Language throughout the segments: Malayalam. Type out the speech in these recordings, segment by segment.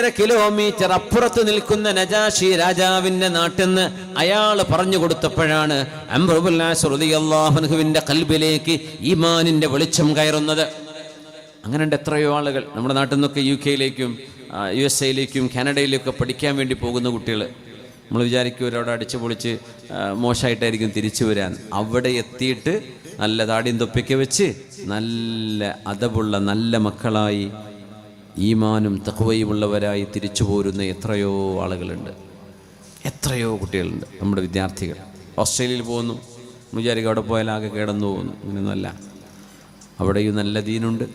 2.5 കിലോമീറ്റർ അപ്പുറത്ത് നിൽക്കുന്ന നജാഷി രാജാവിന്റെ നാട്ടിൽ നിന്ന് അയാൾ പറഞ്ഞു കൊടുത്തപ്പോഴാണ് അംർ ഇബ്നുൽ ആസ് റളിയല്ലാഹു അൻഹുവിന്റെ ഖൽബിലേക്ക് ഈമാനിന്റെ വെളിച്ചം കയറുന്നത്. അങ്ങനെയുണ്ട് എത്രയോ ആളുകൾ നമ്മുടെ നാട്ടിൽ നിന്നൊക്കെ UK-യിലേക്കും USA-യിലേക്കും കാനഡയിലേക്കും പഠിക്കാൻ വേണ്ടി പോകുന്ന കുട്ടികൾ. നമ്മൾ വിചാരിക്കും ഒരവിടെ അടിച്ചു പൊളിച്ച് മോശമായിട്ടായിരിക്കും തിരിച്ചു വരാൻ. അവിടെ എത്തിയിട്ട് നല്ല താടിയും തൊപ്പിയൊക്കെ വെച്ച് നല്ല അദബുള്ള നല്ല മക്കളായി ഈമാനും തഖ്വയുമുള്ളവരായി തിരിച്ചു പോരുന്ന എത്രയോ ആളുകളുണ്ട്, എത്രയോ കുട്ടികളുണ്ട്. നമ്മുടെ വിദ്യാർത്ഥികൾ ഓസ്ട്രേലിയയിൽ പോകുന്നു, വിചാരിക്കും അവിടെ പോയാൽ ആകെ കിടന്നു പോകുന്നു. അങ്ങനെയൊന്നുമല്ല, അവിടെയും നല്ല ദീനുണ്ട്,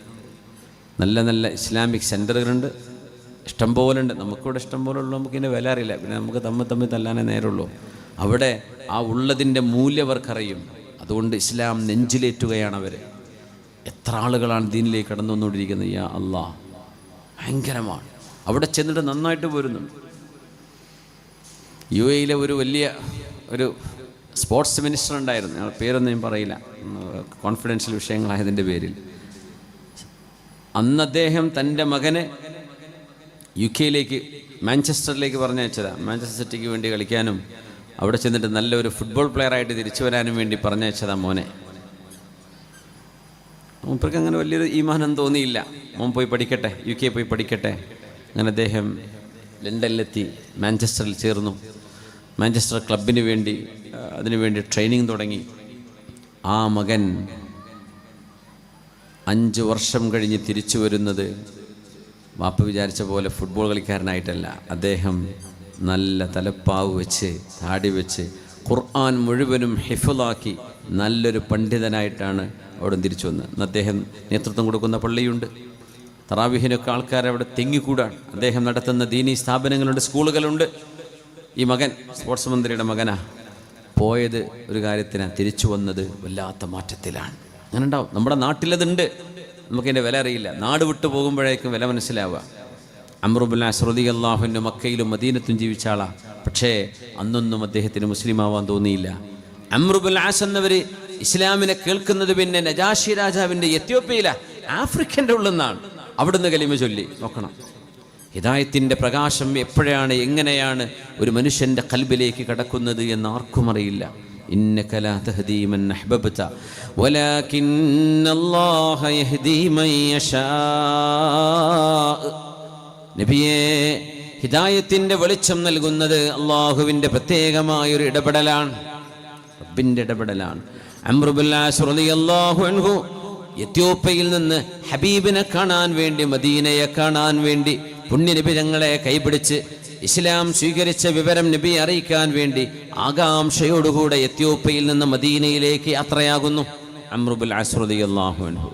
നല്ല നല്ല ഇസ്ലാമിക് സെൻ്ററുകളുണ്ട്, ഇഷ്ടം പോലെ ഉണ്ട്. നമുക്കിവിടെ ഇഷ്ടം പോലെ ഉള്ളൂ, നമുക്കിതിൻ്റെ വില അറിയില്ല, പിന്നെ നമുക്ക് തമ്മിൽ തല്ലാനേ നേരമുള്ളൂ. അവിടെ ആ ഉള്ളതിൻ്റെ മൂല്യം അവർക്കറിയും. അതുകൊണ്ട് ഇസ്ലാം നെഞ്ചിലേറ്റുകയാണ് അവർ. എത്ര ആളുകളാണ് ദീനിലേക്ക് കടന്നു വന്നുകൊണ്ടിരിക്കുന്നത്. യാ അല്ലാഹ്, ഭയങ്കരമാണ്. അവിടെ ചെന്നിട്ട് നന്നായിട്ട് പോരുന്നുണ്ട്. UAE-യിലെ ഒരു വലിയ ഒരു സ്പോർട്സ് മിനിസ്റ്റർ ഉണ്ടായിരുന്നു, ഞങ്ങൾ പേരൊന്നും ഞാൻ പറയില്ല, കോൺഫിഡൻഷ്യൽ വിഷയങ്ങളായതിൻ്റെ പേരിൽ. അന്ന് അദ്ദേഹം തൻ്റെ മകനെ UK-യിലേക്ക് മാഞ്ചസ്റ്ററിലേക്ക് പറഞ്ഞയച്ചതാണ്. മാഞ്ചസ്റ്റർ സിറ്റിക്ക് വേണ്ടി കളിക്കാനും അവിടെ ചെന്നിട്ട് നല്ലൊരു ഫുട്ബോൾ പ്ലെയറായിട്ട് തിരിച്ചു വരാനും വേണ്ടി പറഞ്ഞയച്ചതാണ് മോനെ. മൂപ്പർക്ക് അങ്ങനെ വലിയൊരു ഈമാനം തോന്നിയില്ല. മോൻ പോയി പഠിക്കട്ടെ, UK പോയി പഠിക്കട്ടെ. അങ്ങനെ അദ്ദേഹം ലണ്ടനിലെത്തി, മാഞ്ചസ്റ്ററിൽ ചേർന്നു. മാഞ്ചസ്റ്റർ ക്ലബിന് വേണ്ടി അതിനുവേണ്ടി ട്രെയിനിങ് തുടങ്ങി. ആ മകൻ 5 വർഷം കഴിഞ്ഞ് തിരിച്ചു വരുന്നത് വാപ്പ വിചാരിച്ച പോലെ ഫുട്ബോൾ കളിക്കാരനായിട്ടല്ല. അദ്ദേഹം നല്ല തലപ്പാവ് വെച്ച് താടി വെച്ച് ഖുർആൻ മുഴുവനും ഹിഫ്ളാക്കി നല്ലൊരു പണ്ഡിതനായിട്ടാണ് അവിടെ തിരിച്ചു വന്നത്. അദ്ദേഹം നേതൃത്വം കൊടുക്കുന്ന പള്ളിയുണ്ട്, തറാവീഹിനൊക്കെ ആൾക്കാരവിടെ തിങ്ങിക്കൂടാണ്. അദ്ദേഹം നടത്തുന്ന ദീനീ സ്ഥാപനങ്ങളുണ്ട്, സ്കൂളുകളുണ്ട്. ഈ മകൻ സ്പോർട്സ് മന്ത്രിയുടെ മകനാ. പോയത് ഒരു കാര്യത്തിനാണ്, തിരിച്ചു വന്നത് വല്ലാത്ത മാറ്റത്തിലാണ്. അങ്ങനെ ഉണ്ടാവും. നമ്മുടെ നാട്ടിലതുണ്ട്, നമുക്കതിൻ്റെ വില അറിയില്ല. നാട് വിട്ടു പോകുമ്പോഴേക്കും വില മനസ്സിലാവുക. അംർ ഇബ്നുൽ ആസ് റളിയല്ലാഹു അൻഹു മക്കയിലും മദീനത്തും ജീവിച്ച ആളാണ്. പക്ഷേ അന്നൊന്നും അദ്ദേഹത്തിന് മുസ്ലിമാവാൻ തോന്നിയില്ല. അംർ ഇബ്നുൽ ആസ് എന്നവർ ഇസ്ലാമിനെ കേൾക്കുന്നത് പിന്നെ നജാഷി രാജാവിൻ്റെ എത്യോപ്യയിലാണ്, ആഫ്രിക്കൻ്റെ ഉള്ളിൽ നിന്നാണ്. അവിടുന്ന് കലിമ ചൊല്ലി നോക്കണം. ഹിദായത്തിൻ്റെ പ്രകാശം എപ്പോഴാണ് എങ്ങനെയാണ് ഒരു മനുഷ്യൻ്റെ ഖൽബിലേക്ക് കടക്കുന്നത് എന്ന് ആർക്കും അറിയില്ല. ഇന്നക ലാ തഹ്ദീ മൻ അഹ്ബബ്ത വലാകിന്നല്ലാഹ യഹ്ദീ മൻ യശാ. നബിയേ, ഹിദായത്തിൻ്റെ വെളിച്ചം നൽകുന്നത് അള്ളാഹുവിൻ്റെ പ്രത്യേകമായൊരു ഇടപെടലാണ്, റബ്ബിൻ്റെ ഇടപെടലാണ്. അംർ ഇബ്നുൽ ആസ് റളിയല്ലാഹു അൻഹു എത്യോപ്യയിൽ നിന്ന് ഹബീബിനെ കാണാൻ വേണ്ടി, മദീനയെ കാണാൻ വേണ്ടി പുണ്യനബി തങ്ങളെ കൈപിടിച്ച് ഇസ്ലാം സ്വീകരിച്ച വിവരം നബിയെ അറിയിക്കാൻ വേണ്ടി ആകാംക്ഷയോടുകൂടെ എത്യോപ്യയിൽ നിന്ന് മദീനയിലേക്ക് യാത്രയാകുന്നു അംർ ഇബ്നുൽ ആസ് റളിയല്ലാഹു അൻഹു.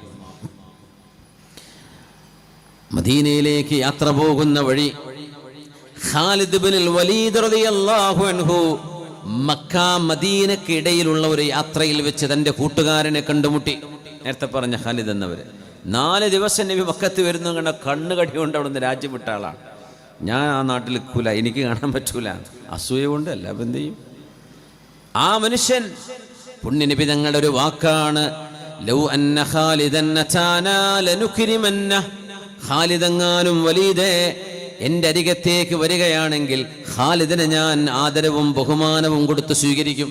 മദീനയിലേക്ക് യാത്ര പോകുന്ന വഴി ഖാലിദ് ഇബ്നുൽ വലീദ് റളിയല്ലാഹു അൻഹു മക്ക മദീനക്ക് ഇടയിലുള്ള ഒരു യാത്രയിൽ വെച്ച് തൻ്റെ കൂട്ടുകാരനെ കണ്ടുമുട്ടി. നേരത്തെ പറഞ്ഞ ഖാലിദ് എന്നവർ 4 ദിവസം നബി മക്കത്ത് വരുന്നു കണ്ട കണ്ണ് കടികൊണ്ട് അവിടെ നിന്ന് രാജ്യം വിട്ട ആളാണ്. ഞാൻ ആ നാട്ടിൽ നിൽക്കൂല, എനിക്ക് കാണാൻ പറ്റൂല, അസൂയ കൊണ്ട് അല്ല, അപ്പം എന്ത് ചെയ്യും? ആ മനുഷ്യൻ പുണ്യനബി തങ്ങളുടെ ഒരു വാക്കാണ്, ലൗ അന്ന ഖാലിദൻ അതാനാ ലനുക്രിമന്ന. ഖാലിദെങ്ങാനും വലീദേ എൻ്റെ അരികത്തേക്ക് വരികയാണെങ്കിൽ ഖാലിദിനെ ഞാൻ ആദരവും ബഹുമാനവും കൊടുത്ത് സ്വീകരിക്കും.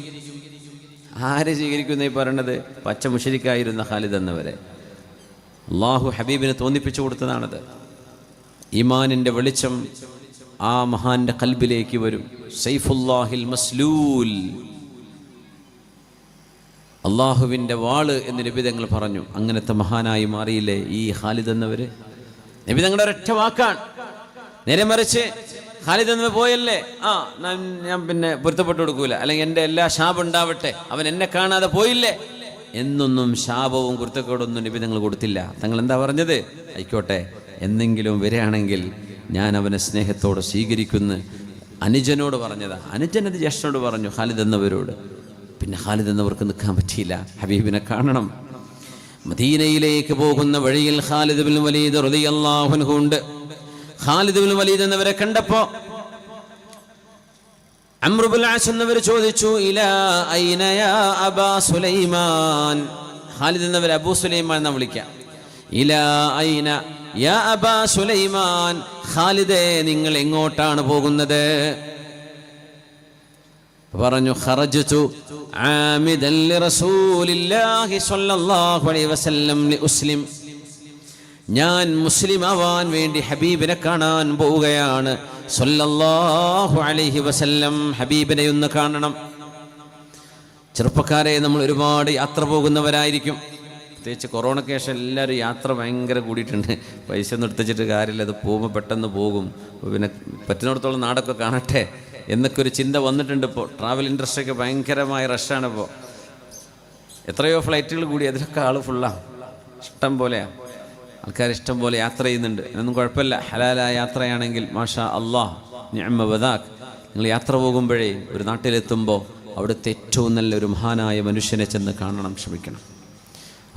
ആരെ സ്വീകരിക്കുന്നേ പറയണത്? പച്ച മുശ്രിക്കായിരുന്ന ഖാലിദ് എന്നവരെ അള്ളാഹു ഹബീബിനെ തോന്നിപ്പിച്ചു കൊടുത്തതാണത്. ഈമാനിൻ്റെ വെളിച്ചം ആ മഹാന്റെ ഖൽബിലേക്ക് വരും. സൈഫുല്ലാഹിൽ മസ്ലൂൽ, അള്ളാഹുവിൻ്റെ വാള് എന്ന് നബി തങ്ങൾ പറഞ്ഞു. അങ്ങനത്തെ മഹാനായി മാറിയില്ലേ ഈ ഖാലിദ് എന്നവര്? നബി തങ്ങളുടെ ഒരൊറ്റ വാക്കാണ്. നേരെ മറിച്ച് ഖാലിദ് എന്നവർ പോയല്ലേ, ഞാൻ പിന്നെ പൊരുത്തപ്പെട്ടു കൊടുക്കൂല, അല്ലെങ്കിൽ എൻ്റെ എല്ലാ ശാപം ഉണ്ടാവട്ടെ, അവൻ എന്നെ കാണാതെ പോയില്ലേ എന്നൊന്നും ശാപവും കുരുത്തക്കേടൊന്നും നബി തങ്ങൾ കൊടുത്തില്ല. തങ്ങൾ എന്താ പറഞ്ഞത്? ആയിക്കോട്ടെ, എന്തെങ്കിലും വരികയാണെങ്കിൽ ഞാൻ അവനെ സ്നേഹത്തോടെ സ്വീകരിക്കുന്ന അനുജനോട് പറഞ്ഞതാ. അനുജനത് ജ്യേഷ്ഠനോട് പറഞ്ഞു, ഖാലിദ് എന്നവരോട്. പിന്നെ ഖാലിദ് എന്നവർക്ക് നിൽക്കാൻ പറ്റിയില്ല, ഹബീബിനെ കാണണം. മദീനയിലേക്ക് പോകുന്ന വഴിയിൽ ഖാലിദ് ഇബ്നുൽ വലീദ് റളിയല്ലാഹു അൻഹു ഉണ്ട്. ഖാലിദ് ഇബ്നുൽ വലീദ് എന്നവരെ കണ്ടപ്പോ അംർ ഇബ്നുൽ ആസ് എന്നവർ ചോദിച്ചു, ഇലാ ഐന യാ അബാ സുലൈമാൻ. ഖാലിദ് എന്നവർ അബൂ സുലൈമാൻ എന്നാ വിളിക്കാം. ഇലാ ഐന യാ അബാ സുലൈമാൻ, ഖാലിദേ നിങ്ങൾ എങ്ങോട്ടാണ് പോകുന്നത്? പറഞ്ഞു ഖറജ്തു ആമിദൻ ലിറസൂലില്ലാഹി സ്വല്ലല്ലാഹു അലൈഹി വസല്ലം ലിഉസ്ലിം, ഞാൻ മുസ്ലിം ആവാൻ വേണ്ടി ഹബീബിനെ കാണാൻ പോവുകയാണ് സ്വല്ലല്ലാഹു അലൈഹി വസല്ലം. ഹബീബിനെ ഒന്ന് കാണണം. ചെറുപ്പക്കാരെ, നമ്മൾ ഒരുപാട് യാത്ര പോകുന്നവരായിരിക്കും. പ്രത്യേകിച്ച് കൊറോണയ്ക്ക് ശേഷം എല്ലാവരും യാത്ര ഭയങ്കര കൂടിയിട്ടുണ്ട്. പൈസ ഒന്നും എടുത്തിട്ട് കാര്യമില്ല, അത് പോകുമ്പോൾ പെട്ടെന്ന് പോകും, പിന്നെ പറ്റുന്നിടത്തോളം നാടൊക്കെ കാണട്ടെ എന്നൊക്കെ ഒരു ചിന്ത വന്നിട്ടുണ്ട്. ഇപ്പോൾ ട്രാവൽ ഇൻഡസ്ട്രിയൊക്കെ ഭയങ്കരമായ റഷാണ്. ഇപ്പോൾ എത്രയോ ഫ്ലൈറ്റുകൾ കൂടി, അതിലൊക്കെ ആൾ ഫുള്ളാണ്. ഇഷ്ടം പോലെയാണ് ആൾക്കാർ, ഇഷ്ടം പോലെ യാത്ര ചെയ്യുന്നുണ്ട്. എന്നൊന്നും കുഴപ്പമില്ല. ഹലാലായ യാത്രയാണെങ്കിൽ മാഷാ അല്ലാഹ് നിഅമ വദാക്. നിങ്ങൾ യാത്ര പോകുമ്പോഴേ ഒരു നാട്ടിലെത്തുമ്പോൾ അവിടുത്തെ ഏറ്റവും നല്ലൊരു മഹാനായ മനുഷ്യനെ ചെന്ന് കാണണം, ശ്രമിക്കണം.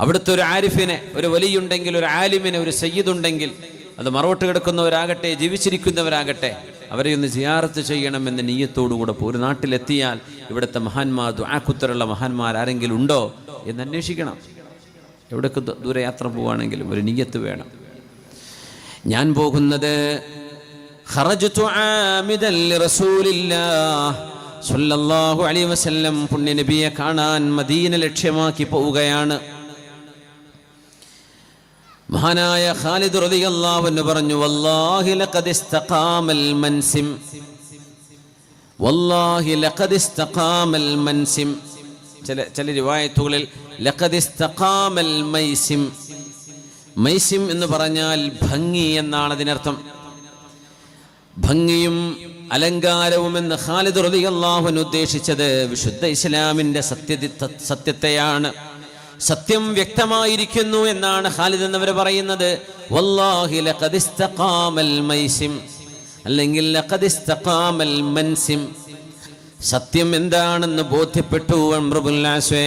അവിടുത്തെ ഒരു ആരിഫിനെ, ഒരു വലിയുണ്ടെങ്കിൽ, ഒരു ആലിമിനെ, ഒരു സയ്യിദുണ്ടെങ്കിൽ, അത് മറവട്ട് കിടക്കുന്നവരാകട്ടെ ജീവിച്ചിരിക്കുന്നവരാകട്ടെ, അവരെ ഒന്ന് സിയാറത്ത് ചെയ്യണമെന്ന നിയ്യത്തോടുകൂടെ ഒരു നാട്ടിലെത്തിയാൽ ഇവിടുത്തെ മഹാന്മാർ, ദുആക്കുത്തറുള്ള മഹാന്മാർ ആരെങ്കിലും ഉണ്ടോ എന്ന് അന്വേഷിക്കണം. എവിടേക്ക് ദൂരയാത്ര പോവുകയാണെങ്കിലും ഒരു നിയ്യത്ത് വേണം. ഞാൻ പോകുന്നത് ഖറജ്തു ആമിദൻ ലിറസൂലില്ലാഹ് സ്വല്ലല്ലാഹു അലൈഹി വസല്ലം, പുണ്യ നബിയെ കാണാൻ മദീന ലക്ഷ്യമാക്കി പോവുകയാണ്. മഹാനായ ഖാലിദ് റളിയല്ലാഹു അൻഹു പറഞ്ഞു, വല്ലാഹി ലഖദ് ഇസ്തഖാമൽ മൻസിം, വല്ലാഹി ലഖദ് ഇസ്തഖാമൽ മൻസിം. ചില റിവായത്തുകളിൽ ലഖദ് ഇസ്തഖാമൽ മൈസിം. മൈസിം എന്ന് പറഞ്ഞാൽ ഭംഗി എന്നാണ് അതിനർത്ഥം. ഭംഗിയും അലങ്കാരവും എന്ന് ഖാലിദ് റളിയല്ലാഹു അൻഹു ഉദ്ദേശിച്ചത് വിശുദ്ധ ഇസ്ലാമിന്റെ സത്യത്തെയാണ്. സത്യം വ്യക്തമായിരിക്കുന്നു എന്നാണ് ഖാലിദ് എന്നവർ പറയുന്നത്. വല്ലാഹി ലഖദ് ഇസ്തഖാമൽ മൈസിം, അല്ലെങ്കിൽ ലഖദ് ഇസ്തഖാമൽ മൻസിം. സത്യം എന്താണെന്ന് ബോധ്യപ്പെട്ടു അംറുൽ ആസ്.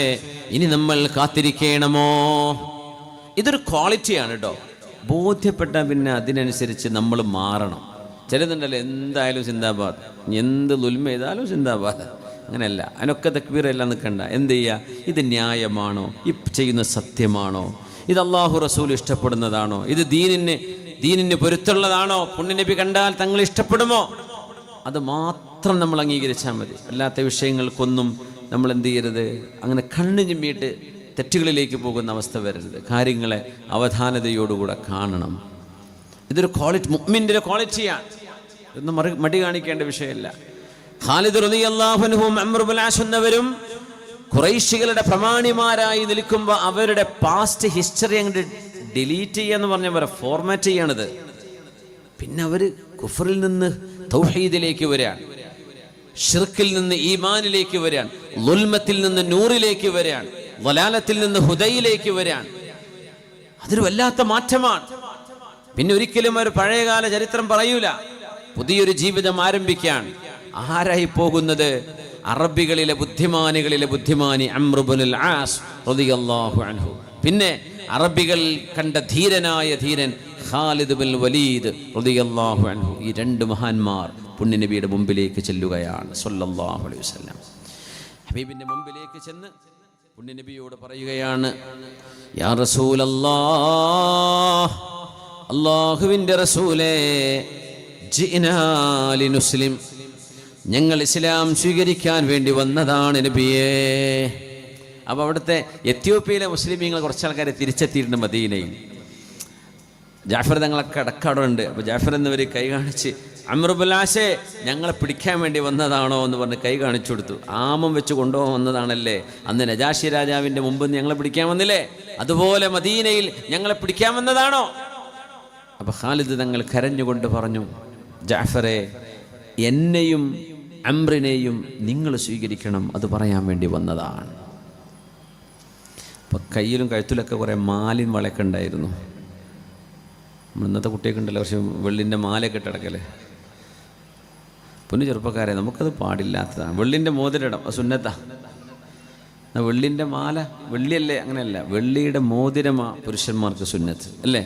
ഇനി നമ്മൾ കാത്തിരിക്കണമോ? ഇതൊരു ക്വാളിറ്റിയാണ് കേട്ടോ. ബോധ്യപ്പെട്ട പിന്നെ അതിനനുസരിച്ച് നമ്മൾ മാറണം. ചിലതുണ്ടല്ലോ, എന്തായാലും സിന്ദാബാദ്, എന്ത് ദുൽമ ചെയ്താലും സിന്ദാബാദ്. അങ്ങനെയല്ല, അതിനൊക്കെ തക്ബീറെല്ലാം നിൽക്കണ്ട. എന്ത് ചെയ്യുക? ഇത് ന്യായമാണോ? ഈ ചെയ്യുന്ന സത്യമാണോ? ഇത് അള്ളാഹു റസൂൽ ഇഷ്ടപ്പെടുന്നതാണോ? ഇത് ദീനിന് പൊരുത്തുള്ളതാണോ? പുണ്യനബി കണ്ടാൽ തങ്ങൾ ഇഷ്ടപ്പെടുമോ? അത് മാത്രം നമ്മൾ അംഗീകരിച്ചാൽ മതി. അല്ലാത്ത വിഷയങ്ങൾക്കൊന്നും നമ്മൾ എന്ത് ചെയ്യരുത്, അങ്ങനെ കണ്ണു ചിമ്മിയിട്ട് തെറ്റുകളിലേക്ക് പോകുന്ന അവസ്ഥ വരരുത്. കാര്യങ്ങളെ അവധാനതയോടുകൂടെ കാണണം. ഇതൊരു ക്വാളിറ്റി, മുഅ്മിൻ്റെ ഒരു ക്വാളിറ്റിയാണ്. ഇതൊന്നും മടി കാണിക്കേണ്ട വിഷയമല്ല. ഖാലിദ് റളിയല്ലാഹു അൻഹും അംർ ഇബ്നു ആസ് എന്നവരും ഖുറൈശികളുടെ പ്രമാണിമാരായി നിൽക്കുമ്പോൾ അവരുടെ പാസ്റ്റ് ഹിസ്റ്ററി അങ്ങോട്ട് ഡിലീറ്റ് ചെയ്യാന്ന് പറഞ്ഞ പോലെ ഫോർമാറ്റ് ചെയ്യാണിത്. പിന്നെ അവർ കുഫറിൽ നിന്ന് തൗഹീദിലേക്ക് വരികയാണ്, ഷിർക്കിൽ നിന്ന് ഈമാനിലേക്ക് വരികയാണ്, ളുൽമത്തിൽ നിന്ന് നൂറിലേക്ക് വരികയാണ്, വലാലത്തിൽ നിന്ന് ഹുദയിലേക്ക് വരികയാണ്. അതൊരു വല്ലാത്ത മാറ്റമാണ്. പിന്നെ ഒരിക്കലും ഒരു പഴയകാല ചരിത്രം പറയൂല, പുതിയൊരു ജീവിതം ആരംഭിക്കാൻ. ആരായി പോകുന്നത്? അറബികളിലെ ബുദ്ധിമാനികളിലെ ബുദ്ധിമാനി അംർ ഇബ്നുൽ ആസ് റളിയല്ലാഹു അൻഹു. പിന്നെ അറബികൾ കണ്ട ധീരനായ ധീരൻ ഖാലിദ് ബിൻ വലീദ് റളിയല്ലാഹു അൻഹു. ഈ രണ്ട് മഹാന്മാർ പുണ്യനബിയുടെ മുമ്പിലേക്ക് ചെല്ലുകയാണ് സ്വല്ലല്ലാഹു അലൈഹി വസല്ലം. ഹബീബിന്റെ മുമ്പിലേക്ക് ചെന്ന് പുണ്യനബിയോട് പറയുകയാണ്, യാ റസൂലല്ലാഹ്, അല്ലാഹുവിൻ്റെ റസൂലേ, ജിനാ ലിനുസ്ലിം, ഞങ്ങൾ ഇസ്ലാം സ്വീകരിക്കാൻ വേണ്ടി വന്നതാണ് നബിയേ. അപ്പോൾ അവിടുത്തെ എത്യോപ്യയിലെ മുസ്ലിമീങ്ങൾ കുറച്ച് ആൾക്കാരെ തിരിച്ചെത്തിയിട്ടുണ്ട് മദീനയിൽ. ജാഫർ തങ്ങളൊക്കെ അടക്കാടുണ്ട്. അപ്പോൾ ജാഫർ എന്നിവർ കൈ കാണിച്ച്, അംർ ഇബ്നുൽ ആസ് ഞങ്ങളെ പിടിക്കാൻ വേണ്ടി വന്നതാണോ എന്ന് പറഞ്ഞ് കൈ കാണിച്ചു കൊടുത്തു. ആമം വെച്ച് കൊണ്ടുപോകാൻ വന്നതാണല്ലേ, അന്ന് നജാഷി രാജാവിൻ്റെ മുമ്പ് ഞങ്ങളെ പിടിക്കാൻ വന്നില്ലേ, അതുപോലെ മദീനയിൽ ഞങ്ങളെ പിടിക്കാൻ വന്നതാണോ? അപ്പോൾ ഖാലിദ് തങ്ങൾ കരഞ്ഞുകൊണ്ട് പറഞ്ഞു, ജാഫറെ, എന്നെയും അംറിനെയും നിങ്ങൾ സ്വീകരിക്കണം, അത് പറയാൻ വേണ്ടി വന്നതാണ്. അപ്പോൾ കയ്യിലും കഴുത്തിലൊക്കെ കുറേ മാലിൻ വളയൊക്കെ ഉണ്ടായിരുന്നു. ഇന്നത്തെ കുട്ടിയൊക്കെ ഉണ്ടല്ലോ പക്ഷെ വെള്ളിൻ്റെ മാലയൊക്കെ ഇട്ടടക്കല്ലേ. പൊന്നു ചെറുപ്പക്കാരെ, നമുക്കത് പാടില്ലാത്തതാണ്. വെള്ളിൻ്റെ മോതിരം സുന്നത്താ. വെള്ളിൻ്റെ മാല വെള്ളിയല്ലേ? അങ്ങനെയല്ല, വെള്ളിയുടെ മോതിരമാ പുരുഷന്മാർക്ക് സുന്നത്ത് അല്ലേ.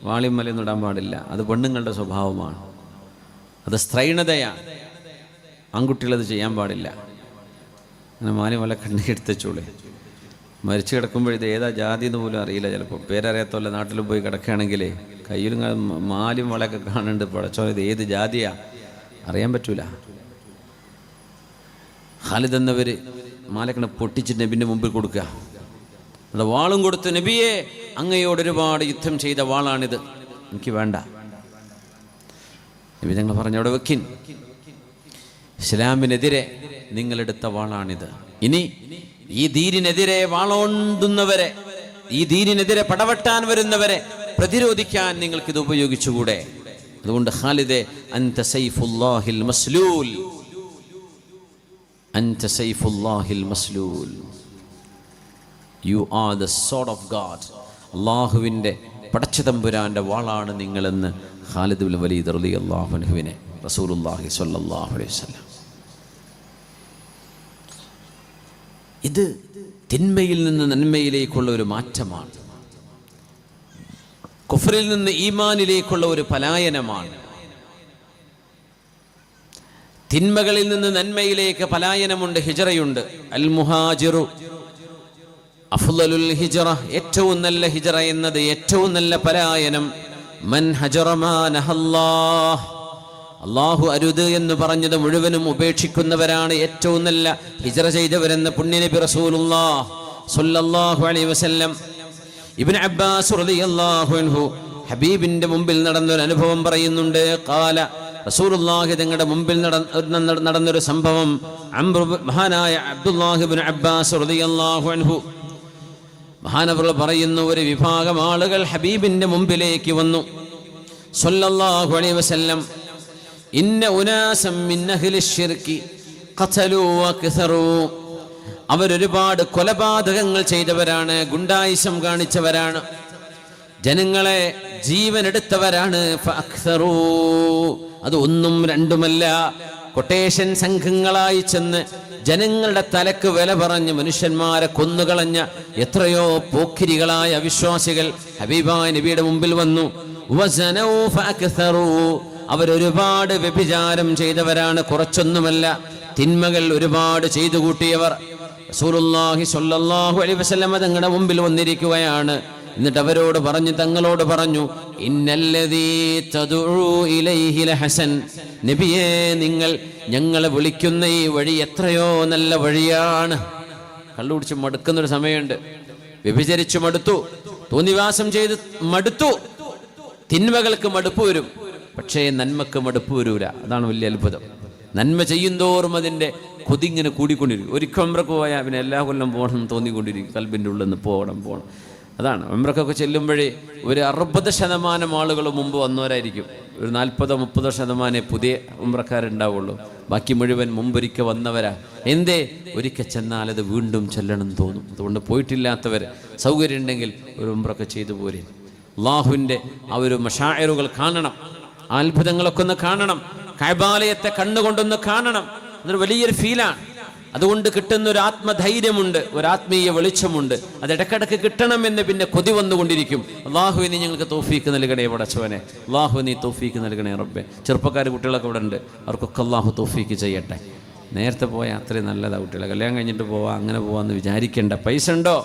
വാളിമലയൊന്നും ഇടാൻ പാടില്ല, അത് പെണ്ണുങ്ങളുടെ സ്വഭാവമാണ്, അത് സ്ത്രൈണതയാണ്. ആൺകുട്ടികളത് ചെയ്യാൻ പാടില്ല. അങ്ങനെ മാലി മല കണ്ണി എടുത്തോളെ. മരിച്ചു കിടക്കുമ്പോൾ ഇത് ഏതാ ജാതി എന്ന് പോലും അറിയില്ല. ചിലപ്പോൾ പേരറിയാത്തല്ല നാട്ടിൽ പോയി കിടക്കുകയാണെങ്കിലേ കയ്യിലും മാലും വളയൊക്കെ കാണുന്നുണ്ട്. പടച്ചോൻ ഇത് ഏത് ജാതിയാ അറിയാൻ പറ്റൂല. ഖാലിദ് എന്നവർ മാലക്കണ പൊട്ടിച്ച് നബിൻ്റെ മുമ്പിൽ കൊടുക്കുക. അത് വാളും കൊടുത്ത്, നബിയെ അങ്ങയോട് ഒരുപാട് യുദ്ധം ചെയ്ത വാളാണിത്, എനിക്ക് വേണ്ട. നബി ഞങ്ങൾ പറഞ്ഞു, അവിടെ വെക്കിൻ, ഇസ്ലാമിനെതിരെ നിങ്ങളെടുത്ത വാളാണിത്. ഇനി ഈ ദീനിനെതിരെ വാളോണ്ടുന്നവരെ, ഈ ദീനിനെതിരെ പടവെട്ടാൻ വരുന്നവരെ പ്രതിരോധിക്കാൻ നിങ്ങൾക്കിത് ഉപയോഗിച്ചുകൂടെ? അതുകൊണ്ട് ഖാലിദേ, അൻത സൈഫുല്ലാഹിൽ മസ്ലൂൽ, അൻത സൈഫുല്ലാഹിൽ മസ്ലൂൽ, you are the sword of God. അള്ളാഹുവിൻ്റെ പടച്ചതമ്പുരാൻ്റെ വാളാണ് നിങ്ങളെന്ന് ഖാലിദ് ഇബ്നുൽ വലീദ് റളിയല്ലാഹു അൻഹുവിനെ റസൂലുള്ളാഹി സ്വല്ലല്ലാഹു അലൈഹി വസല്ലം. ഇത് തിന്മയിൽ നിന്ന് നന്മയിലേക്കുള്ള ഒരു മാറ്റമാണ്. കുഫറിൽ നിന്ന് ഈമാനിലേക്കുള്ള ഒരു പലായനമാണ്. തിന്മകളിൽ നിന്ന് നന്മയിലേക്ക് പലായനമുണ്ട്, ഹിജറയുണ്ട്. അൽ മുഹാജിറു അഫ്ളലുൽ ഹിജറ, ഏറ്റവും നല്ല ഹിജറ എന്നത്, ഏറ്റവും നല്ല പലായനം. മൻ ഹജറ മാ നഹല്ലാഹ്, അള്ളാഹു അരുത് എന്ന് പറഞ്ഞത് മുഴുവനും ഉപേക്ഷിക്കുന്നവരാണ് ഏറ്റവും നല്ല ഹിജറ ചെയ്തവരെന്ന് പുണ്യനബി റസൂലുള്ളാഹി സ്വല്ലല്ലാഹു അലൈഹി വസല്ലം. ഇബ്നു അബ്ബാസ് റളിയല്ലാഹു അൻഹു ഹബീബിന്റെ മുമ്പിൽ നടന്നൊരു അനുഭവം പറയുന്നുണ്ട്. ഖാല, റസൂലുള്ളാഹി തങ്ങളുടെ മുമ്പിൽ നടന്നൊരു സംഭവം. മഹാനായ അബ്ദുല്ലാഹി ഇബ്നു അബ്ബാസ് റളിയല്ലാഹു അൻഹു മഹാനവറുകൾ പറയുന്നു, ഒരു വിഭാഗം ആളുകൾ ഹബീബിന്റെ മുമ്പിലേക്ക് വന്നു സ്വല്ലല്ലാഹു അലൈഹി വസല്ലം. ഇന്ന ഉനാസം മിൻ അഹ്ലി ശിർക്കി ഖതലൂ വകസറൂ, അവരൊരുപാട് കൊലപാതകങ്ങൾ ചെയ്തവരാണ്, ഗുണ്ടായിസം കാണിച്ചവരാണ്, ജനങ്ങളെ ജീവനെടുത്തവരാണ്. ഫഅക്സറൂ, അത് ഒന്നും രണ്ടുമല്ല, കൊട്ടേഷൻ സംഘങ്ങളായി ചെന്ന് ജനങ്ങളുടെ തലക്ക് വില പറഞ്ഞ് മനുഷ്യന്മാരെ കൊന്നുകളഞ്ഞ എത്രയോ പോക്കിരികളായ അവിശ്വാസികൾ ഹബീബായ നബിയുടെ മുമ്പിൽ വന്നു. വസനൂ ഫഅക്സറൂ, അവരൊരുപാട് വ്യഭിചാരം ചെയ്തവരാണ്, കുറച്ചൊന്നുമല്ല, തിന്മകൾ ഒരുപാട് ചെയ്തു കൂട്ടിയവർ. റസൂലുള്ളാഹി സ്വല്ലല്ലാഹു അലൈഹി വസല്ലം തങ്ങളുടെ മുമ്പിൽ വന്നിരിക്കുകയാണ്. എന്നിട്ട് അവരോട് പറഞ്ഞു, തങ്ങളോട് പറഞ്ഞു, ഇന്നല്ലദീ തദഉ ഇലൈഹി ലഹസൻ, നബിയേ നിങ്ങൾ ഞങ്ങളെ വിളിക്കുന്ന ഈ വഴി എത്രയോ നല്ല വഴിയാണ്. കള്ളുകുടിച്ച് മടുക്കുന്നൊരു സമയമുണ്ട്, വ്യഭിചരിച്ചു മടുത്തു, തോന്നിവാസം ചെയ്ത് മടുത്തു, തിന്മകൾക്ക് മടുപ്പ് വരും, പക്ഷേ നന്മക്ക് മടുപ്പ് വരൂല. അതാണ് വലിയ അത്ഭുതം. നന്മ ചെയ്യുന്തോറും അതിൻ്റെ കൊതിങ്ങനെ കൂടിക്കൊണ്ടിരിക്കും. ഒരിക്കൽ ഉംറക്ക് പോയാൽ പിന്നെ എല്ലാ കൊല്ലം പോകണം തോന്നിക്കൊണ്ടിരിക്കും, കൽബിൻ്റെ ഉള്ളിൽ നിന്ന് പോകണം. അതാണ് ഉംറക്കൊക്കെ ചെല്ലുമ്പോഴേ ഒരു 60% ആളുകൾ മുമ്പ് വന്നവരായിരിക്കും, ഒരു 40-30% പുതിയ ഉംറക്കാരുണ്ടാവുള്ളൂ, ബാക്കി മുഴുവൻ മുമ്പൊരിക്കൽ വന്നവരാ. എന്തേ? ഒരിക്കൽ ചെന്നാൽ അത് വീണ്ടും ചെല്ലണം തോന്നും. അതുകൊണ്ട് പോയിട്ടില്ലാത്തവർ സൗകര്യം ഉണ്ടെങ്കിൽ ഒരു ഉംറൊക്കെ ചെയ്തു പോരെ. അള്ളാഹുവിൻ്റെ ആ ഒരു മശാഇറുകൾ കാണണം, ആ അത്ഭുതങ്ങളൊക്കെ ഒന്ന് കാണണം, കഅബാലയത്തെ കണ്ണുകൊണ്ടൊന്ന് കാണണം. അതൊരു വലിയൊരു ഫീലാണ്. അതുകൊണ്ട് കിട്ടുന്ന ഒരു ആത്മധൈര്യമുണ്ട്, ഒരു ആത്മീയ വെളിച്ചമുണ്ട്. അത് ഇടക്കിടക്ക് കിട്ടണമെന്ന് പിന്നെ കൊതി വന്നുകൊണ്ടിരിക്കും. അള്ളാഹു നീ ഞങ്ങൾക്ക് തൗഫീക്ക് നൽകണേ പടച്ചവനെ, അള്ളാഹു നീ തൗഫീക്ക് നൽകണേ റബ്ബേ. ചെറുപ്പക്കാർ കുട്ടികളൊക്കെ ഇവിടെ ഉണ്ട്, അവർക്കൊക്കെ അള്ളാഹു തൗഫീക്ക് ചെയ്യട്ടെ. നേരത്തെ പോയാൽ അത്രയും നല്ലതാണ്. കുട്ടികളെ കല്യാണം കഴിഞ്ഞിട്ട് പോവാം, അങ്ങനെ പോവാമെന്ന് വിചാരിക്കേണ്ട. പൈസ ഉണ്ടോ?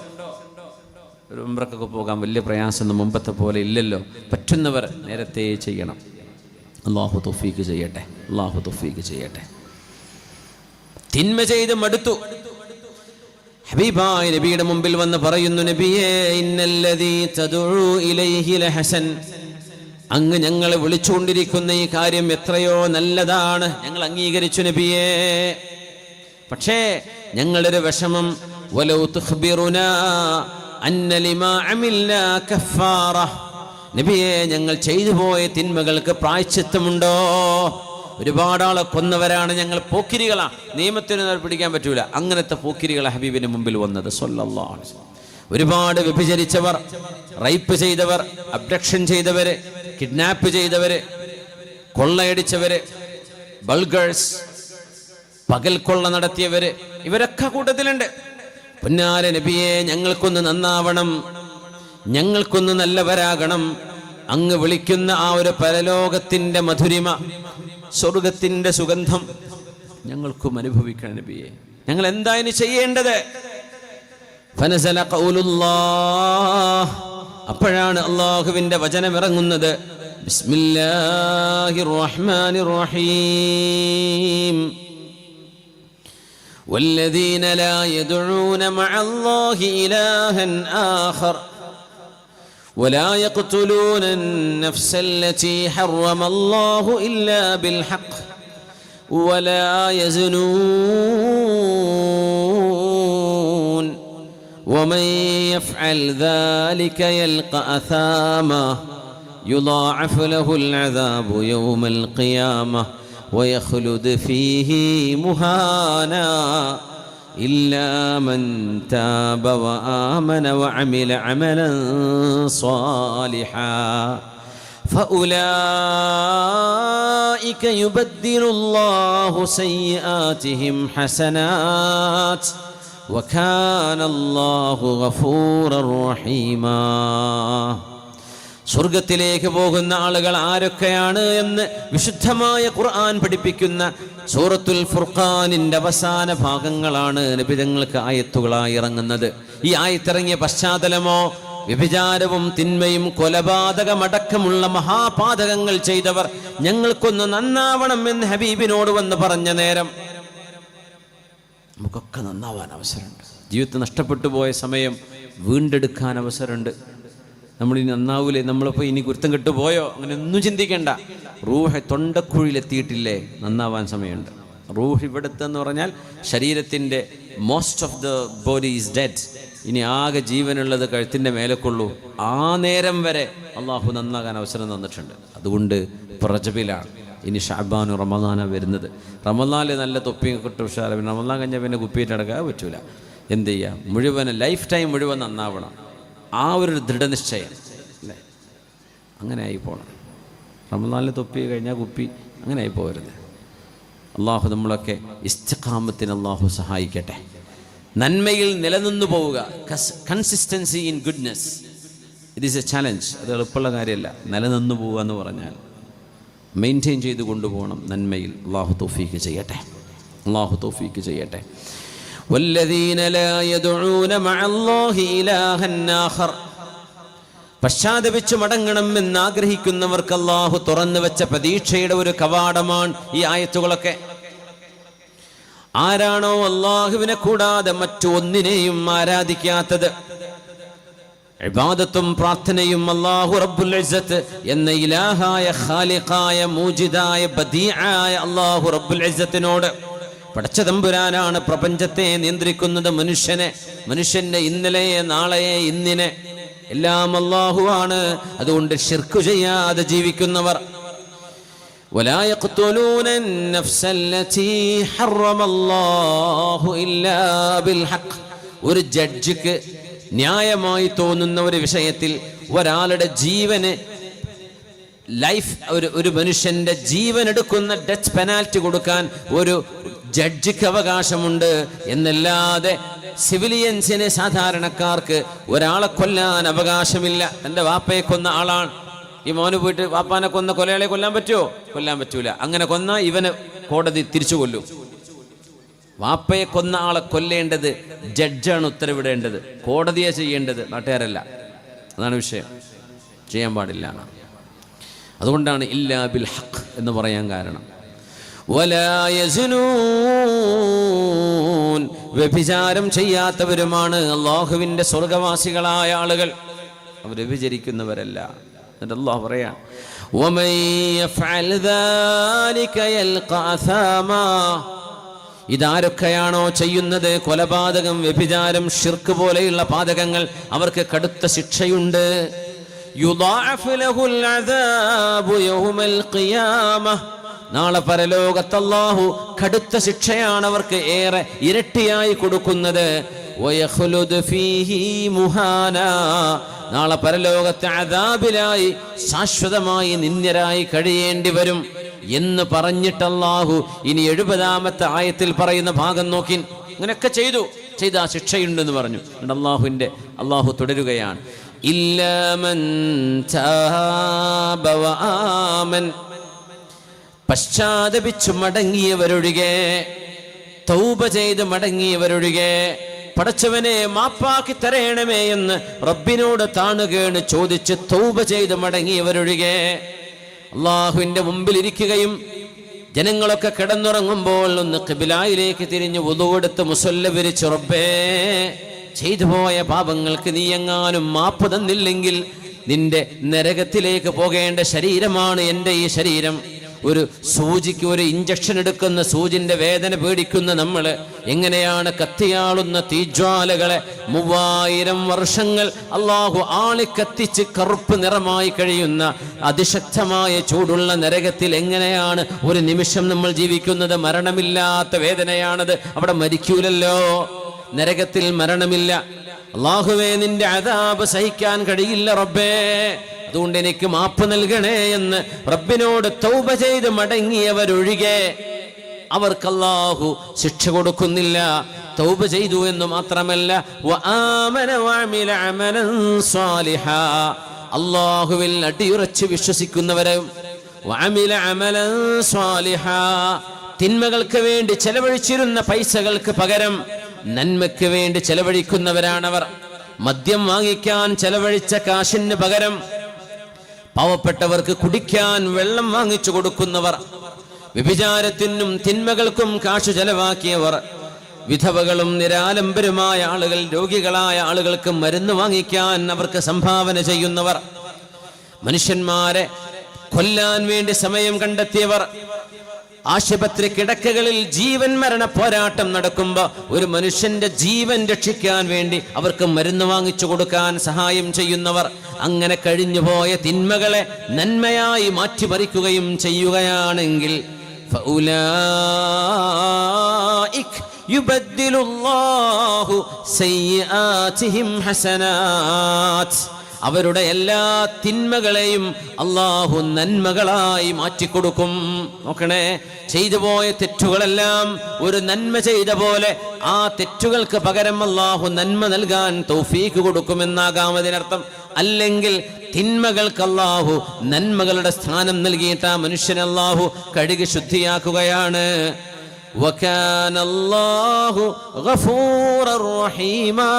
ഒരു ഉംറക്കൊക്കെ പോകാൻ വലിയ പ്രയാസമൊന്നും മുമ്പത്തെ പോലെ ഇല്ലല്ലോ. പറ്റുന്നവർ നേരത്തെ ചെയ്യണം. അള്ളാഹു തൗഫീക്ക് ചെയ്യട്ടെ, അള്ളാഹു തൗഫീക്ക് ചെയ്യട്ടെ. തിന്മ ചെയ്ത് മടുത്തു. ഹബീബായ നബിയുടെ മുമ്പിൽ വന്ന് പറയുന്നു, നബിയേ ഇന്നല്ലദീ തദഉ ഇലൈഹി ലഹസൻ, അങ്ങ് ഞങ്ങളെ വിളിച്ചുകൊണ്ടിരിക്കുന്ന ഈ കാര്യം എത്രയോ നല്ലതാണ്, ഞങ്ങൾ അംഗീകരിച്ചു നബിയേ. പക്ഷേ ഞങ്ങളൊരു വിഷമം, വലൗ തുഖ്ബിറുനാ അന്ന ലിമാ അമിൽനാ കഫാറ, നബിയേ ഞങ്ങൾ ചെയ്തു പോയ തിന്മകൾക്ക് പ്രായശ്ചിത്തമുണ്ടോ? ഒരുപാട് ആളെ കൊന്നവരാണ് ഞങ്ങൾ, പോക്കിരികളാ, നിയമത്തിന് പിടിക്കാൻ പറ്റൂല, അങ്ങനത്തെ പോക്കിരികളെ ഹബീബിന് മുമ്പിൽ വന്നത് സ്വല്ലല്ലാഹു അലൈഹി വസല്ലം. ഒരുപാട് വ്യഭിചരിച്ചവർ, റേപ്പ് ചെയ്തവർ, അബ്ഡക്ഷൻ ചെയ്തവര്, കിഡ്നാപ്പ് ചെയ്തവര്, കൊള്ളയടിച്ചവര്, ബൾഗേഴ്സ്, പകൽ കൊള്ള നടത്തിയവര്, ഇവരൊക്കെ കൂട്ടത്തിലുണ്ട്. പൊന്നാര നബിയെ ഞങ്ങൾക്കൊന്ന് നന്നാവണം, ഞങ്ങൾക്കൊന്ന് നല്ലവരാകണം. അങ്ങ് വിളിക്കുന്ന ആ ഒരു പരലോകത്തിന്റെ മധുരിമ, സ്വർഗത്തിന്റെ സുഗന്ധം ഞങ്ങൾക്കും അനുഭവിക്കണം നബിയെ. ഞങ്ങൾ എന്താ ഇനി ചെയ്യേണ്ടത്? ഫനസല ഖൗലുല്ലാഹ്, അപ്പോഴാണ് അല്ലാഹുവിന്റെ വചനം ഇറങ്ങുന്നത്. ബിസ്മില്ലാഹിർ റഹ്മാനിർ റഹീം. വല്ലദീന ലാ യദ്ഊന മഅല്ലാഹി ഇലാഹൻ ആഖർ വലാ യഖ്തുലൂന النفس التي حرم الله إلا بالحق ولا يزنون ومن يفعل ذلك يلقى أثاما يضاعف له العذاب يوم القيامة ويخلد فيه مهانا إلا من تاب وآمن وعمل عملا صالحا فأولئك يبدل الله سيئاتهم حسنات وكان الله غفورا رحيما. സ്വർഗത്തിലേക്ക് പോകുന്ന ആളുകൾ ആരൊക്കെയാണ് എന്ന് വിശുദ്ധമായ ഖുർആൻ പഠിപ്പിക്കുന്ന സൂറത്തുൽ ഫുർഖാനിന്റെ അവസാന ഭാഗങ്ങളാണ് നബിതങ്ങൾക്ക് ആയത്തുകളായി ഇറങ്ങുന്നത്. ഈ ആയത്തിറങ്ങിയ പശ്ചാത്തലമോ വ്യഭിചാരവും തിന്മയും കൊലപാതകമടക്കമുള്ള മഹാപാതകങ്ങൾ ചെയ്തവർ ഞങ്ങൾക്കൊന്ന് നന്നാവണം എന്ന് ഹബീബിനോട് വന്ന് പറഞ്ഞ നേരം നമുക്കൊക്കെ നന്നാവാൻ അവസരമുണ്ട്. ജീവിതത്തിൽ നഷ്ടപ്പെട്ടു പോയ സമയം വീണ്ടെടുക്കാൻ അവസരമുണ്ട്. നമ്മളിനി നന്നാവൂലേ, നമ്മളിപ്പോൾ ഇനി കുരുത്തം കെട്ടുപോയോ, അങ്ങനെ ഒന്നും ചിന്തിക്കേണ്ട. റൂഹ് തൊണ്ടക്കുഴിയിലെത്തിയിട്ടില്ലേ, നന്നാവാൻ സമയമുണ്ട്. റൂഹ് ഇവിടുത്തെന്ന് പറഞ്ഞാൽ ശരീരത്തിൻ്റെ most of the body is dead. ഇനി ആകെ ജീവനുള്ളത് കഴുത്തിൻ്റെ മേലേക്കുള്ളൂ. ആ നേരം വരെ അള്ളാഹു നന്നാകാൻ അവസരം തന്നിട്ടുണ്ട്. അതുകൊണ്ട് റജബിലാണ്, ഇനി ഷഅബാനും റമദാനാണ് വരുന്നത്. റമദാനിൽ നല്ല തൊപ്പിയും കിട്ടും ഉഷാറ്. പിന്നെ റമദാൻ കഴിഞ്ഞാൽ പിന്നെ കുപ്പിയിട്ട് അടക്കാൻ പറ്റൂല. എന്ത് ചെയ്യുക, മുഴുവൻ ലൈഫ് ടൈം മുഴുവൻ നന്നാവണം. ആ ഒരു ദൃഢനിശ്ചയം അല്ലേ, അങ്ങനെ ആയി പോകണം. റമദാനിൽ തൊപ്പി കഴിഞ്ഞാൽ കുപ്പി, അങ്ങനെ ആയി പോകരുത്. അള്ളാഹു നമ്മളൊക്കെ ഇസ്തിഖാമത്തിന് അള്ളാഹു സഹായിക്കട്ടെ. നന്മയിൽ നിലനിന്നു പോവുക, consistency in goodness, it is A challenge. അത് എളുപ്പമുള്ള കാര്യമല്ല. നിലനിന്നു പോവുക എന്ന് പറഞ്ഞാൽ മെയിൻറ്റെയിൻ ചെയ്ത് കൊണ്ടുപോകണം നന്മയിൽ. അള്ളാഹു തൗഫീഖ് ചെയ്യട്ടെ, അള്ളാഹു തൗഫീഖ് ചെയ്യട്ടെ. വല്ലദീന ലാ യദ്ഊന മഅല്ലാഹി ഇലാഹൻ ആഖർ, പശ്ചാത്തപിച്ച് മടങ്ങണം എന്നാഗ്രഹിക്കുന്നവർക്ക് അള്ളാഹു തുറന്നു വെച്ച പ്രതീക്ഷയുടെ ഒരു കവാടമാണ് ഈ ആയത്തുകളൊക്കെ. ആരാണോ അള്ളാഹുവിനെ കൂടാതെ മറ്റു ഒന്നിനെയും ആരാധിക്കാത്തത്, ഇബാദത്തും പ്രാർത്ഥനയും അല്ലാഹു റബ്ബുൽ ഇസ്സത്ത് എന്ന ഇലാഹായ ഖാലിഖായ മൂജിദായ ബദീആയ അല്ലാഹു റബ്ബുൽ ഇസ്സത്തിനോട്, പടച്ച തമ്പുരാനാണ് പ്രപഞ്ചത്തെ നിയന്ത്രിക്കുന്നത്, മനുഷ്യന്റെ ഇന്നലെയെ നാളെയെ ഇന്നിനെ എല്ലാം അല്ലാഹുവാണ്. അതുകൊണ്ട് ശിർക്ക് ചെയ്യാതെ ജീവിക്കുന്നവർ, ولا يقتلون النفس التي حرم الله إلا بالحق. ഒരു ജഡ്ജിക്ക് ന്യായമായി തോന്നുന്ന ഒരു വിഷയത്തിൽ ഒരാളുടെ ജീവന് ഒരു മനുഷ്യന്റെ ജീവൻ എടുക്കുന്ന ഡെത്ത് പെനാൽറ്റി കൊടുക്കാൻ ഒരു ജഡ്ജിക്ക് അവകാശമുണ്ട് എന്നല്ലാതെ സിവിലിയൻസിന്, സാധാരണക്കാർക്ക് ഒരാളെ കൊല്ലാൻ അവകാശമില്ല. എൻ്റെ വാപ്പയെ കൊന്ന ആളാണ്, ഈ മോന് പോയിട്ട് വാപ്പാനെ കൊന്ന കൊലയാളെ കൊല്ലാൻ പറ്റുമോ? കൊല്ലാൻ പറ്റൂല. അങ്ങനെ കൊന്ന ഇവന് കോടതി തിരിച്ചു കൊല്ലും. വാപ്പയെ കൊന്ന ആളെ കൊല്ലേണ്ടത് ജഡ്ജാണ് ഉത്തരവിടേണ്ടത്, കോടതിയെ ചെയ്യേണ്ടത്, നാട്ടുകാരല്ല. അതാണ് വിഷയം. ചെയ്യാൻ പാടില്ല. അതുകൊണ്ടാണ് ഇല്ലാ ബിൽ ഹഖ് എന്ന് പറയാൻ കാരണം. വലാ യസ്നൂൻ, വ്യഭിചാരം ചെയ്യാത്തവരുമാണ് അല്ലാഹുവിൻ്റെ സ്വർഗവാസികളായ ആളുകൾ. അവർ വ്യഭിചരിക്കുന്നവരല്ല. എന്നിട്ട് അല്ലാഹു പറയാം, വമൻ യഫ്അൽ ദാലിക യൽഖാ അസാമാ. ഇതാരൊക്കെയാണോ ചെയ്യുന്നത്, കൊലപാതകം, വ്യഭിചാരം, ശിർക്ക് പോലെയുള്ള പാതകങ്ങൾ, അവർക്ക് കടുത്ത ശിക്ഷയുണ്ട്. യുദാഅഫ് ലഹുൽ അദാബു യൗമൽ ഖിയാമ. നാളെ പരലോകത്ത് അല്ലാഹു കടുത്ത ശിക്ഷയാണ് അവർക്ക് ഏറെ ഇരട്ടിയായി കൊടുക്കുന്നത്. വയഖ്ലുദ് ഫീഹി മുഹാനാ. നാളെ പരലോകത്തെ അദാബിലായി ശാശ്വതമായി നിന്ദ്യരായി കഴിയേണ്ടി വരും എന്ന് പറഞ്ഞിട്ട് അല്ലാഹു ഇനി 70-ാമത്തെ ആയത്തിൽ പറയുന്ന ഭാഗം നോക്കി, ഇങ്ങനെയൊക്കെ ചെയ്ത ശിക്ഷയുണ്ടെന്ന് പറഞ്ഞു. അല്ലാഹു തുടരുകയാണ്, ഇല്ലാ മൻ താബ വ ആമൻ. പശ്ചാത്തപിച്ചു മടങ്ങിയവരൊഴികെ, തൗബ ചെയ്ത് മടങ്ങിയവരൊഴികെ, പടച്ചവനെ മാപ്പാക്കി തരേണമേ എന്ന് റബ്ബിനോട് താണുകേണ് ചോദിച്ച് തൗബ ചെയ്ത് മടങ്ങിയവരൊഴികെ. അള്ളാഹുവിന്റെ മുമ്പിൽ ഇരിക്കുകയും ജനങ്ങളൊക്കെ കിടന്നുറങ്ങുമ്പോൾ ഒന്ന് ഖിബിലയിലേക്ക് തിരിഞ്ഞ് വുദൂഎടുത്ത് മുസല്ല വിരിച്ച്, റബ്ബേ, ചെയ്തു പോയ പാപങ്ങൾക്ക് നീ എങ്ങാനും മാപ്പ് തന്നില്ലെങ്കിൽ നിന്റെ നരകത്തിലേക്ക് പോകേണ്ട ശരീരമാണ് എൻ്റെ ഈ ശരീരം. ഒരു സൂചിക്ക് ഒരു ഇഞ്ചക്ഷൻ എടുക്കുന്ന സൂചിന്റെ വേദന പേടിക്കുന്ന നമ്മൾ എങ്ങനെയാണ് കത്തിയാളുന്ന തീജ്വാലകളെ 3000 വർഷങ്ങൾ അള്ളാഹു ആളിക്കത്തിച്ച് കറുപ്പ് നിറമായി കഴിയുന്ന അതിശക്തമായ ചൂടുള്ള നരകത്തിൽ എങ്ങനെയാണ് ഒരു നിമിഷം നമ്മൾ ജീവിക്കുന്നത്? മരണമില്ലാത്ത വേദനയാണത്. അവിടെ മരിക്കൂലല്ലോ, നരകത്തിൽ മരണമില്ല. അള്ളാഹുവേ, നിന്റെ അദാബ് സഹിക്കാൻ കഴിയില്ല റബ്ബേ, അതുകൊണ്ട് എനിക്ക് മാപ്പ് നൽകണേ എന്ന് റബ്ബിനോട് തൗബ ചെയ്ത് മടങ്ങിയവരൊഴികെ അവർക്ക് അല്ലാഹു ശിക്ഷ കൊടുക്കുന്നില്ല. തൗബ ചെയ്തു എന്ന് മാത്രമല്ല, വആമന വഅമില അമലൻ സാലിഹാ, അല്ലാഹുവിൽ അടിയുറച്ച് വിശ്വസിക്കുന്നവരും വഅമില അമലൻ സാലിഹാ, തിന്മകൾക്ക് വേണ്ടി ചെലവഴിച്ചിരുന്ന പൈസകൾക്ക് പകരം നന്മയ്ക്ക് വേണ്ടി ചെലവഴിക്കുന്നവരാണവർ. മദ്യം വാങ്ങിക്കാൻ ചെലവഴിച്ച കാശിന് പകരം പാവപ്പെട്ടവർക്ക് കുടിക്കാൻ വെള്ളം വാങ്ങിച്ചു കൊടുക്കുന്നവർ, വ്യഭിചാരത്തിനും തിന്മകൾക്കും കാശു ചെലവാക്കിയവർ, വിധവകളും നിരാലംബരുമായ ആളുകൾ, രോഗികളായ ആളുകൾക്ക് മരുന്ന് വാങ്ങിക്കാൻ അവർക്ക് സംഭാവന ചെയ്യുന്നവർ, മനുഷ്യന്മാരെ കൊല്ലാൻ വേണ്ടി സമയം കണ്ടെത്തിയവർ, ആശുപത്രി കിടക്കകളിൽ ജീവൻ മരണ പോരാട്ടം നടക്കുമ്പോൾ ഒരു മനുഷ്യന്റെ ജീവൻ രക്ഷിക്കാൻ വേണ്ടി അവർക്ക് മരുന്ന് വാങ്ങിച്ചു കൊടുക്കാൻ സഹായം ചെയ്യുന്നവർ, അങ്ങനെ കഴിഞ്ഞുപോയ തിന്മകളെ നന്മയായി മാറ്റിമറിക്കുകയും ചെയ്യുകയാണെങ്കിൽ ഫൗലായിക് യുബദ്ദിലുല്ലാഹു സയ്യിആതിഹിം ഹസനാത്ത്, അവരുടെ എല്ലാ തിന്മകളെയും അള്ളാഹു നന്മകളായി മാറ്റിക്കൊടുക്കും. നോക്കണേ, ചെയ്തു പോയ തെറ്റുകളെല്ലാം ഒരു നന്മ ചെയ്ത പോലെ ആ തെറ്റുകൾക്ക് പകരം അള്ളാഹു നന്മ നൽകാൻ തൗഫീഖ് കൊടുക്കുമെന്നാകാം അതിനർത്ഥം. അല്ലെങ്കിൽ തിന്മകൾക്ക് അള്ളാഹു നന്മകളുടെ സ്ഥാനം നൽകിയിട്ട് ആ മനുഷ്യനെ അള്ളാഹു കഴുകി ശുദ്ധിയാക്കുകയാണ്. وكان الله غفورا رحيما,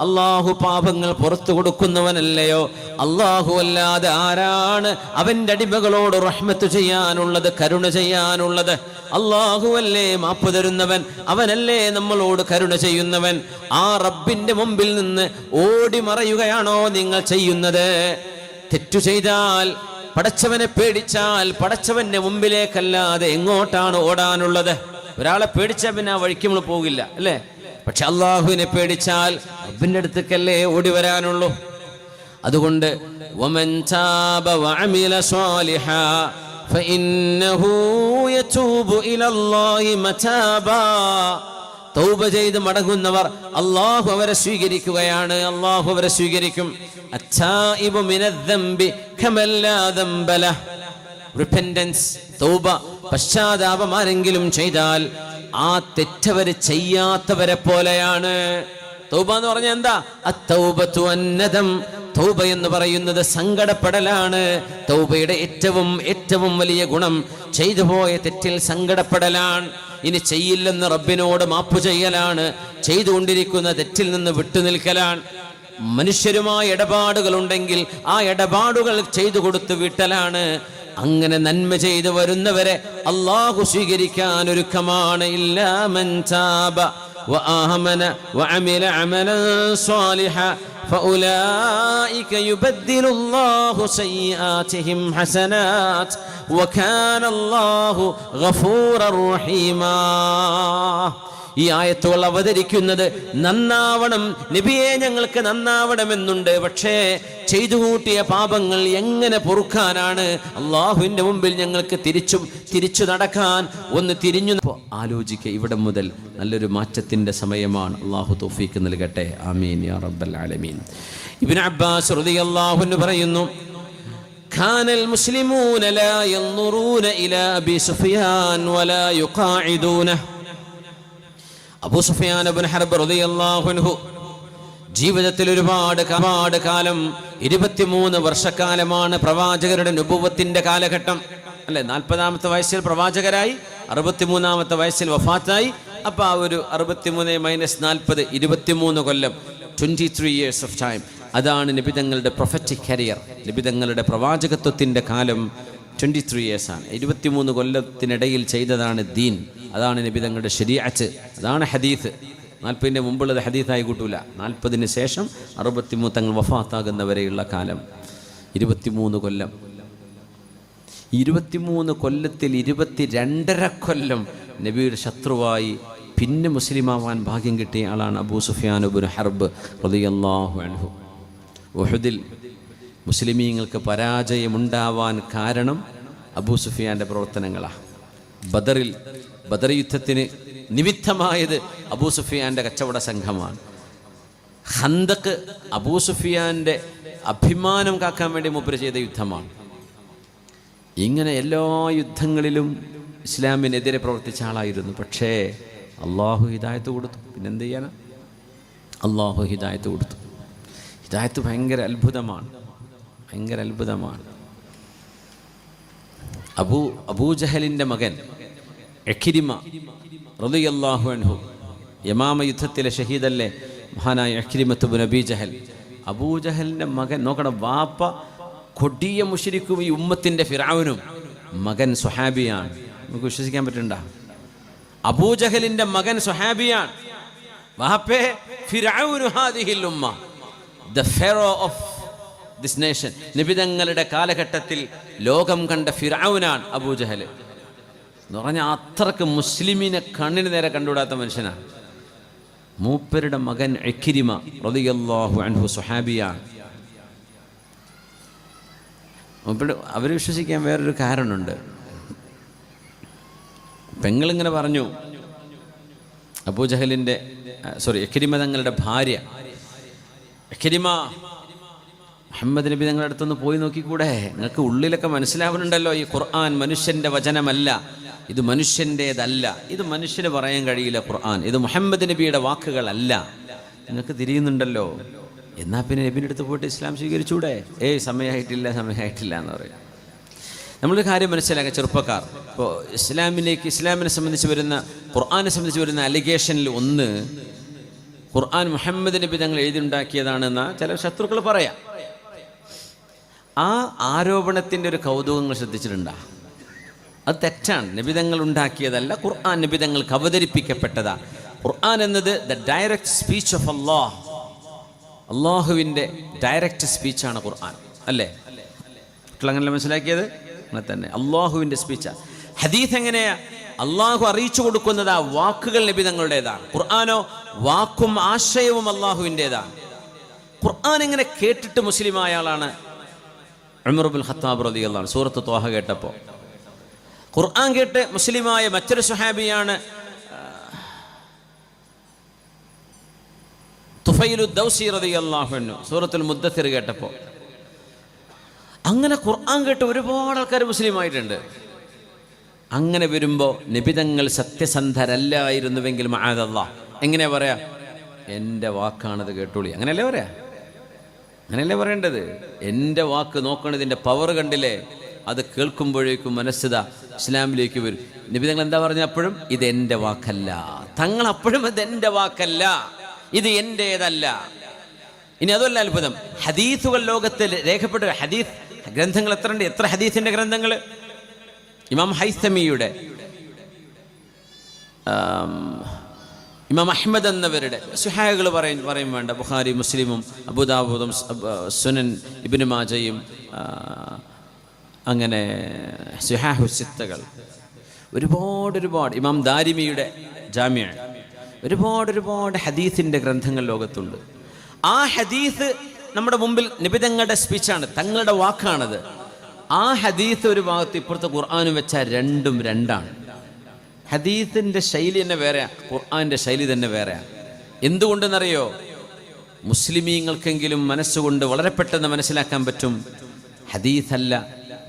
അള്ളാഹു പാപങ്ങൾ പുറത്തു കൊടുക്കുന്നവനല്ലയോ? അള്ളാഹു അല്ലാതെ ആരാണ് അവന്റെ അടിമകളോട് റഹ്മത്ത് ചെയ്യാനുള്ളത്, കരുണ ചെയ്യാനുള്ളത്? അള്ളാഹുവല്ലേ മാപ്പ് തരുന്നവൻ, അവനല്ലേ നമ്മളോട് കരുണ ചെയ്യുന്നവൻ. ആ റബ്ബിന്റെ മുമ്പിൽ നിന്ന് ഓടി മറയുകയാണോ നിങ്ങൾ ചെയ്യുന്നത്? തെറ്റു ചെയ്താൽ, പടച്ചവനെ പേടിച്ചാൽ പടച്ചവന്റെ മുമ്പിലേക്കല്ലാതെ എങ്ങോട്ടാണ് ഓടാനുള്ളത്? ഒരാളെ പേടിച്ചാൽ പിന്നെ ആ വഴിക്ക് നമ്മൾ പോകില്ല, അല്ലേ? പക്ഷെ അള്ളാഹുവിനെ പേടിച്ചാൽ റബ്ബിന്റെ അടുത്തേക്കല്ലേ ഓടി വരാനുള്ളൂ. അതുകൊണ്ട് വമൻ താബ വഅമില സ്വാലിഹാ ഫഇന്നഹു യതൂബു ഇലല്ലാഹി മതാബാ, തൗബ ചെയ്ത് മടങ്ങുന്നവർ അള്ളാഹു അവരെ സ്വീകരിക്കുകയാണ്, അള്ളാഹു അവരെ സ്വീകരിക്കും. അത്തായിബു മിനദ്ദംബി കമല്ലാ ദംബ ലഹ്, റിപ്പന്റൻസ്, തൗബ, പശ്ചാത്താപം ആരെങ്കിലും ചെയ്താൽ ആ തെറ്റവര് ചെയ്യാത്തവരെ പോലെയാണ്. തൗബ എന്ന് പറഞ്ഞാൽ എന്താ? അത്തൗബതു അന്നദം, തൗബ എന്ന് പറയുന്നത് സങ്കടപ്പെടലാണ്. തൗബയുടെ ഏറ്റവും വലിയ ഗുണം ചെയ്തു പോയ തെറ്റിൽ സങ്കടപ്പെടലാണ്. ഇനി ചെയ്യില്ലെന്ന് റബ്ബിനോട് മാപ്പ് ചെയ്യലാണ്. ചെയ്തുകൊണ്ടിരിക്കുന്ന തെറ്റിൽ നിന്ന് വിട്ടുനിൽക്കലാണ്. മനുഷ്യരുമായ ഇടപാടുകൾ ഉണ്ടെങ്കിൽ ആ ഇടപാടുകൾ ചെയ്തു കൊടുത്ത് വിട്ടലാണ്. അങ്ങനെ നന്മ ചെയ്തു വരുന്നവരെ അള്ളാഹു സ്വീകരിക്കാൻ ഒരുക്കമാണ്. ഇല്ലാ മൻ താബ വആമന വഅമില അമലൻ സ്വാലിഹാ ഫഉലൈക യുബദ്ദിലുല്ലാഹു സയ്യിആതിഹിം ഹസനാത്ത് വകാന അല്ലാഹു ഗഫൂറർ റഹീമാ. ഈ ആയത്തുകൾ അവതരിക്കുന്നത് നന്നാവണം നബിയെ, ഞങ്ങൾക്ക് നന്നാവണമെന്നുണ്ട്. പക്ഷേ ചെയ്തു കൂട്ടിയ പാപങ്ങൾ എങ്ങനെ പൊറുക്കാനാണ്? അള്ളാഹുവിന്റെ മുമ്പിൽ ഞങ്ങൾക്ക് തിരിച്ചു നടക്കാൻ ഒന്ന് തിരിഞ്ഞു ആലോചിക്കുക. ഇവിടെ മുതൽ നല്ലൊരു മാറ്റത്തിന്റെ സമയമാണ്. അള്ളാഹു തൗഫീഖ് നൽകട്ടെ. ആമീൻ യാ റബ്ബൽ ആലമീൻ. ഇബ്നു അബ്ബാസ് റളിയല്ലാഹു അൻഹു പറയുന്നു, കാനൽ മുസ്ലിമൂന ലാ യൻദുറൂന ഇലാ അബി സുഫിയാൻ വലാ യുഖാഇദൂനഹു. അബൂ സുഫിയാൻ ഇബ്നു ഹർബ് റളിയല്ലാഹു അൻഹു ജീവിതത്തിൽ ഒരുപാട് കാലം, 23 വർഷക്കാലമാണ് പ്രവാചകരുടെ നുബുവത്തിന്റെ കാലഘട്ടം, അല്ലെ? 40-ാമത്തെ വയസ്സിൽ പ്രവാചകരായി, 63-ാമത്തെ വയസ്സിൽ വഫാത്തായി, അപ്പോൾ ആ ഒരു 63 - 40 23 കൊല്ലം, 23 years ഓഫ് ടൈം. അതാണ് നബിതങ്ങളുടെ പ്രൊഫറ്റിക് കരിയർ. നബിതങ്ങളുടെ പ്രവാചകത്വത്തിൻ്റെ കാലം 23 years ആണ്. 23 കൊല്ലത്തിനിടയിൽ ചെയ്തതാണ് ദീൻ. അതാണ് നബിതങ്ങളുടെ ശരീഅത്ത്, അതാണ് ഹദീസ്. 40ൻ്റെ മുമ്പുള്ളത് ഹദീസായി കൂട്ടൂല. 40ന് ശേഷം 63 തങ്ങൾ വഫാത്താകുന്നവരെയുള്ള കാലം 23 കൊല്ലം. 23 കൊല്ലത്തിൽ 22.5 കൊല്ലം നബിയുടെ ശത്രുവായി പിന്നെ മുസ്ലിമാവാൻ ഭാഗ്യം കിട്ടിയ ആളാണ് അബൂ സുഫിയാൻ ഇബ്നു ഹർബ് റളിയല്ലാഹു അൻഹു. ഉഹുദിൽ മുസ്ലിമീങ്ങൾക്ക് പരാജയമുണ്ടാവാൻ കാരണം അബൂ സുഫിയാൻ്റെ പ്രവർത്തനങ്ങളാണ്. ബദർ യുദ്ധത്തിന് നിമിത്തമായത് അബൂ സുഫിയാൻ്റെ കച്ചവട സംഘമാണ്. ഖന്ദഖ് അബൂ സുഫിയാൻ്റെ അഭിമാനം കാക്കാൻ വേണ്ടി മൂപ്പര് ചെയ്ത യുദ്ധമാണ്. ഇങ്ങനെ എല്ലാ യുദ്ധങ്ങളിലും ഇസ്ലാമിനെതിരെ പ്രവർത്തിച്ച ആളായിരുന്നു. പക്ഷേ അള്ളാഹു ഹിദായത്ത് കൊടുത്തു. പിന്നെന്ത് ചെയ്യാനാ? അള്ളാഹു ഹിദായത്ത് കൊടുത്തു. ഹിദായത്ത് ഭയങ്കര അത്ഭുതമാണ്, ഭയങ്കര അത്ഭുതമാണ്. അബൂജഹലിൻ്റെ മകൻ ഇക്രിമ റളിയല്ലാഹു അൻഹു, യമാമ യുദ്ധത്തിലെ ഷഹീദല്ലേ മഹാനായ ഇക്രിമത്ത് ഇബ്നു അബീ ജഹൽ. അബൂജഹലിൻ്റെ മകൻ നോക്കണം, വാപ്പ കൊടിയ മുശ്രിക്കും ഈ ഉമ്മത്തിൻ്റെ ഫിർഔനും, മകൻ സ്വഹാബിയാണ്. നമുക്ക് വിശ്വസിക്കാൻ പറ്റണ്ട? അബൂജഹലിൻ്റെ മകൻ സ്വഹാബിയാണ്. വാപ്പേ ഫിർഔനു ഹാദിഹിൽ ഉമ്മ, the ferro of this nation. നബിതങ്ങളുടെ കാലഘട്ടത്തിൽ ലോകം കണ്ട ഫിർഔനാണ് അബൂജഹൽ എന്ന് പറഞ്ഞാൽ അത്രക്ക് മുസ്ലിമിനെ കണ്ണിന് നേരെ കണ്ടുവിടാത്ത മനുഷ്യനാണ്. മൂപ്പരുടെ മകൻ ഇക്രിമ റളിയല്ലാഹു അൻഹു സ്വഹാബിയാണ്. അവർ വിശ്വസിക്കാൻ വേറൊരു കാരണമുണ്ട്. പെങ്ങളിങ്ങനെ പറഞ്ഞു, അബൂജഹലിൻ്റെ ഇക്രിമ തങ്ങളുടെ ഭാര്യ, ഇക്രിമ മുഹമ്മദ് നബി തങ്ങളുടെ അടുത്തൊന്ന് പോയി നോക്കിക്കൂടെ? നിങ്ങൾക്ക് ഉള്ളിലൊക്കെ മനസ്സിലാവുന്നുണ്ടല്ലോ ഈ ഖുർആൻ മനുഷ്യൻ്റെ വചനമല്ല, ഇത് മനുഷ്യൻ്റേതല്ല, ഇത് മനുഷ്യന് പറയാൻ കഴിയില്ല ഖുർആൻ, ഇത് മുഹമ്മദ് നബിയുടെ വാക്കുകളല്ല, നിങ്ങൾക്ക് തിരിയുന്നുണ്ടല്ലോ. എന്നാൽ പിന്നെ നബിൻ്റെ അടുത്ത് പോയിട്ട് ഇസ്ലാം സ്വീകരിച്ചൂടെ? സമയമായിട്ടില്ല എന്ന് പറയും. നമ്മളൊരു കാര്യം മനസ്സിലാക്കുക ചെറുപ്പക്കാർ, ഇപ്പോൾ ഇസ്ലാമിനെ സംബന്ധിച്ച് വരുന്ന, ഖുർആനെ സംബന്ധിച്ച് വരുന്ന അലിഗേഷനിൽ ഒന്ന്, ഖുർആൻ മുഹമ്മദ് നബി തങ്ങൾ എഴുതിയുണ്ടാക്കിയതാണെന്ന് ചില ശത്രുക്കൾ പറയാം. ആ ആരോപണത്തിൻ്റെ ഒരു കൗതുകങ്ങൾ ശ്രദ്ധിച്ചിട്ടുണ്ടോ? അത് തെറ്റാണ്. നബിതങ്ങൾ ഉണ്ടാക്കിയതല്ല, ഖുർആൻ നബിതങ്ങൾക്ക് അവതരിപ്പിക്കപ്പെട്ടതാ. ഖുർആൻ എന്നത് ദ ഡയറക്റ്റ് സ്പീച്ച് ഓഫ് അല്ലാഹ്, അള്ളാഹുവിൻ്റെ ഡയറക്റ്റ് സ്പീച്ചാണ് ഖുർആൻ, അല്ലേ? അങ്ങനെ മനസ്സിലാക്കിയത്? അങ്ങനെ തന്നെ അള്ളാഹുവിൻ്റെ സ്പീച്ചാണ്. ഹദീസ് എങ്ങനെയാ? അള്ളാഹു അറിയിച്ചു കൊടുക്കുന്നത് ആ വാക്കുകൾ നബിതങ്ങളുടേതാണ്. ഖുർആനോ വാക്കും ആശയവും അള്ളാഹുവിൻ്റെതാണ്. ഖുർആൻ ഇങ്ങനെ കേട്ടിട്ട് മുസ്ലിമായ ആളാണ് ഉമർ ഇബ്നുൽ ഖത്താബ് റളിയല്ലാഹു അൻഹു. സൂറത്ത് ത്വാഹ കേട്ടപ്പോൾ ഖുർആൻ കേട്ട് മുസ്ലിമായ മറ്റൊരു സ്വഹാബിയാണ് തുഫൈലു ദൗസി റളിയല്ലാഹു അൻഹു. സൂറത്തുൽ മുദ്ദസ്സിർ കേട്ടപ്പോൾ. അങ്ങനെ ഖുർആൻ കേട്ട് ഒരുപാട് ആൾക്കാർ മുസ്ലിമായിട്ടുണ്ട്. അങ്ങനെ വരുമ്പോൾ നബിതങ്ങൾ സത്യസന്ധരല്ലായിരുന്നുവെങ്കിൽ മഅദല്ലാഹ് എങ്ങനെ പറയാ? എൻ്റെ വാക്കാണത് കേട്ടോളി, അങ്ങനെയല്ലേ പറയാ? അങ്ങനെയല്ലേ പറയേണ്ടത്? എൻ്റെ വാക്ക് നോക്കണതിൻ്റെ പവർ കണ്ടില്ലേ? അത് കേൾക്കുമ്പോഴേക്കും മനസ്സിതാ ഇസ്ലാമിലേക്ക് വരും. നബിതങ്ങൾ എന്താ പറഞ്ഞ? അപ്പോഴും ഇത് എൻ്റെ വാക്കല്ല. തങ്ങൾ അപ്പോഴും ഇത് എൻ്റെ വാക്കല്ല, ഇത് എൻ്റേതല്ല. ഇനി അതല്ല അത്ഭുതം, ഹദീസുകൾ ലോകത്തിൽ രേഖപ്പെട്ട ഹദീസ് ഗ്രന്ഥങ്ങൾ എത്രയുണ്ട്? എത്ര ഹദീസിൻ്റെ ഗ്രന്ഥങ്ങൾ? ഇമാം ഹൈസമിയുടെ, ഇമാം അഹ്മദ് എന്നവരുടെ സുഹായകൾ പറയും വേണ്ട, ബുഖാരി മുസ്ലിമും അബൂദാവൂദും സുനൻ ഇബ്നു മാജയും അങ്ങനെ സുഹാഹു സിത്തകൾ, ഒരുപാട് ഇമാം ദാരിമിയുടെ ജാമിഅ, ഒരുപാട് ഹദീസിൻ്റെ ഗ്രന്ഥങ്ങൾ ലോകത്തുണ്ട്. ആ ഹദീസ് നമ്മുടെ മുമ്പിൽ നബിതങ്ങളുടെ സ്പീച്ചാണ്, തങ്ങളുടെ വാക്കാണത്. ആ ഹദീസ് ഒരു ഭാഗത്ത്, ഇപ്പുറത്തെ ഖുർആനും വെച്ചാൽ രണ്ടും രണ്ടാണ്. ഹദീസിൻ്റെ ശൈലി തന്നെ വേറെയാണ്, ഖുർആൻ്റെ ശൈലി തന്നെ വേറെയാണ്. എന്തുകൊണ്ടെന്നറിയോ? മുസ്ലിമീങ്ങൾക്കെങ്കിലും മനസ്സുകൊണ്ട് വളരെ പെട്ടെന്ന് മനസ്സിലാക്കാൻ പറ്റും, ഹദീസല്ല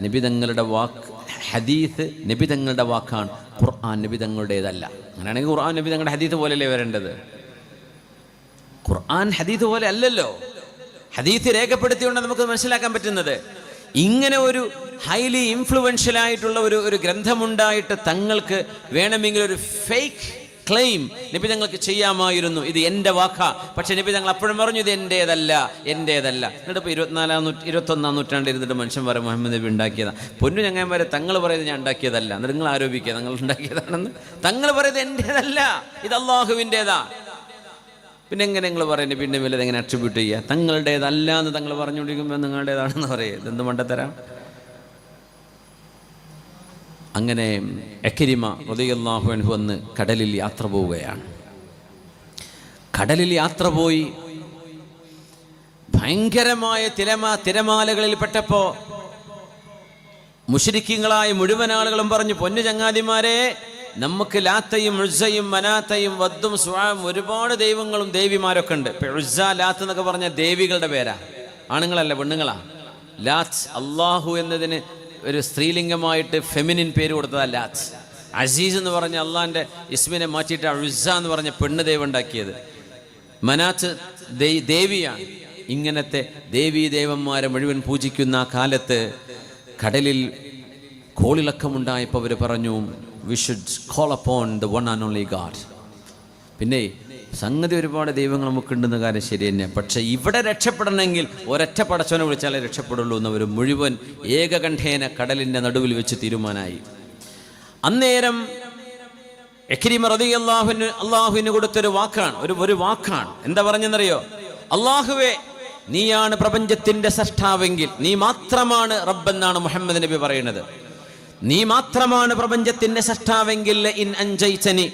നബിതങ്ങളുടെ വാക്ക്. ഹദീസ് നബിതങ്ങളുടെ വാക്കാണ്, ഖുർആൻ നബിതങ്ങളുടേതല്ല. അങ്ങനെയാണെങ്കിൽ ഖുർആൻ നബിതങ്ങളുടെ ഹദീസ് പോലെയല്ലേ വരേണ്ടത്? ഖുർആൻ ഹദീസ് പോലെ അല്ലല്ലോ. ഹദീസ് രേഖപ്പെടുത്തിയോണ്ട് നമുക്ക് മനസ്സിലാക്കാൻ പറ്റുന്നത്. ഇങ്ങനെ ഒരു ഹൈലി ഇൻഫ്ലുവൻഷ്യൽ ആയിട്ടുള്ള ഒരു ഗ്രന്ഥമുണ്ടായിട്ട് തങ്ങൾക്ക് വേണമെങ്കിൽ ഒരു ഫേക്ക് ക്ലെയിം നബി തങ്ങൾക്ക് ചെയ്യാമായിരുന്നു, ഇത് എൻ്റെ വാക്കാ. പക്ഷെ നബി തങ്ങൾ അപ്പോഴും പറഞ്ഞു ഇത് എൻ്റേതല്ല. എന്നിട്ട് ഇപ്പോൾ 21-ാം നൂറ്റാണ്ടിൽ ഇരുന്നിട്ട് മനുഷ്യൻ പറയും മുഹമ്മദ് നബി ഉണ്ടാക്കിയതാ. പൊന്നു ചങ്ങായിമാരെ, തങ്ങൾ പറയുന്നത് ഞാൻ ഉണ്ടാക്കിയതല്ല, എന്നിട്ട് നിങ്ങൾ ആരോപിക്കുക തങ്ങൾ ഉണ്ടാക്കിയതാണെന്ന്. തങ്ങൾ പറയുന്നത് എൻ്റേതല്ല, ഇത് അള്ളാഹുവിൻ്റേതാ. പിന്നെ എങ്ങനെ നിങ്ങൾ പറയുന്നത് പിന്നെ വല്ലത് എങ്ങനെ അട്രിബ്യൂട്ട് ചെയ്യുക? തങ്ങളുടേതല്ല എന്ന് തങ്ങൾ പറഞ്ഞുകൊണ്ടിരിക്കുമ്പോൾ നിങ്ങളുടേതാണെന്ന് പറയുക, ഇതെന്ത് മണ്ടത്തരാ? അങ്ങനെ ഇക്രിമ റളിയല്ലാഹു അൻഹു വന്ന് കടലിൽ യാത്ര പോവുകയാണ്. കടലിൽ യാത്ര പോയി ഭയങ്കരമായ തിരമാലകളിൽ പെട്ടപ്പോൾ മുശ്രിക്കീങ്ങളായ മുഴുവൻ ആളുകളും പറഞ്ഞു, പൊന്നു ചങ്ങാതിമാരെ, നമുക്ക് ലാത്തയും ഉസ്സയും മനാത്തയും വദ്ദും സുആം ഒരുപാട് ദൈവങ്ങളും ദേവിമാരൊക്കെ ഉണ്ട്. ഇപ്പം ഉസ്സ ലാത്ത് എന്നൊക്കെ പറഞ്ഞ ദേവികളുടെ പേരാ, ആണുങ്ങളല്ല പെണ്ണുങ്ങളാ. ലാത്ത് അള്ളാഹു എന്നതിന് ഒരു സ്ത്രീലിംഗമായിട്ട് ഫെമിനിൻ പേര് കൊടുത്തതാ ലാത്ത്. അസീസ് എന്ന് പറഞ്ഞ അള്ളാഹിൻ്റെ ഇസ്മിനെ മാറ്റിയിട്ട് ഉസ്സ എന്ന് പറഞ്ഞ പെണ്ണ് ദൈവം ഉണ്ടാക്കിയത്. മനാത്ത് ദേവിയാണ്. ഇങ്ങനത്തെ ദേവീദേവന്മാരെ മുഴുവൻ പൂജിക്കുന്ന ആ കാലത്ത് കടലിൽ കോളിളക്കമുണ്ടായപ്പോൾ അവർ പറഞ്ഞു, we should call upon the one and only God. പിന്നെ സംഗതി ഒരുപാട് ദൈവങ്ങൾ നമുക്കുണ്ടെന്ന കാര്യം ശരി തന്നെ, പക്ഷെ ഇവിടെ രക്ഷപ്പെടണമെങ്കിൽ ഒരൊറ്റ പടച്ചവനെ വിളിച്ചാലേ രക്ഷപ്പെടുള്ളൂ എന്നവർ മുഴുവൻ ഏകകണ്ഠേന കടലിൻ്റെ നടുവിൽ വെച്ച് തീരുമാനമായി. അന്നേരം ഇക്രിമ റളിയല്ലാഹു അൻഹു അള്ളാഹുവിന് കൊടുത്തൊരു വാക്കാണ്, ഒരു വാക്കാണ്. എന്താ പറഞ്ഞെന്നറിയോ? അള്ളാഹുവേ, നീയാണ് പ്രപഞ്ചത്തിന്റെ സൃഷ്ടാവെങ്കിൽ നീ മാത്രമാണ് റബ്ബെന്നാണ് മുഹമ്മദ് നബി പറയുന്നത്. നീ മാത്രമാണ് പ്രപഞ്ചത്തിന്റെ സൃഷ്ടാവെങ്കിൽ ഇൻ അൻജൈതനി,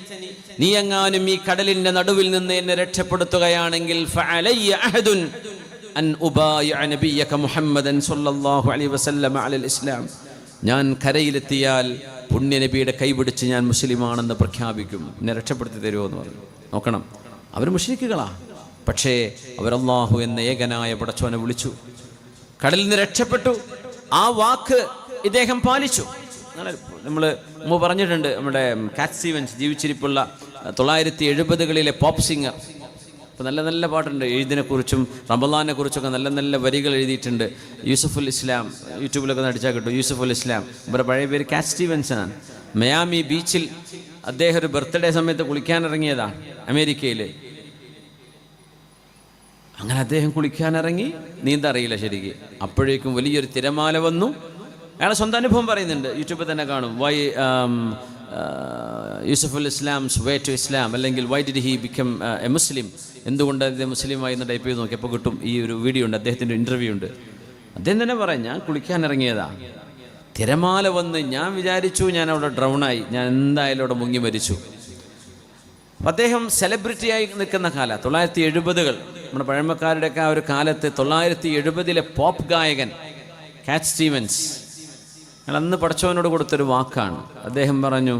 നീ എങ്ങാനും ഈ കടലിന്റെ നടുവിൽ നിന്ന് എന്നെ രക്ഷപ്പെടുത്തുകയാണെങ്കിൽ ഫഅലയ്യ അഹദുൻ അൻ ഉബായിഅ നബിയക മുഹമ്മദൻ സ്വല്ലല്ലാഹു അലൈഹി വസല്ലം അലൽ ഇസ്ലാം. ഞാൻ കരയിലെത്തിയാൽ പുണ്യനബിയുടെ കൈപിടിച്ച് ഞാൻ മുസ്ലിമാണെന്ന് പ്രഖ്യാപിക്കും, എന്നെ രക്ഷപ്പെടുത്തി തരുമോ എന്ന് പറഞ്ഞു. നോക്കണം, അവർ മുശ്രിക്കുകളാ, പക്ഷേ അവർ അല്ലാഹു എന്ന ഏകനായ പടച്ചവനെ വിളിച്ചു, കടലിൽ നിന്ന് രക്ഷപ്പെട്ടു. ആ വാക്ക് ഇദ്ദേഹം പാലിച്ചു. നമ്മൾ മുമ്പ് പറഞ്ഞിട്ടുണ്ട്, നമ്മുടെ കാറ്റ് സ്റ്റീവൻസ് ജീവിച്ചിരിപ്പുള്ള 1970കളിലെ പോപ്പ് സിംഗർ. അപ്പോൾ നല്ല നല്ല പാട്ടുണ്ട്, എഴുതിനെക്കുറിച്ചും റമളാനെ കുറിച്ചൊക്കെ നല്ല നല്ല വരികൾ എഴുതിയിട്ടുണ്ട്. യൂസുഫുൽ ഇസ്ലാം, യൂട്യൂബിലൊക്കെ അടിച്ചാൽ കിട്ടും. യൂസുഫുൽ ഇസ്ലാം, ഇവരുടെ പഴയ പേര് കാറ്റ് സ്റ്റീവൻസ് ആണ്. മയാമി ബീച്ചിൽ അദ്ദേഹം ഒരു ബർത്ത്ഡേ സമയത്ത് കുളിക്കാനിറങ്ങിയതാണ് അമേരിക്കയിൽ. അങ്ങനെ അദ്ദേഹം കുളിക്കാനിറങ്ങി, നീന്തറിയില്ല ശരിക്ക്. അപ്പോഴേക്കും വലിയൊരു തിരമാല വന്നു. അയാളെ സ്വന്തം അനുഭവം പറയുന്നുണ്ട്, യൂട്യൂബിൽ തന്നെ കാണും. Why Yusuf Islam's way to Islam, അല്ലെങ്കിൽ why did he become a Muslim, എന്തുകൊണ്ട് അദ്ദേഹം മുസ്ലിമായി എന്ന് ടൈപ്പ് ചെയ്ത് നോക്കിയപ്പോൾ കിട്ടും. ഈ ഒരു വീഡിയോ ഉണ്ട്, അദ്ദേഹത്തിൻ്റെ ഇൻ്റർവ്യൂ ഉണ്ട്. അദ്ദേഹം തന്നെ പറയാം, ഞാൻ കുളിക്കാനിറങ്ങിയതാ, തിരമാല വന്ന് ഞാൻ വിചാരിച്ചു ഞാൻ അവിടെ ഡ്രൗണായി, ഞാൻ എന്തായാലും അവിടെ മുങ്ങി മരിച്ചു. അദ്ദേഹം സെലിബ്രിറ്റിയായി നിൽക്കുന്ന കാലം 1970കൾ, നമ്മുടെ പഴമക്കാരുടെയൊക്കെ ആ ഒരു കാലത്ത് 1970ലെ പോപ്പ് ഗായകൻ കാറ്റ് സ്റ്റീവൻസ്. അയാൾ അന്ന് പടച്ചവനോട് കൊടുത്തൊരു വാക്കാണ്. അദ്ദേഹം പറഞ്ഞു,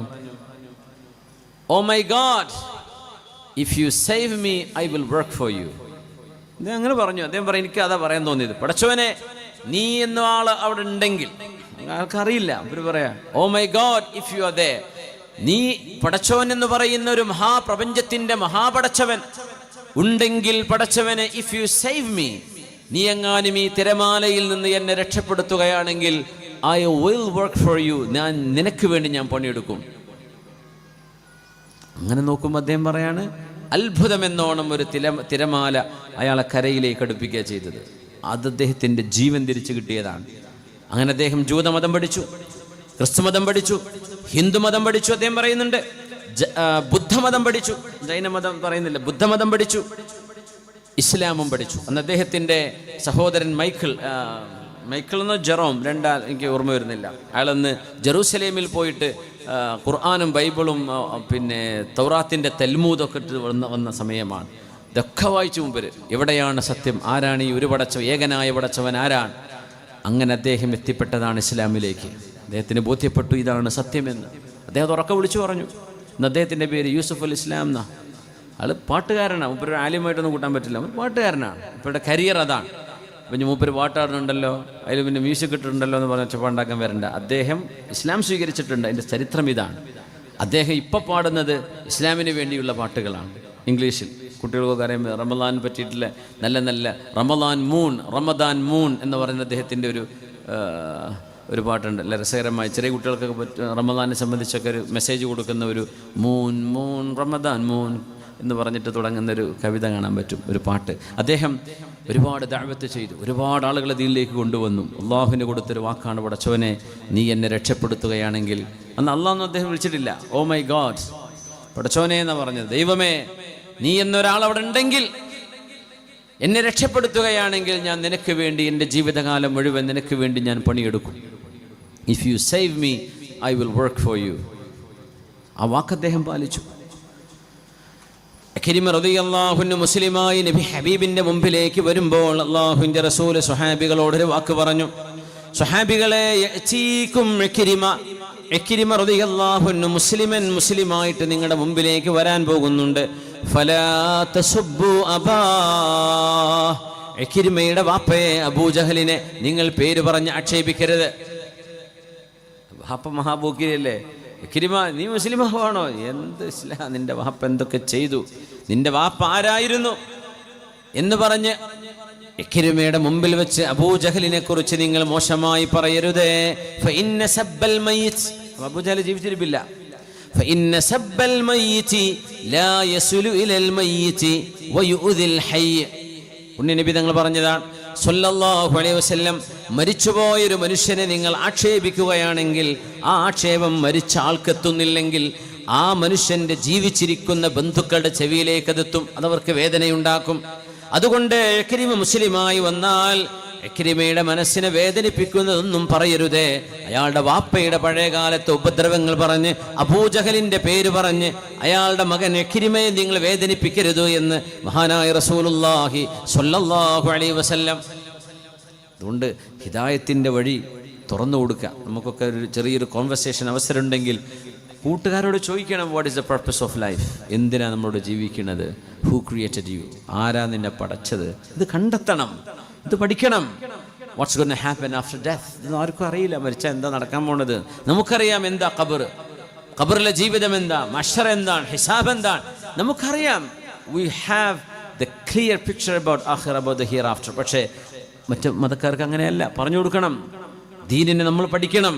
oh my god, if you save me I will work for you. അദ്ദേഹം അങ്ങനെ പറഞ്ഞു. അദ്ദേഹം പറയും, എനിക്ക് അതാ പറയാൻ തോന്നിയത്, പടച്ചവനെ നീ എന്ന ആൾ അവിടെ ഉണ്ടെങ്കിൽ, ആൾക്കറിയില്ല, അവർ പറയാ, oh my god if you are there, നീ പടച്ചവൻ എന്ന് പറയുന്ന ഒരു മഹാപ്രപഞ്ചത്തിന്റെ മഹാപടച്ചവൻ ഉണ്ടെങ്കിൽ, പടച്ചവനെ ഇഫ് യു സേവ് മീ, നീ എങ്ങാനും ഈ തിരമാലയിൽ നിന്ന് എന്നെ രക്ഷപ്പെടുത്തുകയാണെങ്കിൽ I will work for you, ഞാൻ നിനക്ക് വേണ്ടി ഞാൻ പണിയെടുക്കും. അങ്ങനെ നോക്കുമ്പോൾ അദ്ദേഹം പറയാണ്, അത്ഭുതമെന്നോണം ഒരു തിരമാല അയാളെ കരയിലേക്ക് അടുപ്പിക്കുക ചെയ്തത്. അത് അദ്ദേഹത്തിൻ്റെ ജീവൻ തിരിച്ചു കിട്ടിയതാണ്. അങ്ങനെ അദ്ദേഹം ജൂതമതം പഠിച്ചു, ക്രിസ്തുമതം പഠിച്ചു, ഹിന്ദുമതം പഠിച്ചു. അദ്ദേഹം പറയുന്നുണ്ട്, ബുദ്ധമതം പഠിച്ചു, ജൈനമതം പറയുന്നില്ല, ബുദ്ധമതം പഠിച്ചു, ഇസ്ലാമും പഠിച്ചു. അന്ന് അദ്ദേഹത്തിൻ്റെ സഹോദരൻ മൈക്കിൾ എന്നോ ജെറോം, രണ്ടാൾ എനിക്ക് ഓർമ്മ വരുന്നില്ല, അയാളന്ന് ജെറൂസലേമിൽ പോയിട്ട് ഖുർആനും ബൈബിളും പിന്നെ തൗറാത്തിൻ്റെ തൽമൂദൊക്കെ ഇട്ട് വന്ന സമയമാണ്. ഇതൊക്കെ വായിച്ചു മുമ്പ്, എവിടെയാണ് സത്യം, ആരാണ് ഈ ഒരു പടച്ചവൻ, ഏകനായ പടച്ചവൻ ആരാണ്? അങ്ങനെ അദ്ദേഹം എത്തിപ്പെട്ടതാണ് ഇസ്ലാമിലേക്ക്. അദ്ദേഹത്തിന് ബോധ്യപ്പെട്ടു ഇതാണ് സത്യമെന്ന്. അദ്ദേഹം ഉറക്കെ വിളിച്ചു പറഞ്ഞു. ഇന്ന് അദ്ദേഹത്തിൻ്റെ പേര് യൂസുഫുൽ ഇസ്ലാം എന്നാ. ആൾ പാട്ടുകാരനാണ്, മൂപ്പര് ആലിമായിട്ടൊന്നും കൂട്ടാൻ പറ്റില്ല, പാട്ടുകാരനാണ്. ഇപ്പോഴത്തെ കരിയർ അതാണ്. പിന്നെ മൂപ്പര് പാട്ടാടുന്നുണ്ടല്ലോ, അതിൽ പിന്നെ മ്യൂസിക് ഇട്ടിട്ടുണ്ടല്ലോ എന്ന് പറഞ്ഞ ഒച്ചപ്പാണ്ടാക്കാൻ വരണ്ട. അദ്ദേഹം ഇസ്ലാം സ്വീകരിച്ചിട്ടുണ്ട്, അതിൻ്റെ ചരിത്രം ഇതാണ്. അദ്ദേഹം ഇപ്പോൾ പാടുന്നത് ഇസ്ലാമിന് വേണ്ടിയുള്ള പാട്ടുകളാണ്, ഇംഗ്ലീഷിൽ. കുട്ടികൾക്കൊക്കെ അറിയാം, റമദാൻ പറ്റിയിട്ടുള്ള നല്ല നല്ല റമദാൻ മൂൺ എന്ന് പറയുന്ന അദ്ദേഹത്തിൻ്റെ ഒരു പാട്ടുണ്ട്, അല്ല രസകരമായി ചെറിയ കുട്ടികൾക്കൊക്കെ റമദാനെ സംബന്ധിച്ചൊക്കെ ഒരു മെസ്സേജ് കൊടുക്കുന്ന ഒരു മൂൺ മൂൺ റമദാൻ മൂൺ എന്ന് പറഞ്ഞിട്ട് തുടങ്ങുന്നൊരു കവിത കാണാൻ പറ്റും, ഒരു പാട്ട്. അദ്ദേഹം ഒരുപാട് ദഅവത്ത് ചെയ്തു, ഒരുപാട് ആളുകളെ ദീനിലേക്ക് കൊണ്ടുവന്നു. അള്ളാഹുവിന് കൊടുത്തൊരു വാക്കാണ്, പടച്ചോനെ നീ എന്നെ രക്ഷപ്പെടുത്തുകയാണെങ്കിൽ. അന്ന് അള്ളാഹൊന്നും അദ്ദേഹം വിളിച്ചിട്ടില്ല, ഓ മൈ ഗോഡ് പടച്ചോനെ എന്നാണ് പറഞ്ഞത്. ദൈവമേ നീ എന്നൊരാൾ അവിടെ ഉണ്ടെങ്കിൽ എന്നെ രക്ഷപ്പെടുത്തുകയാണെങ്കിൽ ഞാൻ നിനക്ക് വേണ്ടി എൻ്റെ ജീവിതകാലം മുഴുവൻ നിനക്ക് വേണ്ടി ഞാൻ പണിയെടുക്കും. If you save me I will work for you. ആ വാക്ക് അദ്ദേഹം പാലിച്ചു. ഇക്രിമ റളിയല്ലാഹു അൻഹു മുസ്ലിമായി നബി ഹബീബിന്റെ മുമ്പിലേക്ക് വരുമ്പോൾ അല്ലാഹുവിന്റെ റസൂൽ സ്വഹാബികളോട് ഒരു വാക്ക് പറഞ്ഞു. സ്വഹാബികളെ, യഅതീകും ഇക്രിമ റളിയല്ലാഹു അൻഹു മുസ്ലിമായിട്ട് നിങ്ങളുടെ മുമ്പിലേക്ക് വരാൻ പോകുന്നുണ്ട്. ഫലാ തസുബ്ബു അബാ, ഇക്രിമയുടെ വാപ്പയെ അബൂജഹലിനെ നിങ്ങൾ പേര് പറഞ്ഞ് ആക്ഷേപിക്കരുത്. വാപ്പ മഹാബൂക്കിലല്ലേ, ഇക്രിമ നീ മുസ്ലിമാണോ? എന്ത് ഇസ്ലാം, നിന്റെ വാപ്പ എന്തൊക്കെ ചെയ്തു, നിന്റെ വാപ്പ ആരായിരുന്നു എന്ന് പറഞ്ഞ് ഇക്രിമയുടെ മുമ്പിൽ വെച്ച് അബൂജഹലിനെ കുറിച്ച് നിങ്ങൾ മോശമായി പറയരുതേ. ഫഇന്ന സബ്ബൽ മയ്യിത്ത്, അബൂജഹൽ ജീവിച്ചിരിപ്പില്ല. ഫഇന്ന സബ്ബൽ മയ്യിത്തി ലാ യസുലു ഇലൽ മയ്യിത്തി വയുദിൽ ഹയ്യ്. നബി തങ്ങൾ പറഞ്ഞതാണ് സല്ലല്ലാഹു അലൈഹി വസല്ലം, മരിച്ചുപോയൊരു മനുഷ്യനെ നിങ്ങൾ ആക്ഷേപിക്കുകയാണെങ്കിൽ ആ ആക്ഷേപം മരിച്ച ആൾക്കെത്തുന്നില്ലെങ്കിൽ ആ മനുഷ്യന്റെ ജീവിച്ചിരിക്കുന്ന ബന്ധുക്കളുടെ ചെവിയിലേക്ക് അതെത്തും, അതവർക്ക് വേദനയുണ്ടാക്കും. അതുകൊണ്ട് ഇക്രിമ മുസ്ലിമായി വന്നാൽ ഇക്രിമയുടെ മനസ്സിനെ വേദനിപ്പിക്കുന്നതൊന്നും പറയരുതേ. അയാളുടെ വാപ്പയുടെ പഴയകാലത്തെ ഉപദ്രവങ്ങൾ പറഞ്ഞ് അബൂജഹലിന്റെ പേര് പറഞ്ഞ് അയാളുടെ മകൻ ഇക്രിമയെ നിങ്ങൾ വേദനിപ്പിക്കരുത് എന്ന് മഹാനായ റസൂലുള്ളാഹി സ്വല്ലല്ലാഹു അലൈഹി വസല്ലം. അതുകൊണ്ട് ഹിദായത്തിൻ്റെ വഴി തുറന്നു കൊടുക്കുക. നമുക്കൊക്കെ ഒരു ചെറിയൊരു കോൺവെർസേഷൻ അവസരം ഉണ്ടെങ്കിൽ കൂട്ടുകാരോട് ചോദിക്കണം, what is the purpose of life, എന്തിനാണ് നമ്മളോട് ജീവിക്കുന്നത്, ഹൂ ക്രിയേറ്റഡ് യു, ആരാ നിന്നെ പടച്ചത്, ഇത് കണ്ടെത്തണം, ഇത് പഠിക്കണം. What's going to happen after death, ഇതൊന്നും ആർക്കും അറിയില്ല. മരിച്ചാൽ എന്താ നടക്കാൻ പോണത്? നമുക്കറിയാം എന്താ ഖബർ, ഖബറിലെ ജീവിതം എന്താ, മഹ്ശർ എന്താണ്, ഹിസാബ് എന്താണ്, നമുക്കറിയാം. We have the clear picture about ആഖിറ, അബൌട്ട് ദ ഹിയർ ആഫ്റ്റർ. പക്ഷേ മറ്റു മതക്കാർക്ക് അങ്ങനെയല്ല. പറഞ്ഞു കൊടുക്കണം, ദീനിനെ നമ്മൾ പഠിക്കണം.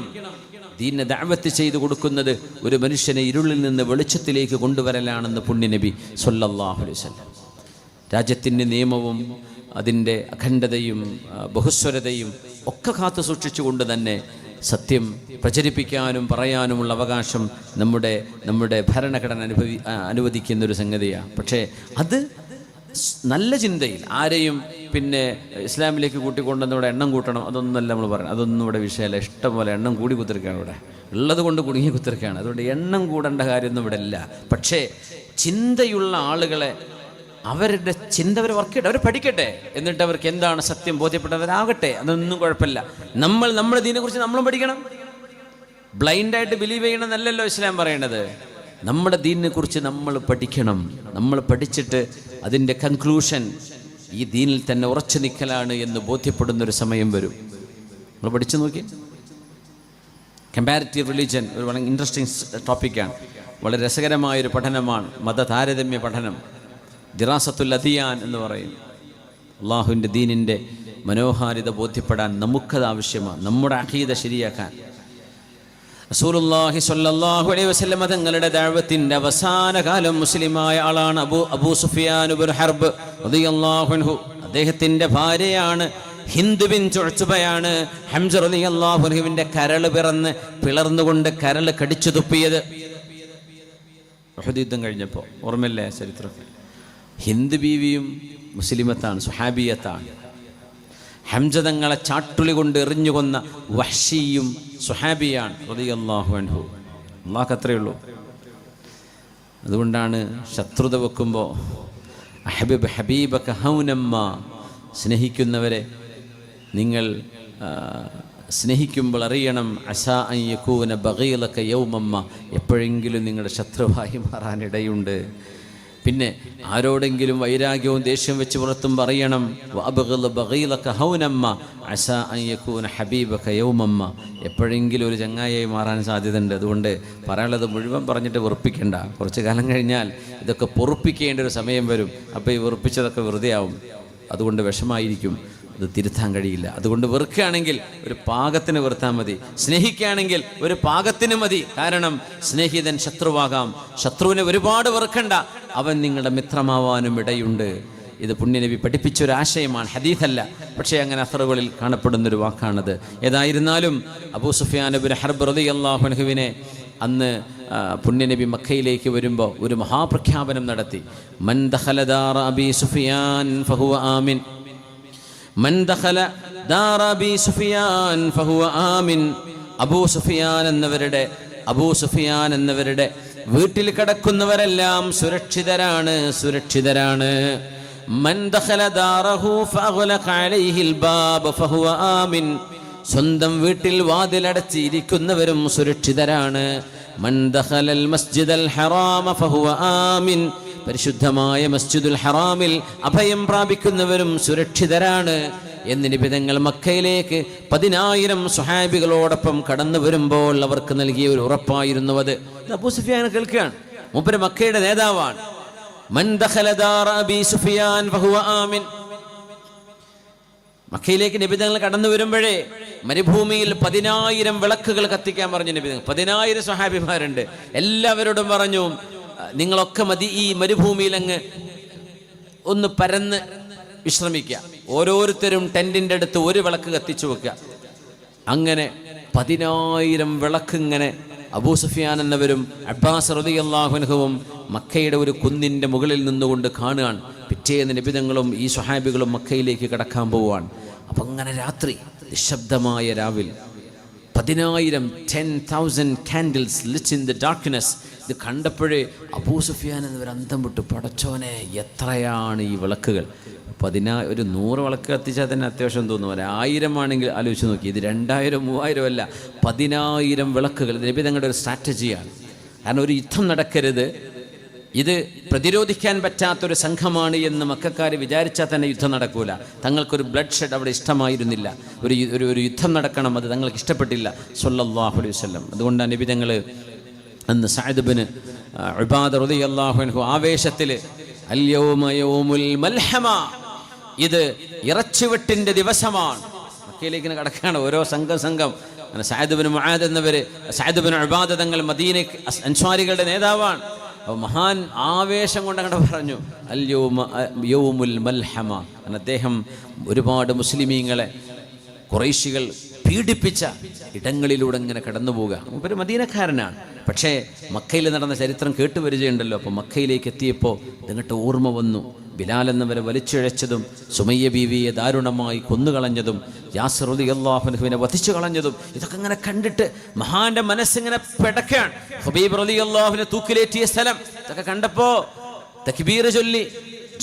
ദീനിനെ ദഅവത്ത് ചെയ്തു കൊടുക്കുന്നത് ഒരു മനുഷ്യനെ ഇരുളിൽ നിന്ന് വെളിച്ചത്തിലേക്ക് കൊണ്ടുവരലാണെന്ന് പുണ്യനബി സ്വല്ലല്ലാഹു അലൈഹി വസല്ലം. രാജ്യത്തിൻ്റെ നിയമവും അതിൻ്റെ അഖണ്ഡതയും ബഹുസ്വരതയും ഒക്കെ കാത്തു സൂക്ഷിച്ചുകൊണ്ട് തന്നെ സത്യം പ്രചരിപ്പിക്കാനും പറയാനുമുള്ള അവകാശം നമ്മുടെ ഭരണഘടന അനുവദിക്കുന്നൊരു സംഗതിയാണ്. പക്ഷേ അത് നല്ല ചിന്തയിൽ ആരെയും പിന്നെ ഇസ്ലാമിലേക്ക് കൂട്ടിക്കൊണ്ടെന്ന് ഇവിടെ എണ്ണം കൂട്ടണം, അതൊന്നുമല്ല നമ്മൾ പറയുന്നത്. അതൊന്നും ഇവിടെ വിഷയമല്ല. ഇഷ്ടംപോലെ എണ്ണം കൂടി കുത്തിരിക്കുകയാണ്, ഇവിടെ ഉള്ളത് കൊണ്ട് കുടുങ്ങി കുത്തിരിക്കുകയാണ്. അതുകൊണ്ട് എണ്ണം കൂടേണ്ട കാര്യമൊന്നും ഇവിടെ ഇല്ല. പക്ഷേ ചിന്തയുള്ള ആളുകളെ, അവരുടെ ചിന്ത അവർ വർക്ക് ചെയ്യട്ടെ, അവർ പഠിക്കട്ടെ, എന്നിട്ട് അവർക്ക് എന്താണ് സത്യം ബോധ്യപ്പെട്ടവരാകട്ടെ, അതൊന്നും കുഴപ്പമില്ല. നമ്മുടെ ദീനെക്കുറിച്ച് നമ്മളും പഠിക്കണം. ബ്ലൈൻഡായിട്ട് ബിലീവ് ചെയ്യണമെന്നല്ലല്ലോ ഇസ്ലാം പറയണത്. നമ്മുടെ ദീനിനെ കുറിച്ച് നമ്മൾ പഠിക്കണം. നമ്മൾ പഠിച്ചിട്ട് അതിൻ്റെ കൺക്ലൂഷൻ ഈ ദീനിൽ തന്നെ ഉറച്ചു നിൽക്കലാണ് എന്ന് ബോധ്യപ്പെടുന്നൊരു സമയം വരും. നമ്മൾ പഠിച്ചു നോക്കി. കമ്പാരിറ്റീവ് റിലീജിയൻ ഒരു വളരെ ഇൻട്രസ്റ്റിംഗ് ടോപ്പിക്കാണ്. വളരെ രസകരമായൊരു പഠനമാണ് മത താരതമ്യ പഠനം. ദിറാസത്തുൽ അദിയാൻ എന്ന് പറയും. അള്ളാഹുവിൻ്റെ ദീനിൻ്റെ മനോഹാരിത ബോധ്യപ്പെടാൻ നമുക്കത് ആവശ്യമാണ്, നമ്മുടെ അഖീദ ശരിയാക്കാൻ. റസൂലുള്ളാഹി സ്വല്ലല്ലാഹു അലൈഹി വസല്ലം തങ്ങളുടെ ദഅവത്തിന്റെ അവസാന കാലം മുസ്ലിമായ ആളാണ് അബൂ സുഫിയാൻ ഇബ്നു ഹർബ് റളിയല്ലാഹു അൻഹു. അദ്ദേഹത്തിന്റെ ഭാര്യയാണ് ഹിന്ദ് ബിൻത് ഉത്ബയാണ് ഹംസ റളിയല്ലാഹു അൻഹുവിന്റെ കരൾ പിളർന്നുകൊണ്ട് കരൾ കടിച്ചു തുപ്പിയത് ഉഹദ് യുദ്ധം കഴിഞ്ഞപ്പോൾ. ഓർമ്മയില്ലേ ചരിത്രം? ഹിന്ദ് ബീവിയും മുസ്ലിമത്താണ്, സുഹാബിയത്താണ്. ഹംസ തങ്ങളെ ചാട്ടുളി കൊണ്ട് എറിഞ്ഞുകൊന്ന വഹ്ശിയും സുഹാബിയാണ് റളിയല്ലാഹു അൻഹു. അല്ലാഹു അത്രയേ ഉള്ളൂ. അതുകൊണ്ടാണ് ശത്രുത വെക്കുമ്പോൾ ഹബീബക ഹൗനമ്മ, സ്നേഹിക്കുന്നവരെ നിങ്ങൾ സ്നേഹിക്കുമ്പോൾ അറിയണം, അസാ അൻ യകൂന ബഗീലക യൗമമ്മ, എപ്പോഴെങ്കിലും നിങ്ങളുടെ ശത്രുവായി മാറാനിടയുണ്ട്. പിന്നെ ആരോടെങ്കിലും വൈരാഗ്യവും ദേഷ്യം വെച്ച് പുറത്തുമ്പോൾ അറിയണം, വഅബ്ഗിൽ ബഗീലക ഹൗനമ്മ അസാ അൻ യകൂന ഹബീബക യൗമമ്മ, എപ്പോഴെങ്കിലും ഒരു ചങ്ങായിയായി മാറാൻ സാധ്യതയുണ്ട്. അതുകൊണ്ട് പറയാനുള്ളത് മുഴുവൻ പറഞ്ഞിട്ട് വെറുപ്പിക്കേണ്ട. കുറച്ച് കാലം കഴിഞ്ഞാൽ ഇതൊക്കെ പൊറുപ്പിക്കേണ്ട ഒരു സമയം വരും. അപ്പോൾ ഈ വെറുപ്പിച്ചതൊക്കെ വെറുതെ ആവും. അതുകൊണ്ട് വിഷമായിരിക്കും. അത് തിരുത്താൻ കഴിയില്ല. അതുകൊണ്ട് വെറുക്കുകയാണെങ്കിൽ ഒരു പാകത്തിന് വെറുത്താൽ മതി, സ്നേഹിക്കുകയാണെങ്കിൽ ഒരു പാകത്തിന് മതി. കാരണം സ്നേഹിതൻ ശത്രുവാകാം. ശത്രുവിനെ ഒരുപാട് വെറുക്കണ്ട, അവൻ നിങ്ങളുടെ മിത്രമാവാനും ഇടയുണ്ട്. ഇത് പുണ്യനബി പഠിപ്പിച്ചൊരാശയമാണ്, ഹദീഥല്ല. പക്ഷേ അങ്ങനെ അസറുകളിൽ കാണപ്പെടുന്നൊരു വാക്കാണത്. ഏതായിരുന്നാലും അബൂ സുഫിയാൻ ഇബ്നു ഹർബ് റളിയല്ലാഹു അൻഹുവിനെ അന്ന് പുണ്യനബി മക്കയിലേക്ക് വരുമ്പോൾ ഒരു മഹാപ്രഖ്യാപനം നടത്തി. മൻ ദഖല ദാറ അബീ സുഫിയാൻ ഫഹുവ ആമിൻ, മൻ ദഖല ദാറ അബീ സുഫിയാൻ ഫഹുവ ആമിൻ. അബൂ സുഫിയാൻ എന്നവരുടെ വീട്ടിൽ കിടക്കുന്നവരെല്ലാം സുരക്ഷിതരാണ്, സുരക്ഷിതരാണ്. മൻ ദഖല ദാറഹു ഫഅഗ്ലഖ അലൈഹിൽ ബാബ ഫഹുവ ആമിൻ. സ്വന്തം വീട്ടിൽ വാതിലടച്ചിരിക്കുന്നവരും സുരക്ഷിതരാണ്. മൻ ദഖലൽ മസ്ജിദൽ ഹറാമ ഫഹുവ ആമിൻ. പരിശുദ്ധമായ മസ്ജിദുൽ ഹറാമിൽ അഭയം പ്രാപിക്കുന്നവരും സുരക്ഷിതരാണ് എന്ന് നബി തങ്ങൾ മക്കയിലേക്ക് 10,000 സ്വഹാബികളോടൊപ്പം കടന്നു വരുമ്പോൾ അവർക്ക് നൽകിയ ഒരു ഉറപ്പായിരുന്നു അത്. അബൂ സുഫിയാൻ കേൾക്കുകയാണ്, മൂപ്പര് മക്കയുടെ നേതാവാണ്. മൻ ദഖല ദാറ അബീ സുഫിയാൻ ഫഹുവ ആമിൻ. മക്കയിലേക്ക് നബി തങ്ങൾ കടന്നു വരുമ്പോഴേ മരുഭൂമിയിൽ 10,000 വിളക്കുകൾ കത്തിക്കാൻ പറഞ്ഞു നബി തങ്ങൾ. 10,000 സ്വഹാബിമാരുണ്ട്. എല്ലാവരോടും പറഞ്ഞു, നിങ്ങളൊക്കെ മതി ഈ മരുഭൂമിയിൽ അങ്ങ് ഒന്ന് പരന്ന് വിശ്രമിക്കുക. ഓരോരുത്തരും ടെന്റിൻ്റെ അടുത്ത് ഒരു വിളക്ക് കത്തിച്ചു വെക്കുക. അങ്ങനെ 10,000 വിളക്ക് ഇങ്ങനെ അബൂ സുഫിയാൻ എന്നവരും അബ്ബാസ് റളിയല്ലാഹു അൻഹുവും മക്കയുടെ ഒരു കുന്നിൻ്റെ മുകളിൽ നിന്നുകൊണ്ട് കാണുകയാണ്. പിറ്റേന്ന് നബി തങ്ങളും ഈ സ്വഹാബികളും മക്കയിലേക്ക് കടക്കാൻ പോവുകയാണ്. അപ്പം അങ്ങനെ രാത്രി നിശബ്ദമായ രാവിൽ 10,000 candles lit in the darkness. ഇത് കണ്ടപ്പോഴേ അബൂ സുഫിയാൻ എന്നവർ അന്തം വിട്ടു. പടച്ചോനെ, എത്രയാണ് ഈ വിളക്കുകൾ! ഒരു 100 വിളക്ക് കത്തിച്ചാൽ തന്നെ അത്യാവശ്യം തോന്നും. 1000 ആണെങ്കിൽ ആലോചിച്ച് നോക്കി. ഇത് 2000 3000 അല്ല, 10,000 വിളക്കുകൾ. നബി തങ്ങളുടെ ഒരു സ്ട്രാറ്റജിയാണ്. കാരണം ഒരു യുദ്ധം നടക്കരുത്, ഇത് പ്രതിരോധിക്കാൻ പറ്റാത്തൊരു സംഘമാണ് എന്ന് മക്കക്കാർ വിചാരിച്ചാൽ തന്നെ യുദ്ധം നടക്കൂല. തങ്ങൾക്കൊരു ബ്ലഡ് ഷെഡ് അവിടെ ഇഷ്ടമായിരുന്നില്ല. ഒരു യുദ്ധം നടക്കണം, അത് തങ്ങൾക്ക് ഇഷ്ടപ്പെട്ടില്ല സ്വല്ലല്ലാഹു അലൈഹി വസല്ലം. അതുകൊണ്ടാണ് നബി തങ്ങൾ അന്ന് സഅദ് ഇബ്നു ഉബാദ റളിയല്ലാഹു അൻഹു ആവേശത്തിൽ അൽ യൗമ യൗമുൽ മൽഹമ, ഇത് ഇറച്ചിവെട്ടിൻ്റെ ദിവസമാണ്. മക്കയിലേക്ക് കടക്കുകയാണ് ഓരോ സംഘം. സഅദ് ഇബ്നു മുആദ് എന്നവർ, സഅദ് ഇബ്നു ഉബാദ തങ്ങൾ മദീന അൻസ്വാരികളുടെ നേതാവാണ്. മഹാൻ ആവേശം കൊണ്ട് അങ്ങോട്ട് പറഞ്ഞു അൽ യൗമുൽ മൽഹമ. അദ്ദേഹം ഒരുപാട് മുസ്ലിമീങ്ങളെ ഖുറൈശികൾ പീഡിപ്പിച്ച ഇടങ്ങളിലൂടെ ഇങ്ങനെ കടന്നു പോവുക. ഒരു മദീനക്കാരനാണ്, പക്ഷേ മക്കയിൽ നടന്ന ചരിത്രം കേട്ടുവരികയുണ്ടല്ലോ. അപ്പോൾ മക്കയിലേക്ക് എത്തിയപ്പോൾ ഇതിങ്ങോട്ട് ഓർമ്മ വന്നു. ബിലാൽ എന്നവരെ വലിച്ചിഴച്ചതും സുമയ്യ ബീവിയെ ദാരുണമായി കൊന്നുകളഞ്ഞതും യാസിർ റളിയല്ലാഹു അൻഹുവിനെ വധിച്ചു കളഞ്ഞതും ഇതൊക്കെ ഇങ്ങനെ കണ്ടിട്ട് മഹാന്റെ മനസ്സിങ്ങനെ പെടക്കാണ്. ഹുബൈബ് റളിയല്ലാഹുവിനെ തൂക്കിലേറ്റിയ സ്ഥലം ഇതൊക്കെ കണ്ടപ്പോ തക്ബീർ ചൊല്ലി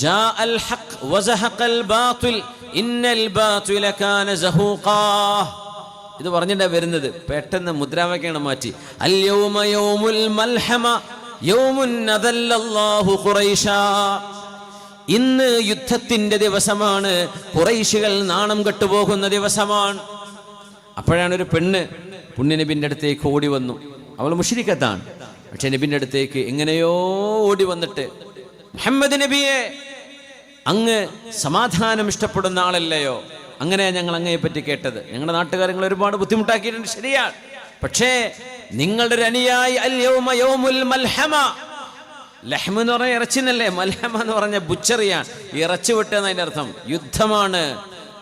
ജാ അൽ ഹഖ് വസഹഖൽ ബാതിൽ ഇന്നൽ ബാതില കാന സഹൂഖാ. ഇത് പറഞ്ഞിട്ടാണ് വരുന്നത്. പെട്ടെന്ന് മുദ്രാവാക്യം മാറ്റി. അൽ യൗമ യൗമുൽ മൽഹമ യൗമുൻ നദല്ലല്ലാഹു ഖുറൈശാ. ഇന്ന് യുദ്ധത്തിന്റെ ദിവസമാണ്, ഖുറൈശികൾ നാണം കെട്ടുപോകുന്ന ദിവസമാണ്. അപ്പോഴാണ് ഒരു പെണ്ണ് പുണ്യനബിൻ്റെ അടുത്തേക്ക് ഓടി വന്നു. അവൾ മുശ്രിക്കത്താണ്, പക്ഷെ നബിൻ്റെ അടുത്തേക്ക് എങ്ങനെയോ ഓടി വന്നിട്ട്, മുഹമ്മദ് നബിയെ, അങ്ങ് സമാധാനം ഇഷ്ടപ്പെടുന്ന ആളല്ലയോ? അങ്ങനെ ഞങ്ങൾ അങ്ങയെപ്പറ്റി കേട്ടത്. ഞങ്ങളുടെ നാട്ടുകാരങ്ങൾ ഒരുപാട് ബുദ്ധിമുട്ടാക്കിയിട്ടുണ്ട്, ശരിയാണ്. പക്ഷേ നിങ്ങളുടെ ഒരു അനുയായി അൽ യൗമ യൗമുൽ മൽഹമ. ലഹ്മ എന്ന് പറഞ്ഞ ഇറച്ചിന്നല്ലേ, മൽഹമ എന്ന് പറഞ്ഞ ബുച്ചറിയാണ്. ഇറച്ചി വിട്ടെന്നതിൻ്റെ അർത്ഥം യുദ്ധമാണ്,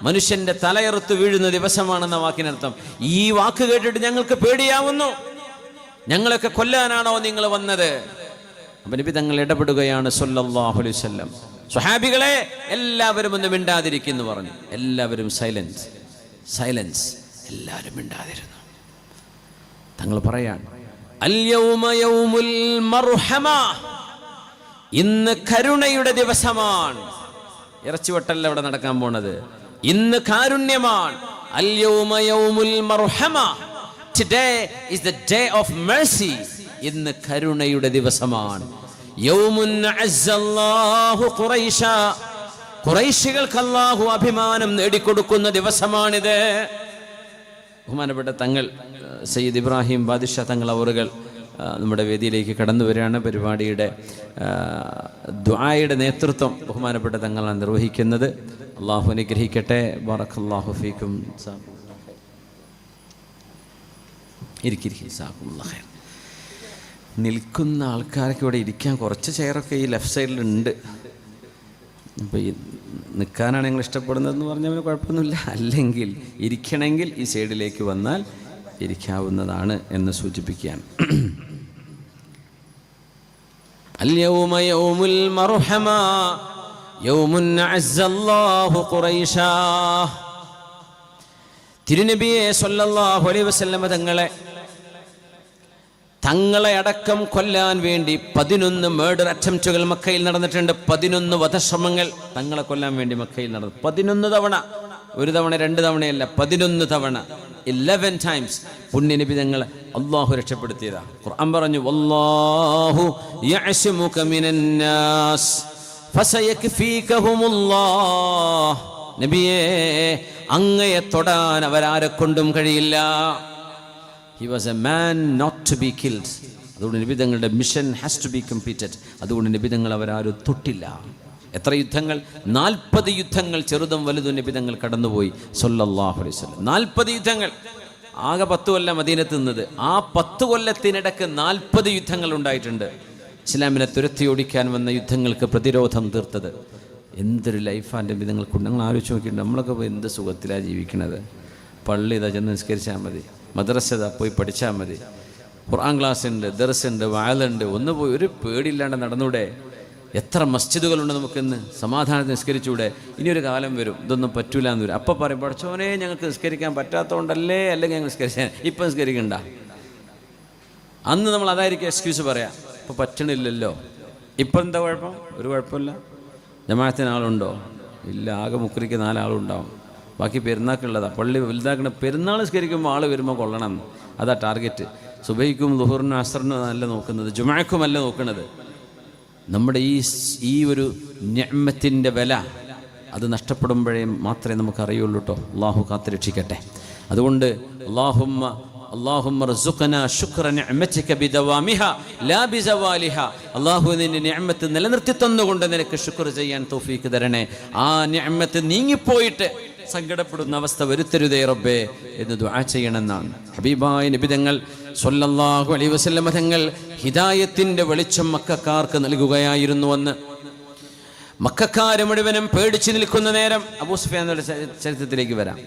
മനുഷ്യന്റെ തലയെറുത്ത് വീഴുന്ന ദിവസമാണെന്ന വാക്കിനർത്ഥം. ഈ വാക്ക് കേട്ടിട്ട് ഞങ്ങൾക്ക് പേടിയാവുന്നു. ഞങ്ങളൊക്കെ കൊല്ലാനാണോ നിങ്ങൾ വന്നത്? അപ്പൊ നബി തങ്ങൾ ഇടപെടുകയാണ് സ്വല്ലല്ലാഹു അലൈഹി വസല്ലം. സ്വഹാബികളെ എല്ലാവരും ഒന്ന് മിണ്ടാതിരിക്കുന്നു പറഞ്ഞു. എല്ലാവരും സൈലൻസ്, എല്ലാവരും മിണ്ടാതിരുന്നു. തങ്ങൾ പറയാണ് അൽ യൗമ യൗമുൽ മർഹമ, ഇന്ന് കരുണയുടെ ദിവസമാണ്. ഇറച്ചിവട്ടല്ല ഇവിടെ നടക്കാൻ പോണത്, ഇന്ന് കാരുണ്യമാണ്. അൽ യൗമ യൗമുൽ മർഹമ, today is the day of mercy. ഇന്ന് കരുണയുടെ ദിവസമാണ്. യൗമുൻ അസ്സല്ലാഹു ഖുറൈശ, ഖുറൈശികൾക്ക് അല്ലാഹു അഭിമാനം നേടിക്കൊടുക്കുന്ന ദിവസമാണിത്. ബഹുമാനപ്പെട്ട തങ്ങൾ സയ്യിദ് ഇബ്രാഹിം ബാദിഷാ തങ്ങൾ അവറുകൾ നമ്മുടെ വേദിയിലേക്ക് കടന്നു വരികയാണ്. പരിപാടിയുടെ ദുആയുടെ നേതൃത്വം ബഹുമാനപ്പെട്ട തങ്ങളാണ് നിർവഹിക്കുന്നത്. അള്ളാഹു അനുഗ്രഹിക്കട്ടെ. ബറക്കല്ലാഹു ഫീക്കും. ഖൈർ. നിൽക്കുന്ന ആൾക്കാരൊക്കെ ഇവിടെ ഇരിക്കാൻ കുറച്ച് ചെയറൊക്കെ ഈ ലെഫ്റ്റ് സൈഡിലുണ്ട്. അപ്പോൾ ഈ നിൽക്കാനാണ് നിങ്ങൾ ഇഷ്ടപ്പെടുന്നതെന്ന് പറഞ്ഞാൽ കുഴപ്പമൊന്നുമില്ല. അല്ലെങ്കിൽ ഇരിക്കണമെങ്കിൽ ഈ സൈഡിലേക്ക് വന്നാൽ ഇരിക്കാവുന്നതാണ് എന്ന് സൂചിപ്പിക്കുകയാണ്. اليوم يوم المرحمة يوم عز الله قريشا. തിരുനബിയെ സ്വല്ലല്ലാഹു അലൈഹി വസല്ലം തങ്ങളെ അടക്കം കൊല്ലാൻ വേണ്ടി 11 മേർഡർ അറ്റംപ്റ്റുകൾ മക്കയിൽ നടന്നിട്ടുണ്ട്. 11 വധശ്രമങ്ങൾ തങ്ങളെ കൊല്ലാൻ വേണ്ടി മക്കയിൽ നടന്നു. 11 തവണ, ഒരു തവണ 2 തവണയല്ല, 11 തവണ, 11 ടൈംസ് പുണ്യനബി തങ്ങളെ അല്ലാഹു രക്ഷപ്പെടുത്തിയതാ. ഖുർആൻ പറഞ്ഞു, വല്ലാഹു യഅ്സിമുക മിനന്നാസ് ഫസയക്ഫീകഹുമുല്ലാഹ്. നബിയേ, അങ്ങയെ തൊടാൻ അവരാരെക്കൊണ്ടും കഴിയില്ല. He was a man not to be killed. അതുകൊണ്ട് നിബിധങ്ങളുടെ mission has to be completed. അതുകൊണ്ട് നിബിധങ്ങൾ അവരാരും തൊട്ടില്ല. എത്ര യുദ്ധങ്ങൾ? 40 യുദ്ധങ്ങൾ, ചെറുതും വലുതും നിബിധങ്ങൾ കടന്നുപോയി സല്ലല്ലാഹു അലൈഹി വസല്ലം. 40 യുദ്ധങ്ങൾ. ആകെ 10 കൊല്ലം മദീനത്ത് നിന്നത്. ആ 10 കൊല്ലത്തിനിടക്ക് 40 യുദ്ധങ്ങൾ ഉണ്ടായിട്ടുണ്ട്. ഇസ്ലാമിനെ തുരത്തി ഓടിക്കാൻ വന്ന യുദ്ധങ്ങൾക്ക് പ്രതിരോധം തീർത്തത്. എന്തൊരു ലൈഫാൻ്റെ നിബിധങ്ങൾക്കുണ്ട്. നിങ്ങൾ ആലോചിച്ച് നോക്കിയിട്ടുണ്ട്. നമ്മളൊക്കെ പോയി എന്ത് സുഖത്തിലാണ് ജീവിക്കണത്. പള്ളി ഇതാ ചെന്ന് നിസ്കരിച്ചാൽ മതി, മദ്രസ പോയി പഠിച്ചാൽ മതി, ഖുർആൻ ക്ലാസ് ഉണ്ട്, ദർസുണ്ട്, വായലുണ്ട്. ഒന്ന് പോയി ഒരു പേടിയില്ലാണ്ട് നടന്നൂടെ? എത്ര മസ്ജിദുകളുണ്ട് നമുക്കിന്ന്. സമാധാനത്തിൽ നിസ്കരിച്ചൂടെ? ഇനിയൊരു കാലം വരും ഇതൊന്നും പറ്റൂല എന്ന് വരും. അപ്പം പറയും, പഠിച്ചോനെ ഞങ്ങൾക്ക് നിസ്കരിക്കാൻ പറ്റാത്തതുകൊണ്ടല്ലേ, അല്ലെങ്കിൽ ഞങ്ങൾ നിസ്കരിക്കാൻ ഇപ്പം നിസ്കരിക്കണ്ട. അന്ന് നമ്മൾ അതായിരിക്കും എക്സ്ക്യൂസ് പറയാം. ഇപ്പം പറ്റണില്ലല്ലോ. ഇപ്പം എന്താ കുഴപ്പം? ഒരു കുഴപ്പമില്ല. ജമാഅത്തിന് ആളുണ്ടോ? ഇല്ല. ആകെ മുക്രിക്ക് 4 ആളുണ്ടാവും. ബാക്കി പെരുന്നാൾക്കുള്ളതാണ്. പള്ളി വലുതാക്കണം. പെരുന്നാൾ നിസ്കരിക്കുമ്പോൾ ആൾ വരുമ്പോൾ കൊള്ളണം. അതാ ടാർഗറ്റ്. സുബഹിക്കും ദുഹൂറിനും അസ്റിനും അല്ല നോക്കുന്നത്, ജുമഅക്കും അല്ല നോക്കുന്നത്. നമ്മുടെ ഈ ഒരു നിഅ്മത്തിൻ്റെ വില അത് നഷ്ടപ്പെടുമ്പോഴേ മാത്രമേ നമുക്കറിയുള്ളൂ കേട്ടോ. അള്ളാഹു കാത്തുരക്ഷിക്കട്ടെ. അതുകൊണ്ട് അല്ലാഹുമ്മ റസുഖനാ ശുക്ര നിഅ്മതിക ബിദവാമിഹാ ലാ ബിസവാലിഹാ. അല്ലാഹു നിന്റെ നിഅ്മത്ത് നിലനിർത്തി തന്നുകൊണ്ട് നിനക്ക് ശുക്ർ ചെയ്യാൻ തൗഫീക്ക് തരണേ. ആ നിഅ്മത്ത് നീങ്ങിപ്പോയിട്ട് സങ്കടപ്പെടുന്ന അവസ്ഥ വരുത്തരുതേ റബ്ബേ എന്ന് ദുആ ചെയ്യണമെന്നാണ് ഹബീബായ നബി തങ്ങൾ സ്വല്ലല്ലാഹു അലൈഹി വസല്ലം തങ്ങൾ ഹിദായത്തിന്റെ വെളിച്ചം മക്കക്കാർക്ക് നൽകുകയായിരുന്നുവെന്ന്. മക്കക്കാര് മുഴുവനും പേടിച്ചു നിൽക്കുന്ന നേരം, അബൂ സുഫിയാന്റെ ചരിത്രത്തിലേക്ക് വരാം.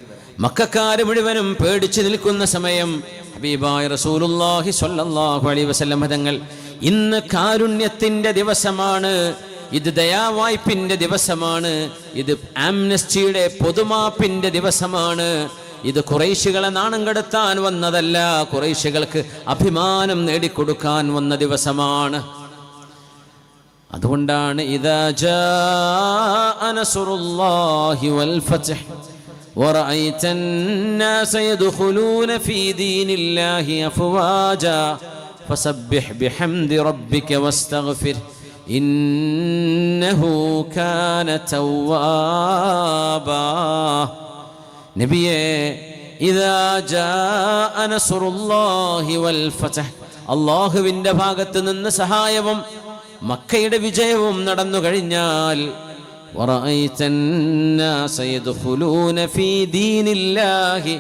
മക്കക്കാര് മുഴുവനും പേടിച്ചു നിൽക്കുന്ന സമയം ഹബീബായ റസൂലുള്ളാഹി സ്വല്ലല്ലാഹു അലൈഹി വസല്ലം തങ്ങൾ, ഇന്ന് കാരുണ്യത്തിന്റെ ദിവസമാണ്, ഇത് ദയാവായ്പിന്റെ ദിവസമാണ്, ഇത് ആംനസ്റ്റിയുടെ പൊതുമാപ്പിന്റെ ദിവസമാണ്, ഇത് ഖുറൈശികളെ നാണം കെടുത്താൻ വന്നതല്ല, ഖുറൈശികൾക്ക് അഭിമാനം നേടിക്കൊടുക്കാൻ വന്ന ദിവസമാണ്. അതുകൊണ്ടാണ് ഇദാ ജാഅ നസ്റുല്ലാഹി വൽ ഫത്ഹ് വറഅയ്ത الناس يدخلون في دين الله أفواجا فسبح بحمد ربك واستغفر ഇന്നഹു കാന തവ്വാബാ. നബിയേ, ഇദാ ജാഅ നസ്റുല്ലാഹി വൽ ഫത്ഹ്, അല്ലാഹുവിന്റെ ഭാഗത്ത് നിന്ന് സഹായവും മക്കയുടെ വിജയവും നടന്നു കഴിഞ്ഞാൽ, വറഅയ്തൻ നാസ യദ്ഖുലൂന ഫീ ദീനില്ലാഹി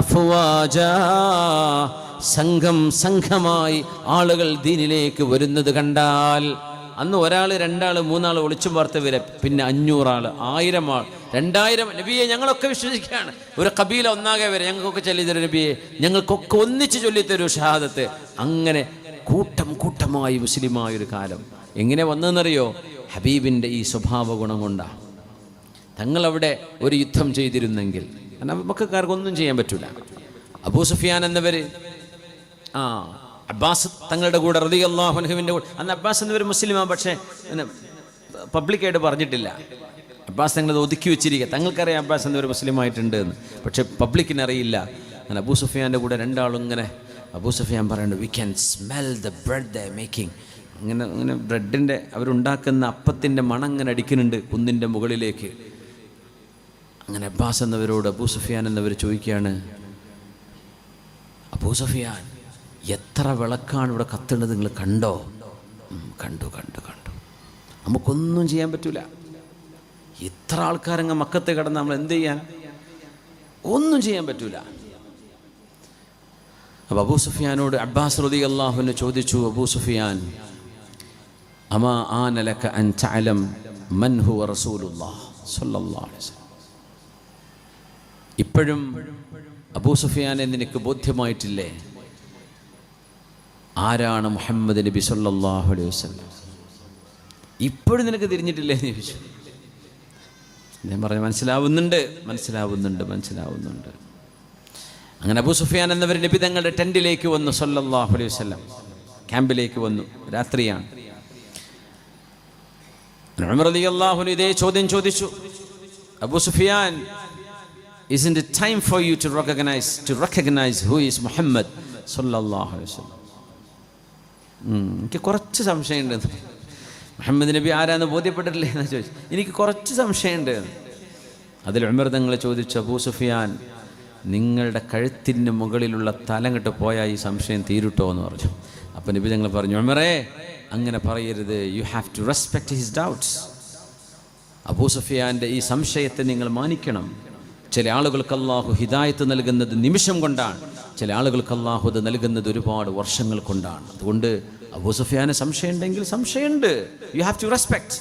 അഫ്വാജാ, സംഘമായി ആളുകൾ ദീനിലേക്ക് വരുന്നത് കണ്ടാൽ, അന്ന് 1 ആൾ 2 ആൾ 3 ആൾ ഒളിച്ചും വാർത്ത വരെ, പിന്നെ 500 ആൾ 1000 ആൾ 2000. നബിയെ ഞങ്ങളൊക്കെ വിശ്വസിക്കുകയാണ്. ഒരു കബീല ഒന്നാകെ വരെ ഞങ്ങൾക്കൊക്കെ ചൊല്ലിത്തരും നബിയെ, ഞങ്ങൾക്കൊക്കെ ഒന്നിച്ച് ചൊല്ലിത്തരൂ ഷഹാദത്ത്. അങ്ങനെ കൂട്ടമായി മുസ്ലിമായൊരു കാലം എങ്ങനെ വന്നതെന്നറിയോ? ഹബീബിൻ്റെ ഈ സ്വഭാവ ഗുണം കൊണ്ടാണ്. തങ്ങളവിടെ ഒരു യുദ്ധം ചെയ്തിരുന്നെങ്കിൽ മക്കക്കാർക്കൊന്നും ചെയ്യാൻ പറ്റൂല. അബൂ സുഫിയാൻ എന്നവർ അബ്ബാസ് തങ്ങളുടെ കൂടെ റളിയല്ലാഹു അൻഹുവിൻ്റെ കൂടെ, അന്ന് അബ്ബാസ് എന്നവർ മുസ്ലിമാണ്, പക്ഷേ പബ്ലിക്കായിട്ട് പറഞ്ഞിട്ടില്ല. അബ്ബാസ് തങ്ങളത് ഒതുക്കി വെച്ചിരിക്കുക. തങ്ങൾക്കറിയാം അബ്ബാസ് എന്നവർ മുസ്ലിമായിട്ടുണ്ട് എന്ന്, പക്ഷേ പബ്ലിക്കിന് അറിയില്ല. അങ്ങനെ അബൂ സുഫിയാൻ്റെ കൂടെ 2 ആളും ഇങ്ങനെ, അബൂ സുഫിയാൻ പറയുന്നുണ്ട്, we can smell the bread the making. അങ്ങനെ ബ്രെഡിൻ്റെ അവരുണ്ടാക്കുന്ന അപ്പത്തിൻ്റെ മണം ഇങ്ങനെ അടിക്കുന്നുണ്ട് കുന്നിൻ്റെ മുകളിലേക്ക്. അങ്ങനെ അബ്ബാസ് എന്നവരോട് അബൂ സുഫിയാൻ എന്നവർ ചോദിക്കുകയാണ്, അബൂ സുഫിയാൻ, എത്ര വിളക്കാണ് ഇവിടെ കത്തുന്നത് നിങ്ങൾ കണ്ടോ? കണ്ടു. നമുക്കൊന്നും ചെയ്യാൻ പറ്റൂല. ഇത്ര ആൾക്കാരങ്ങ് മക്കത്ത് കിടന്ന് നമ്മൾ എന്ത് ചെയ്യാൻ? ഒന്നും ചെയ്യാൻ പറ്റൂല. അപ്പോൾ അബൂ സുഫിയാനോട് അബ്ബാസ് റളിയല്ലാഹു അൻഹു ചോദിച്ചു, അബൂ സുഫിയാൻ, അമാ ആന ലക അൻ തഅലം മൻ ഹുവ റസൂലുള്ളാഹ് സ്വല്ലല്ലാഹു അലൈഹി വസല്ലം. ഇപ്പോഴും അബൂ സുഫിയാനെ നിനക്ക് ബോധ്യമായിട്ടില്ലേ ആരാണ് മുഹമ്മദ് നബി സ്വല്ലല്ലാഹു അലൈഹി വസല്ലം? ഇപ്പോഴും നിനക്ക് തിരിഞ്ഞിട്ടില്ലേ എന്ന് ചോദിച്ചു. ഞാൻ പറഞ്ഞു, മനസ്സിലാവുന്നുണ്ട്. അങ്ങനെ അബൂ സുഫിയാൻ എന്നവർ നബി തങ്ങളുടെ ടെന്റിലേക്ക് വന്നു, സ്വല്ലല്ലാഹു അലൈഹി വസല്ലം ക്യാമ്പിലേക്ക് വന്നു. രാത്രിയാണ്. ഉമർ റളിയല്ലാഹു അൻഹു ഇതേ ചോദ്യം ചോദിച്ചു, Abu Sufyan, isn't it time for you to recognize who is Muhammad sallallahu alaihi wasallam? എനിക്ക് കുറച്ച് സംശയമുണ്ട്. മുഹമ്മദ് നബി ആരാന്ന് ബോധ്യപ്പെട്ടിട്ടില്ലേ എന്ന് ചോദിച്ചു. എനിക്ക് കുറച്ച് സംശയമുണ്ട്. അതിൽ ഉമർ തങ്ങൾ ചോദിച്ചു, അബൂ സുഫിയാൻ, നിങ്ങളുടെ കഴുത്തിന് മുകളിലുള്ള തലങ്ങട്ട് പോയാൽ ഈ സംശയം തീരുട്ടോ എന്ന് പറഞ്ഞു. അപ്പം നബി തങ്ങൾ പറഞ്ഞു, ഉമറേ, അങ്ങനെ പറയരുത്. You have to respect his doubts. അബൂ സുഫിയാൻ്റെ ഈ സംശയത്തെ നിങ്ങൾ മാനിക്കണം. ചില ആളുകൾക്ക് അല്ലാഹു ഹിദായത്ത് നൽകുന്നത് നിമിഷം കൊണ്ടാണ്, ചില ആളുകൾക്ക് അല്ലാഹു അത് നൽകുന്നത് ഒരുപാട് വർഷങ്ങൾ കൊണ്ടാണ്. അതുകൊണ്ട് അബൂ സുഫിയാന് സംശയം ഉണ്ടെങ്കിൽ സംശയമുണ്ട്, യു ഹാവ് ടു റെസ്പെക്ട്.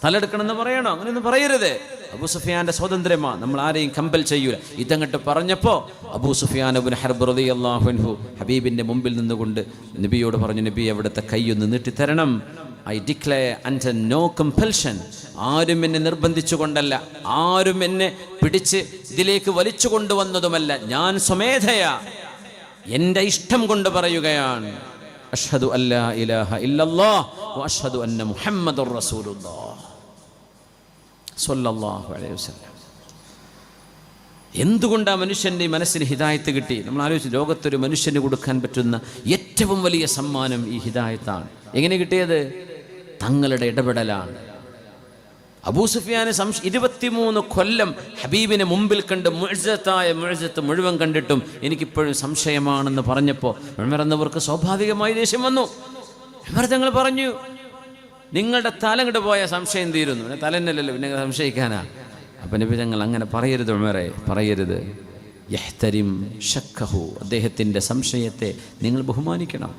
തലെടുക്കണമെന്ന് പറയണോ? അങ്ങനെയൊന്നും പറയരുത്. അബൂ സുഫിയാന്റെ സ്വാതന്ത്ര്യമാണ്, നമ്മൾ ആരെയും കമ്പൽ ചെയ്യൂല. ഇതങ്ങട്ട് പറഞ്ഞപ്പോൾ അബൂ സുഫിയാൻ ഇബ്നു ഹർബ് റളിയല്ലാഹു അൻഹു ഹബീബിന്റെ മുമ്പിൽ നിന്നുകൊണ്ട് നബിയോട് പറഞ്ഞു, നബി അവിടുത്തെ കൈയൊന്ന് നീട്ടിത്തരണം. I declare under no compulsion. ആരും എന്നെ നിർബന്ധിച്ചുകൊണ്ടല്ല, ആരും എന്നെ പിടിച്ച് ഇതിലേക്ക് വലിച്ചു കൊണ്ടുവന്നതുമല്ല, ഞാൻ സ്വമേധയാ എൻ്റെ ഇഷ്ടം കൊണ്ട് പറയുകയാണ്, അഷ്ഹദു അല്ലാ ഇലാഹ ഇല്ലല്ലാഹ് വ അഷ്ഹദു അന്ന മുഹമ്മദുർ റസൂലുള്ളാഹ് സ്വല്ലല്ലാഹു അലൈഹി വസല്ലം. എന്തുകൊണ്ടാണ് മനുഷ്യൻ്റെ മനസ്സിന് ഹിദായത്ത് കിട്ടി? നമ്മൾ ആലോചിച്ച്, ലോകത്തൊരു മനുഷ്യന് കൊടുക്കാൻ പറ്റുന്ന ഏറ്റവും വലിയ സമ്മാനം ഈ ഹിദായത്താണ്. എങ്ങനെ കിട്ടിയത്? തങ്ങളുടെ ഇടപെടലാണ്. അബൂ സുഫിയാന് 23 കൊല്ലം ഹബീബിനെ മുമ്പിൽ കണ്ട് മുഅ്ജിസത്ത് മുഴുവൻ കണ്ടിട്ടും എനിക്കിപ്പോഴും സംശയമാണെന്ന് പറഞ്ഞപ്പോൾ ഉമർ എന്നവർക്ക് സ്വാഭാവികമായി ദേഷ്യം വന്നു. ഉമർ തങ്ങൾ പറഞ്ഞു, നിങ്ങളുടെ തലങ്ങട്ട് പോയ സംശയം തീരുന്നു. പിന്നെ തലന്നല്ലല്ലോ, പിന്നെ സംശയിക്കാനാ? അപ്പം നബി തങ്ങൾ അങ്ങനെ പറയരുത് ഉമറെ, പറയരുത്. യഹ്തരിം ശക്കഹു, അദ്ദേഹത്തിൻ്റെ സംശയത്തെ നിങ്ങൾ ബഹുമാനിക്കണം.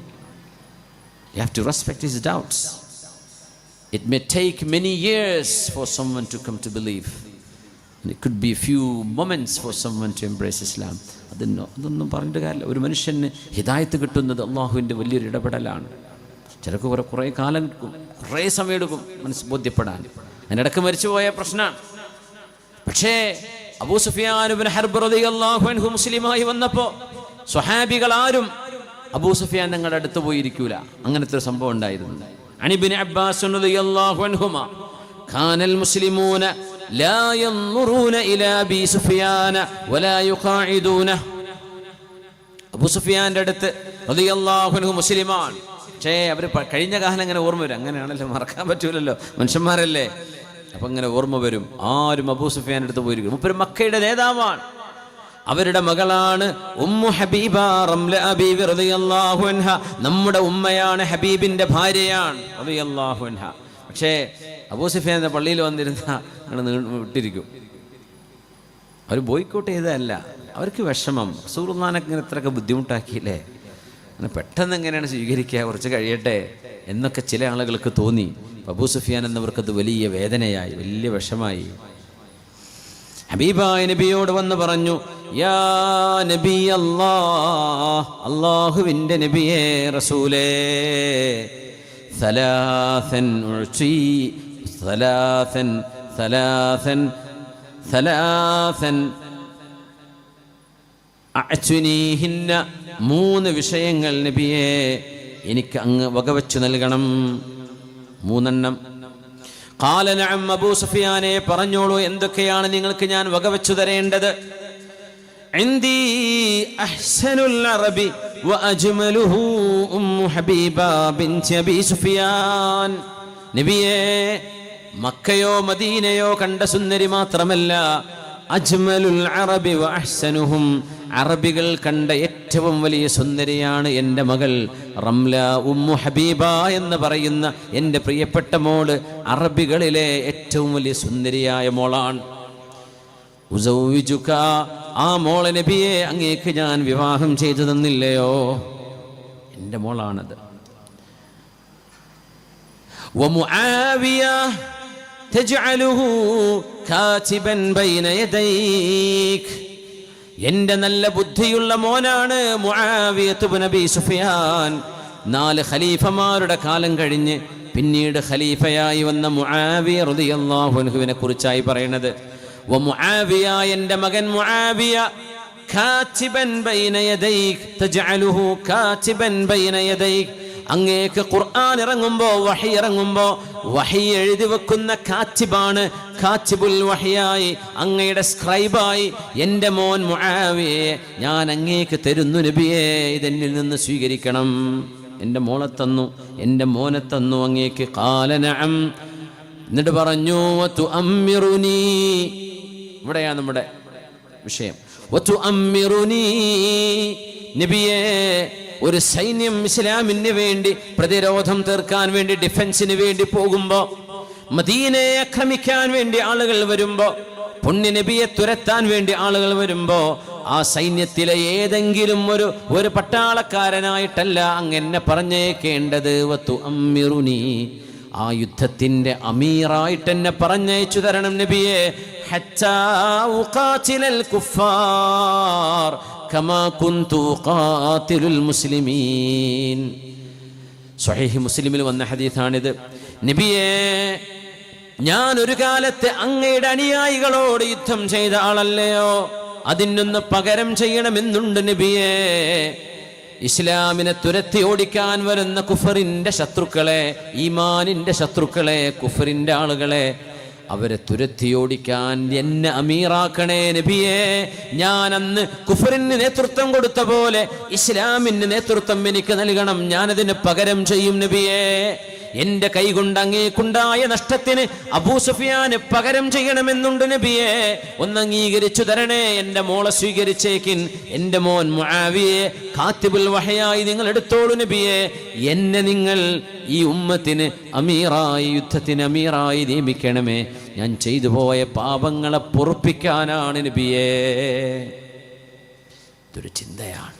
You have to respect his doubts. It may take many years for someone to come to believe. And it could be a few moments for someone to embrace Islam. അതൊന്നും പറഞ്ഞിട്ട് കാര്യമില്ല. ഒരു മനുഷ്യന് ഹിദായത്ത് കിട്ടുന്നത് അള്ളാഹുവിൻ്റെ വലിയൊരു ഇടപെടലാണ്. ചിലർക്ക് കുറേ കാലം എടുക്കും, കുറേ സമയം എടുക്കും മനസ്സ് ബോധ്യപ്പെടാൻ. അതിനിടക്ക് മരിച്ചുപോയ പ്രശ്നമാണ്. പക്ഷേ അബൂ സുഫിയാൻ ഇബ്നു ഹർബ് റളിയല്ലാഹു അൻഹു മുസ്ലിമായി വന്നപ്പോൾ സ്വഹാബികൾ ആരും അബൂ സുഫിയാൻ തങ്ങളുടെ അടുത്ത് പോയിരിക്കൂല. അങ്ങനത്തെ ഒരു സംഭവം ഉണ്ടായിരുന്നു. عن ابن عباس رضي الله عنهما كان المسلمون لا ينظرون إلى أبي سفيان ولا يقاعدونه. അബൂ സുഫിയാന്റെ അടുത്ത് റളിയല്ലാഹു അൻഹു മുസ്ലിമാൻ. പക്ഷേ അവർ കഴിഞ്ഞ കാലം അങ്ങനെ ഓർമ്മ വരും. അങ്ങനെയാണല്ലോ, മറക്കാൻ പറ്റൂലല്ലോ, മനുഷ്യന്മാരല്ലേ. അപ്പം ഇങ്ങനെ ഓർമ്മ വരും. ആരും അബൂ സുഫിയാന്റെ അടുത്ത് പോയിരിക്കും. മൂപ്പര് മക്കയുടെ നേതാവാണ്. അവരുടെ മകളാണ് ഉമ്മു ഹബീബ റംല ഹബീബ് റളിയല്ലാഹു അൻഹ. നമ്മുടെ ഉമ്മയാണ്, ഹബീബിന്റെ ഭാര്യയാണ് റളിയല്ലാഹു അൻഹ. പക്ഷേ അബൂ സുഫിയാൻ പള്ളിയിൽ വന്നിരുന്ന വിട്ടിരിക്കും. അവർ ബോയ്ക്കോട്ട് ചെയ്തതല്ല, അവർക്ക് വിഷമം. റസൂലുള്ളാഹിനൊക്കെ ഇങ്ങനെ ഇത്രയൊക്കെ ബുദ്ധിമുട്ടാക്കിയില്ലേ, അങ്ങനെ പെട്ടെന്ന് എങ്ങനെയാണ് സ്വീകരിക്കുക, കുറച്ച് കഴിയട്ടെ എന്നൊക്കെ ചില ആളുകൾക്ക് തോന്നി. അബൂ സുഫിയാൻ എന്നവർക്കത് വലിയ വേദനയായി, വലിയ വിഷമായി. ഹബീബായ നബിയോട് വന്ന് പറഞ്ഞു, യാ നബി അല്ലാഹ്, അല്ലാഹുവിൻ്റെ നബിയേ, റസൂലേ, സലാസൻ ഉഅ്തി സലാസൻ സലാസൻ സലാസൻ അഅ്തുനീഹിന്ന, 3 വിഷയങ്ങൾ നബിയേ എനിക്ക് അങ്ങ് വകവെച്ചു നൽകണം. 3 ഖാല നഅം, അബൂ സുഫിയാനെ പറഞ്ഞോളൂ, എന്തൊക്കെയാണ് നിങ്ങൾക്ക് ഞാൻ വകവെച്ചു തരേണ്ടത്? ഇൻദി അഹ്സനുൽ അറബി വഅജ്മലുഹു ഉമ്മു ഹബീബ ബിൻതി അബീ സുഫിയാൻ. നബിയേ, മക്കയോ മദീനയോ കണ്ട സുന്ദരി മാത്രമല്ല, അജ്മലുൽ അറബി വഅഹ്സനുഹും, അറബികൾ കണ്ട ഏറ്റവും വലിയ സുന്ദരിയാണ് എൻ്റെ മകൾ റംല ഉമ്മു ഹബീബ എന്ന് പറയുന്ന എൻ്റെ പ്രിയപ്പെട്ട മോള് അറബികളിലെ ഏറ്റവും വലിയ സുന്ദരിയായ മോളാണ്. ഉസൗവിജുക, ആ മോളെ നബിയെ അങ്ങേക്ക് ഞാൻ വിവാഹം ചെയ്തു തന്നില്ലയോ? എൻ്റെ മോളാണത്. വമുആവിയ തജ്അലുഹു കാതിബൻ ബൈന യദൈക്, എൻ്റെ നല്ല ബുദ്ധിയുള്ള മോനാണ് മുആവിയത്ത് ഇബ്നു അബീ സുഫിയാൻ. 4 ഖലീഫമാരുടെ കാലം കഴിഞ്ഞ് പിന്നീട് ഖലീഫയായി വന്ന മുആവിയ റളിയല്ലാഹു അൻഹുവിനെ കുറിച്ചായി പറയുന്നത്. വമുആവിയ, എൻ്റെ മകൻ മുആവിയ കാതിബൻ ബൈന യദൈക് തജ്അലുഹു കാതിബൻ ബൈന യദൈക്, അങ്ങേക്ക് ഖുർആൻ ഇറങ്ങുമ്പോൾ വഹി ഇറങ്ങുമ്പോൾ വഹി എഴുതി വെക്കുന്ന കാത്തിബാണ്. കാത്തിബുൽ വഹിയായി അങ്ങയുടെ സ്ക്രൈബായി എൻ്റെ മോൻ മുആവിയെ ഞാൻ അങ്ങേക്ക് തരുന്നു നബിയെ, ഇതെന്നിൽ നിന്ന് സ്വീകരിക്കണം. എൻ്റെ മോളെ തന്നു, എൻ്റെ മോനെ തന്നു അങ്ങേക്ക്. ഖാല നഅം, എന്നിട്ട് പറഞ്ഞു വതുഅമ്മിറുനി, ഇവിടെയാണ് നമ്മുടെ വിഷയം. വതുഅമ്മിറുനി, നബിയെ ഒരു സൈന്യം ഇസ്ലാമിന് വേണ്ടി പ്രതിരോധം തീർക്കാൻ വേണ്ടി ഡിഫൻസിന് വേണ്ടി പോകുമ്പോൾ, മദീനയെ ആക്രമിക്കാൻ വേണ്ടി ആളുകൾ വരുമ്പോൾ, പുണ്യ നബിയെ തുരത്താൻ വേണ്ടി ആളുകൾ വരുമ്പോൾ, ആ സൈന്യത്തിലെ ഏതെങ്കിലും ഒരു പട്ടാളക്കാരനായിട്ടല്ല അങ്ങനെ പറഞ്ഞേക്കേണ്ടത്. വതുഅമ്മിറുനി, ആ യുദ്ധത്തിന്റെ അമീറായിട്ട് എന്നെ പറഞ്ഞയച്ചു തരണം നബിയെ. ഹത്താ ഉഖാതിലൽ കുഫാർ കമാ കുന്തു ഖാതിലുൽ മുസ്ലിമീൻ. സ്വഹീഹ് മുസ്ലിമിൽ വന്ന ഹദീസാണിത്. നബിയെ, ഞാൻ ഒരു കാലത്ത് അങ്ങയുടെ അനുയായികളോട് യുദ്ധം ചെയ്ത ആളല്ലയോ, അതിനൊന്ന് പകരം ചെയ്യണമെന്നുണ്ട് നബിയെ. ഇസ്ലാമിനെ തുരത്തി ഓടിക്കാൻ വരുന്ന കുഫറിന്റെ ശത്രുക്കളെ, ഈമാനിന്റെ ശത്രുക്കളെ, കുഫറിന്റെ ആളുകളെ, അവരെ തുരത്തിയോടിക്കാൻ എന്നെ അമീറാക്കണേ നബിയെ. ഞാൻ അന്ന് കുഫറിന് നേതൃത്വം കൊടുത്ത പോലെ ഇസ്ലാമിന് നേതൃത്വം എനിക്ക് നൽകണം, ഞാനതിന് പകരം ചെയ്യും നബിയെ. എന്റെ കൈകൊണ്ട് അങ്ങേക്കുണ്ടായ നഷ്ടത്തിന് അബൂ സുഫിയാന് പകരം ചെയ്യണമെന്നുണ്ട് നബിയെ. ഒന്ന് അംഗീകരിച്ചു തരണേ, എൻ്റെ മോളെ സ്വീകരിച്ചേക്കിൻ. എൻ്റെ മോൻ മുആവിയെ കാത്തിബുൽ വഹയായി നിങ്ങൾ എടുത്തോളൂ നബിയെ. എന്നെ നിങ്ങൾ ഈ ഉമ്മത്തിന് അമീറായി, യുദ്ധത്തിന് അമീറായി നിയമിക്കണമേ. ഞാൻ ചെയ്തു പോയ പാപങ്ങളെ പൊറുപ്പിക്കാനാണ് നബിയെ. ഇതൊരു ചിന്തയാണ്.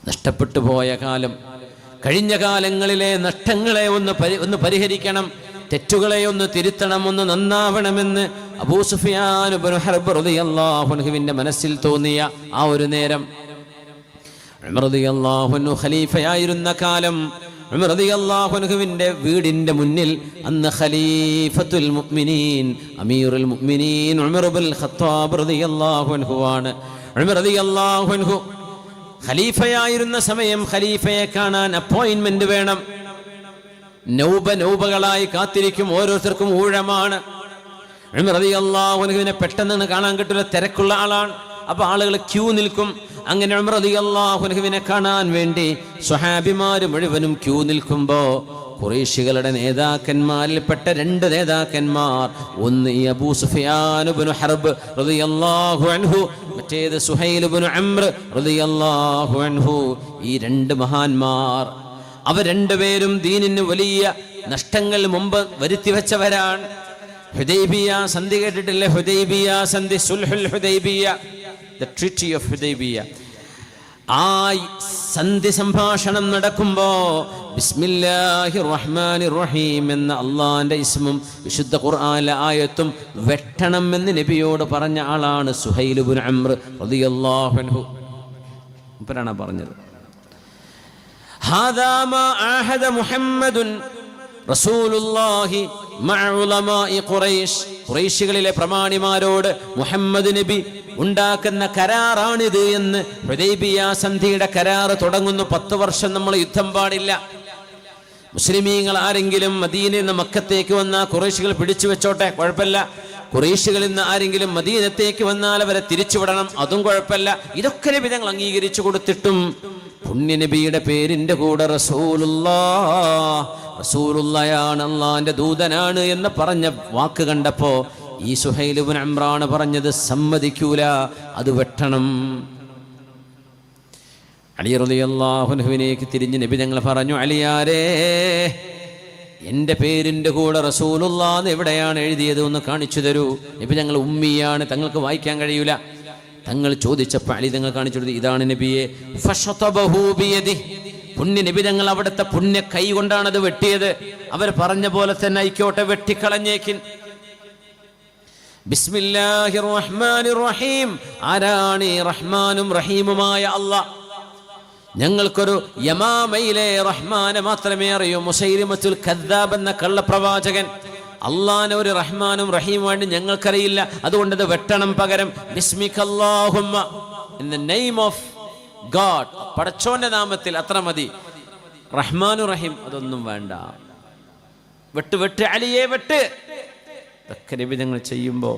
നഷ്ടപ്പെട്ടു പോയ കാലം, കഴിഞ്ഞ കാലങ്ങളിലെ നഷ്ടങ്ങളെ ഒന്ന് പരിഹരിക്കണം, തെറ്റുകളെ ഒന്ന് തിരുത്തണം, ഒന്ന് നന്നാവണമെന്ന് അബൂ സുഫിയാൻ ഇബ്നു ഹർബ് റളിയല്ലാഹു അൻഹുവിന്റെ മനസ്സിൽ തോന്നിയ ആ ഒരു നേരം, ഉമർ റളിയല്ലാഹു അൻഹു ഖലീഫയായിരുന്ന കാലം, ഉമർ റളിയല്ലാഹു അൻഹുവിന്റെ വീടിന്റെ മുന്നിൽ അന്ന് ഖലീഫത്തുൽ മുഅ്മിനീൻ, അമീറുൽ മുഅ്മിനീൻ ഉമർ ഇബ്നുൽ ഖത്താബ് റളിയല്ലാഹു അൻഹു ആണ്. ഉമർ റളിയല്ലാഹു അൻഹു ഖലീഫയായിരുന്ന സമയം ഖലീഫയെ കാണാൻ അപ്പോയിന്റ്മെന്റ് വേണം. നൗബകളായി കാത്തിരിക്കും, ഓരോരുത്തർക്കും ഊഴമാണ്. ഉമർ റളിയല്ലാഹു അൻഹുവിനെ പെട്ടെന്ന് കാണാൻ കിട്ടില്ല, തിരക്കുള്ള ആളാണ്. അപ്പൊ ആളുകൾ ക്യൂ നിൽക്കും. അങ്ങനെ ഉമർ റളിയല്ലാഹു അൻഹുവിനെ കാണാൻ വേണ്ടി സ്വഹാബിമാര് മുഴുവനും ക്യൂ നിൽക്കുമ്പോ ഖുറൈശികളുടെ നേതാക്കന്മാരിൽപ്പെട്ട 2 നേതാക്കന്മാർ, ഒന്ന് ഈ അബൂ സുഫിയാൻ ഇബ്നു ഹർബ് റളിയല്ലാഹു അൻഹു, മറ്റേത് സുഹൈൽ ഇബ്നു അംർ റളിയല്ലാഹു അൻഹു. ഈ 2 മഹാന്മാർ, അവർ രണ്ടുപേരും ദീനിന് വലിയ നഷ്ടങ്ങൾ മുമ്പ് വരുത്തി വെച്ചവരാണ്. ഹുദൈബിയ സന്ധി കേട്ടിട്ടില്ലേ? ഹുദൈബിയ സന്ധി, സുൽഹുൽ Hudaibiya, the treaty of Hudaibiya. ആ സന്ധി സംഭാഷണം നടക്കുമ്പോ ബിസ്മില്ലാഹിർ റഹ്മാനിർ റഹീം എന്ന അള്ളാന്റെ ഇസ്മും വിശുദ്ധ ഖുർആനിലെ ആയത്തും വെട്ടണം എന്ന് നബിയോട് പറഞ്ഞ ആളാണ് സുഹൈൽ ഇബ്നു അംർ റളിയല്ലാഹു അൻഹു. ഇപ്പറാണ് പറഞ്ഞത്, ഹാദാ മാ ആഹദ മുഹമ്മദുൻ റസൂലുള്ളാഹി മഅ ഉലമാഇ ഖുറൈശ്. ഖുറൈശികളിലെ പ്രമാണിമാരോട് മുഹമ്മദ് നബി ഉണ്ടാക്കുന്ന കരാറാണിത് എന്ന്. ഹുദൈബിയ സന്ധിയുടെ കരാറ് തുടങ്ങുന്നു. 10 വർഷം നമ്മൾ യുദ്ധം പാടില്ല. മുസ്ലിമീങ്ങൾ ആരെങ്കിലും മദീനയിൽ നിന്ന് മക്കത്തേക്ക് വന്നാൽ ഖുറൈശികൾ പിടിച്ചു വെച്ചോട്ടെ, കുഴപ്പമില്ല. ഖുറൈശികളിൽ നിന്ന് ആരെങ്കിലും മദീനത്തേക്ക് വന്നാൽ അവരെ തിരിച്ചുവിടണം, അതും കുഴപ്പമില്ല. ഇതൊക്കെ നബി തങ്ങൾ അംഗീകരിച്ചു കൊടുത്തിട്ടും പുണ്യനബിയുടെ പേരിന്റെ കൂടെ റസൂലുള്ളയാണ്, അള്ളാന്റെ ദൂതനാണ് എന്ന് പറഞ്ഞ വാക്ക് കണ്ടപ്പോ ഈ സുഹൈൽ ഇബ്നു അംറാണ് പറഞ്ഞത്, സമ്മതിക്കൂല, അത് വെട്ടണം. അലി റളിയല്ലാഹു അൻഹുവിനേക്ക് തിരിഞ്ഞ് നബി തങ്ങൾ പറഞ്ഞു, അലിയാരേ, എൻ്റെ പേരിൻ്റെ കൂടെ റസൂലുള്ളാഹ് എവിടെയാണ് എഴുതിയത് ഒന്ന് കാണിച്ചു തരൂ. നബി തങ്ങൾ ഉമ്മിയാണ്, തങ്ങൾക്ക് വായിക്കാൻ കഴിയൂല. തങ്ങൾ ചോദിച്ചപ്പോൾ അലി തങ്ങൾ കാണിച്ചു കൊടുത്തു, ഇതാണ് നബിയെ. ഫശതബഹു ബിയദിഹി, പുണ്യ നബി തങ്ങൾ അവിടുത്തെ പുണ്യ കൈ കൊണ്ടാണത് വെട്ടിയത്. അവർ പറഞ്ഞ പോലെ തന്നെ ആയിക്കോട്ടെ, വെട്ടിക്കളഞ്ഞേക്കിൻ. ബിസ്മില്ലാഹിർ റഹ്മാനിർ റഹീം. ആരാണ് ഈ റഹ്മാനും റഹീമുമായ അല്ലാഹ്? ഞങ്ങൾക്കൊരു യമാമയിലെ റഹ്മാനെ മാത്രമേ അറിയൂ. മുസൈലിമത്തുൽ കദ്ദാബ് എന്ന കള്ളപ്രവാചകൻ. അള്ളാഹനെ ഒരു റഹ്മാനും റഹീമുമായിട്ട് ഞങ്ങൾക്കറിയില്ല, അതുകൊണ്ടത് വെട്ടണം. പകരം ബിസ്മിക്കല്ലാഹുമ്മ, in the name of God, പടച്ചോന്റെ നാമത്തിൽ, അത്ര മതി. റഹ്മാനു റഹീം അതൊന്നും വേണ്ട. വെട്ട് വെട്ട് അലിയെ വെട്ട്. ഇതൊക്കെ നബി ഞങ്ങൾ ചെയ്യുമ്പോൾ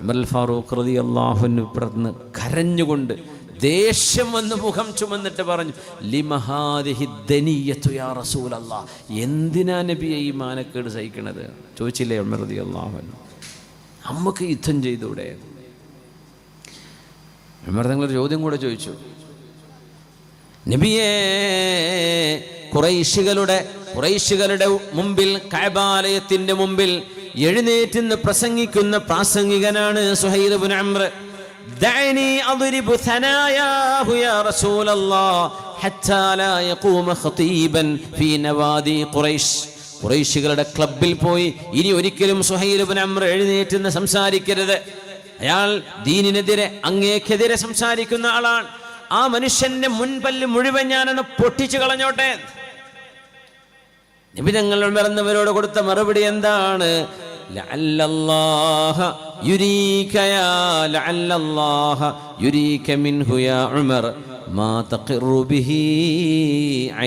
ഉമർ ഫാറൂഖ് റളിയല്ലാഹു അൻഹു പിറന്ന് കരഞ്ഞുകൊണ്ട് ദേഷ്യം വന്ന് മുഖം ചുമന്നിട്ട് പറഞ്ഞു, ലിമഹാദിഹി ദനിയതു യാ റസൂലല്ലാഹ്, എന്തിനാ നബിയെ ഈ മാനക്കേട് സഹിക്കണത്? ചോദിച്ചില്ലേ ഉമർ റളിയല്ലാഹു അൻഹു? നമുക്ക് യുദ്ധം ചെയ്തൂടെ? ഉമർ തങ്ങളൊരു ചോദ്യം കൂടെ ചോദിച്ചു, നബിയെ, ഖുറൈശികളുടെ മുമ്പിൽ, കഅബാലയത്തിന്റെ മുമ്പിൽ എഴുന്നേറ്റ് പ്രസംഗിക്കുന്ന പ്രാസംഗികനാണ് സുഹൈൽ ഇബ്നു അംർ. ദഅനി അദ്രിബു സനായാഹു യാ റസൂലല്ലാഹ് ഹത്താ ലാ യഖൂമ ഖതീബൻ ഫീ നവാദി ഖുറൈശ്. ഖുറൈശികളുടെ ക്ലബ്ബിൽ പോയി ഇനി ഒരിക്കലും സുഹൈൽ ഇബ്നു അംർ എഴുന്നേറ്റ് സംസാരിക്കരുത്. അയാൾ ദീനിനെതിരെ, അങ്ങേക്കെതിരെ സംസാരിക്കുന്ന ആളാണ്. ആ മനുഷ്യന്റെ മുൻപല്ല് മുഴുവൻ ഞാനൊന്ന് പൊട്ടിച്ചു കളഞ്ഞോട്ടെ. നബി തങ്ങൾ ഉമറിനവരോട് കൊടുത്ത മറുപടി എന്താണ്? ലഅല്ലല്ലാഹ യുരീക യാ ലഅല്ലല്ലാഹ യുരീക മിൻഹു യാ ഉമർ മാ തഖിറു ബിഹി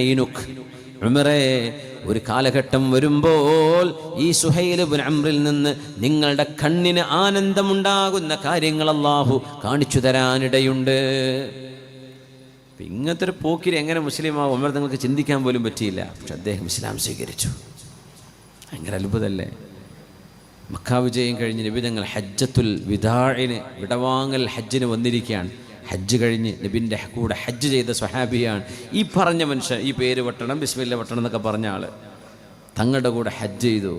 ഐനുക്. ഉമറേ, ഒരു കാലഘട്ടം വരുമ്പോൾ ഈ സുഹൈൽ ഇബ്നു അംറിൽ നിന്ന് നിങ്ങളുടെ കണ്ണിന് ആനന്ദമുണ്ടാകുന്ന കാര്യങ്ങൾ അല്ലാഹു കാണിച്ചു തരാനിടയുണ്ട്. ഇങ്ങനത്തെ ഒരു പോക്കിരി എങ്ങനെ മുസ്ലിമാവും ഉമർ നിങ്ങൾക്ക് ചിന്തിക്കാൻ പോലും പറ്റിയില്ല. പക്ഷെ അദ്ദേഹം ഇസ്ലാം സ്വീകരിച്ചു. ഭയങ്കര അത്ഭുതമല്ലേ? മക്ക വിജയം കഴിഞ്ഞ് നബി തങ്ങൾ ഹജ്ജത്തുൽ വിദാഇന്, വിടവാങ്ങൽ ഹജ്ജിന് വന്നിരിക്കുകയാണ്. ഹജ്ജ് കഴിഞ്ഞ് നബിൻ്റെ കൂടെ ഹജ്ജ് ചെയ്ത സ്വഹാബിയാണ് ഈ പറഞ്ഞ മനുഷ്യൻ. ഈ പേര് വെട്ടണം, ബിസ്മില്ല വെട്ടണം എന്നൊക്കെ പറഞ്ഞ ആള് തങ്ങളുടെ കൂടെ ഹജ്ജ് ചെയ്തു.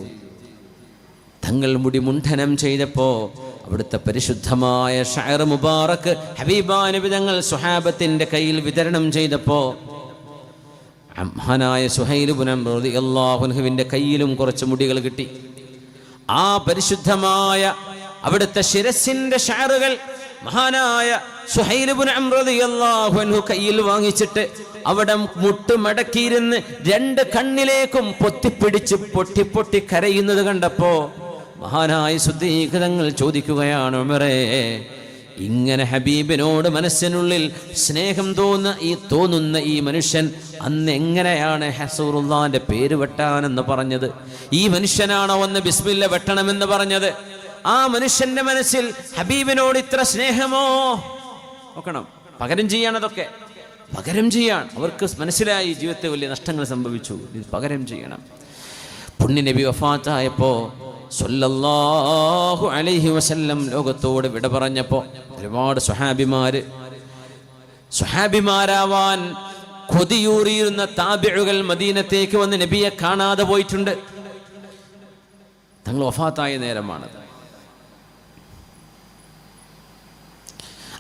തങ്ങൾ മുടി മുണ്ഡനം ചെയ്തപ്പോൾ അവിടുത്തെ പരിശുദ്ധമായ ഷഅർ മുബാറക് ഹബീബാ നബി തങ്ങൾ സ്വഹാബത്തിന്റെ കയ്യിൽ വിതരണം ചെയ്തപ്പോൾ മഹാനായ സുഹൈൽ ഇബ്നു അംർ റളിയല്ലാഹു അൻഹുവിന്റെ കയ്യിലും കുറച്ച് മുടികൾ കിട്ടി. ആ പരിശുദ്ധമായ അവിടുത്തെ ശിരസിന്റെ ഷഅറുകൾ മഹാനായ സുഹൈൽ ഇബ്നു അംർ റളിയല്ലാഹു അൻഹു കയ്യിൽ വാങ്ങിച്ചിട്ട് അവിടെ മുട്ട് മടക്കിയിരുന്ന് രണ്ട് കണ്ണിലേക്കും പൊത്തിപ്പിടിച്ച് പൊട്ടി പൊട്ടി കരയുന്നത് കണ്ടപ്പോ മഹാനായ സിദ്ദീഖ് തങ്ങൾ ചോദിക്കുകയാണ്, ഉമറേ, ഇങ്ങനെ ഹബീബിനോട് മനസ്സിനുള്ളിൽ സ്നേഹം തോന്നുന്ന ഈ മനുഷ്യൻ അന്ന് എങ്ങനെയാണ് റസൂലുള്ളാഹിന്റെ പേര് വെട്ടാനെന്ന് പറഞ്ഞത്? ഈ മനുഷ്യനാണോ അന്ന് ബിസ്മില്ല വെട്ടണമെന്ന് പറഞ്ഞത്? ആ മനുഷ്യന്റെ മനസ്സിൽ ഹബീബിനോട് ഇത്ര സ്നേഹമോ? നോക്കണം, പകരം ചെയ്യാണതൊക്കെ, പകരം ചെയ്യാൻ അവർക്ക് മനസ്സിലായി. ജീവിതത്തിൽ വലിയ നഷ്ടങ്ങൾ സംഭവിച്ചു, ഇത് പകരം ചെയ്യണം. പുണ്യ നബി വഫാത്തായപ്പോ സല്ലല്ലാഹു അലൈഹി വസല്ലം ലോകത്തോട് വിട പറഞ്ഞപ്പോൾ ഒരുപാട് സ്വഹാബിമാരാവാൻ കൊതിയൂറിയിരുന്ന താബിഉകൾ മദീനത്തേക്ക് വന്ന് നബിയെ കാണാതെ പോയിട്ടുണ്ട്. തങ്ങൾ വഫാത്തായ നേരമാണത്.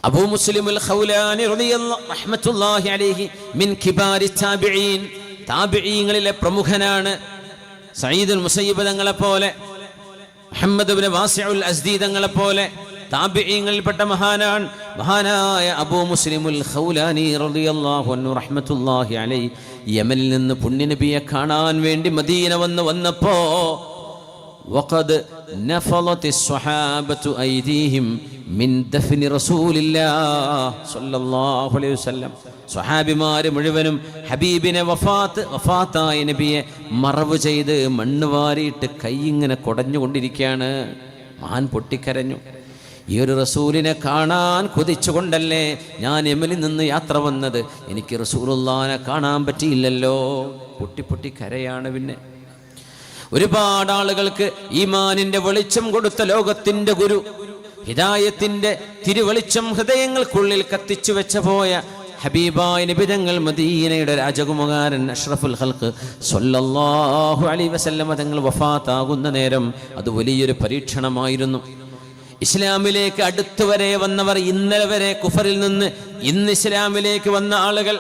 അബൂ മുസ്ലിമുൽ ഖൗലാനി റഹ്മത്തുള്ളാഹി അലൈഹി മിൻ കിബാരി താബിഈൻ, താബിഈങ്ങളിലെ പ്രമുഖനാണ്. സഈദുൽ മുസയ്യിബ് തങ്ങളെ പോലെ, മുഹമ്മദ് ഇബ്നു വാസിഉൽ അസ്ദി തങ്ങളെ പോലെ താബിഈങ്ങളിൽപ്പെട്ട മഹാനാണ്. മഹാനായ അബൂ മുസ്ലിമുൽ ഖൗലാനി റളിയല്ലാഹു അൻഹു റഹ്മത്തുള്ളാഹി അലൈഹി യമനിൽ നിന്ന് പുണ്യനബിയെ കാണാൻ വേണ്ടി മദീന വന്നപ്പോ വഖദ് നഫളത്തി സ്വഹാബത്തു ഐദീഹിം മിൻ ദഫ്നി റസൂലില്ലാഹ് സ്വല്ലല്ലാഹു അലൈഹി വസല്ലം. സ്വഹാബിമാര് മുഴുവനും ഹബീബിനെ വഫാത്തായ നബിയെ മറവ് ചെയ്ത് മണ്ണ് വാരിയിട്ട് കൈ ഇങ്ങനെ കുടഞ്ഞുകൊണ്ടിരിക്കുകയാണ്. മഹാൻ പൊട്ടിക്കരഞ്ഞു. ഈ ഒരു റസൂലിനെ കാണാൻ കൊതിച്ചുകൊണ്ടല്ലേ ഞാൻ യമനിൽ നിന്ന് യാത്ര വന്നത്, എനിക്ക് റസൂലുള്ളാഹിനെ കാണാൻ പറ്റിയില്ലല്ലോ. പൊട്ടി കരയാണ്. പിന്നെ ഒരുപാട് ആളുകൾക്ക് ഈമാനിന്റെ വെളിച്ചം കൊടുത്ത ലോകത്തിന്റെ ഗുരു, ഹിദായത്തിന്റെ തിരുവെളിച്ചം ഹൃദയങ്ങൾക്കുള്ളിൽ കത്തിച്ചു വെച്ച പോയ ഹബീബായ നബി തങ്ങൾ മദീനയുടെ രാജകുമാരൻ അഷ്റഫുൽ ഖൽഖ് സ്വല്ലല്ലാഹു അലൈഹി വസല്ലം തങ്ങൾ വഫാത്താകുന്ന നേരം അത് വലിയൊരു പരീക്ഷണമായിരുന്നു. ഇസ്ലാമിലേക്ക് അടുത്തുവരെ വന്നവർ, ഇന്നലെ വരെ കുഫറിൽ നിന്ന് ഇന്ന് ഇസ്ലാമിലേക്ക് വന്ന ആളുകൾ,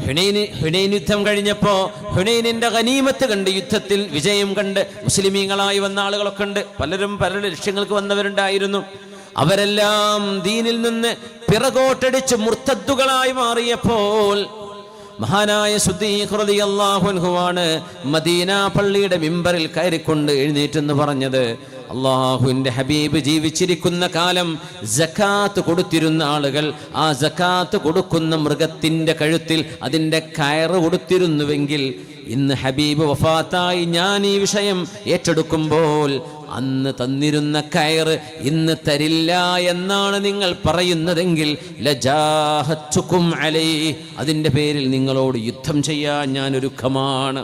ഹുനൈൻ യുദ്ധം കഴിഞ്ഞപ്പോ ഹുനൈനിന്റെ ഗനീമത്ത് കണ്ട്, യുദ്ധത്തിൽ വിജയം കണ്ട് മുസ്ലിമീങ്ങളായി വന്ന ആളുകളൊക്കെ ഉണ്ട്. പലരും പല ലക്ഷ്യങ്ങൾക്ക് വന്നവരുണ്ടായിരുന്നു. അവരെല്ലാം ദീനിൽ നിന്ന് പിറകോട്ടടിച്ച് മുർത്തദ്ദുകളായി മാറിയപ്പോൾ മഹാനായ സിദ്ദീഖ് റളിയല്ലാഹു അൻഹുവാണ് മദീന പള്ളിയുടെ മിമ്പറിൽ കയറിക്കൊണ്ട് എഴുന്നേറ്റെന്ന് പറഞ്ഞത്, അള്ളാഹുവിൻ്റെ ഹബീബ് ജീവിച്ചിരിക്കുന്ന കാലം സക്കാത്ത് കൊടുത്തിരുന്ന ആളുകൾ ആ സക്കാത്ത് കൊടുക്കുന്ന മൃഗത്തിൻ്റെ കഴുത്തിൽ അതിൻ്റെ കയറ് കൊടുത്തിരുന്നുവെങ്കിൽ ഇന്ന് ഹബീബ് വഫാത്തായി ഞാൻ ഈ വിഷയം ഏറ്റെടുക്കുമ്പോൾ അന്ന് തന്നിരുന്ന കയറ് ഇന്ന് തരില്ല എന്നാണ് നിങ്ങൾ പറയുന്നതെങ്കിൽ ലജാഹത്തുക്കും അലൈഹി, അതിൻ്റെ പേരിൽ നിങ്ങളോട് യുദ്ധം ചെയ്യാൻ ഞാൻ ഒരുക്കമാണ്.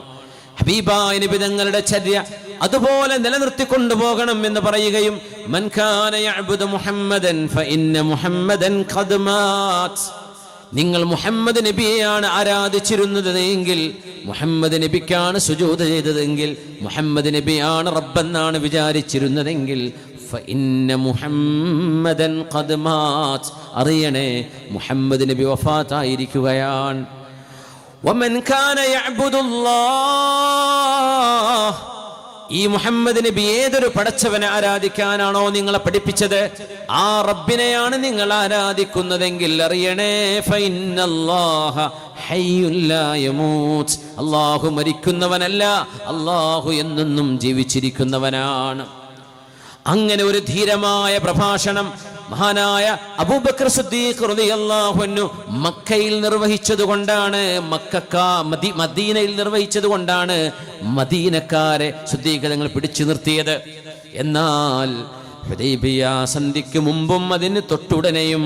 ഹബീബായ നബി തങ്ങളുടെ ചര്യ അതുപോലെ നിലനിർത്തിക്കൊണ്ടു പോകണം എന്ന് പറയുകയും മൻ കാന യഅ്ബുദു മുഹമ്മദൻ ഫഇന്ന മുഹമ്മദൻ ഖദ് മാത്, നിങ്ങൾ മുഹമ്മദ് നബിയെയാണ് ആരാധിച്ചിരുന്നത് എങ്കിൽ, മുഹമ്മദ് നബിക്കാണ് സുജൂദ് ചെയ്തതെങ്കിൽ, മുഹമ്മദ് നബിയാണ് റബ്ബെന്നാണ് വിചാരിച്ചിരുന്നതെങ്കിൽ ഫഇന്ന മുഹമ്മദൻ ഖദ് മാത്, അറിയണേ മുഹമ്മദ് നബി വഫാത്തായിരിക്കുകയാണ്. വമൻ കാന യഅ്ബുദുല്ലാഹ്, ഈ മുഹമ്മദ് നബി ഏതൊരു പടച്ചവനെ ആരാധിക്കാനാണോ നിങ്ങളെ പഠിപ്പിച്ചത് ആ റബ്ബിനെയാണ് നിങ്ങൾ ആരാധിക്കുന്നതെങ്കിൽ അറിയണേ ഫഇന്നല്ലാഹ ഹയ്യുൻ ലാ യമൂത്, അല്ലാഹു മരിക്കുന്നവനല്ല, അല്ലാഹു എന്നെന്നും ജീവിച്ചിരിക്കുന്നവനാണ്. അങ്ങനെ ഒരു ധീരമായ പ്രഭാഷണം മഹാനായ അബൂബക്കർ സിദ്ദീഖ് റളിയല്ലാഹു അൻഹു മക്കയിൽ നിർവഹിച്ചതുകൊണ്ടാണ്, മദീനയിൽ നിർവഹിച്ചതുകൊണ്ടാണ് മദീനക്കാരെ സിദ്ദീഖ് തങ്ങൾ പിടിച്ചു നിർത്തിയത്. എന്നാൽ ഹുദൈബിയ സന്ധിക്ക് മുമ്പും അതിന് തൊട്ടുടനെയും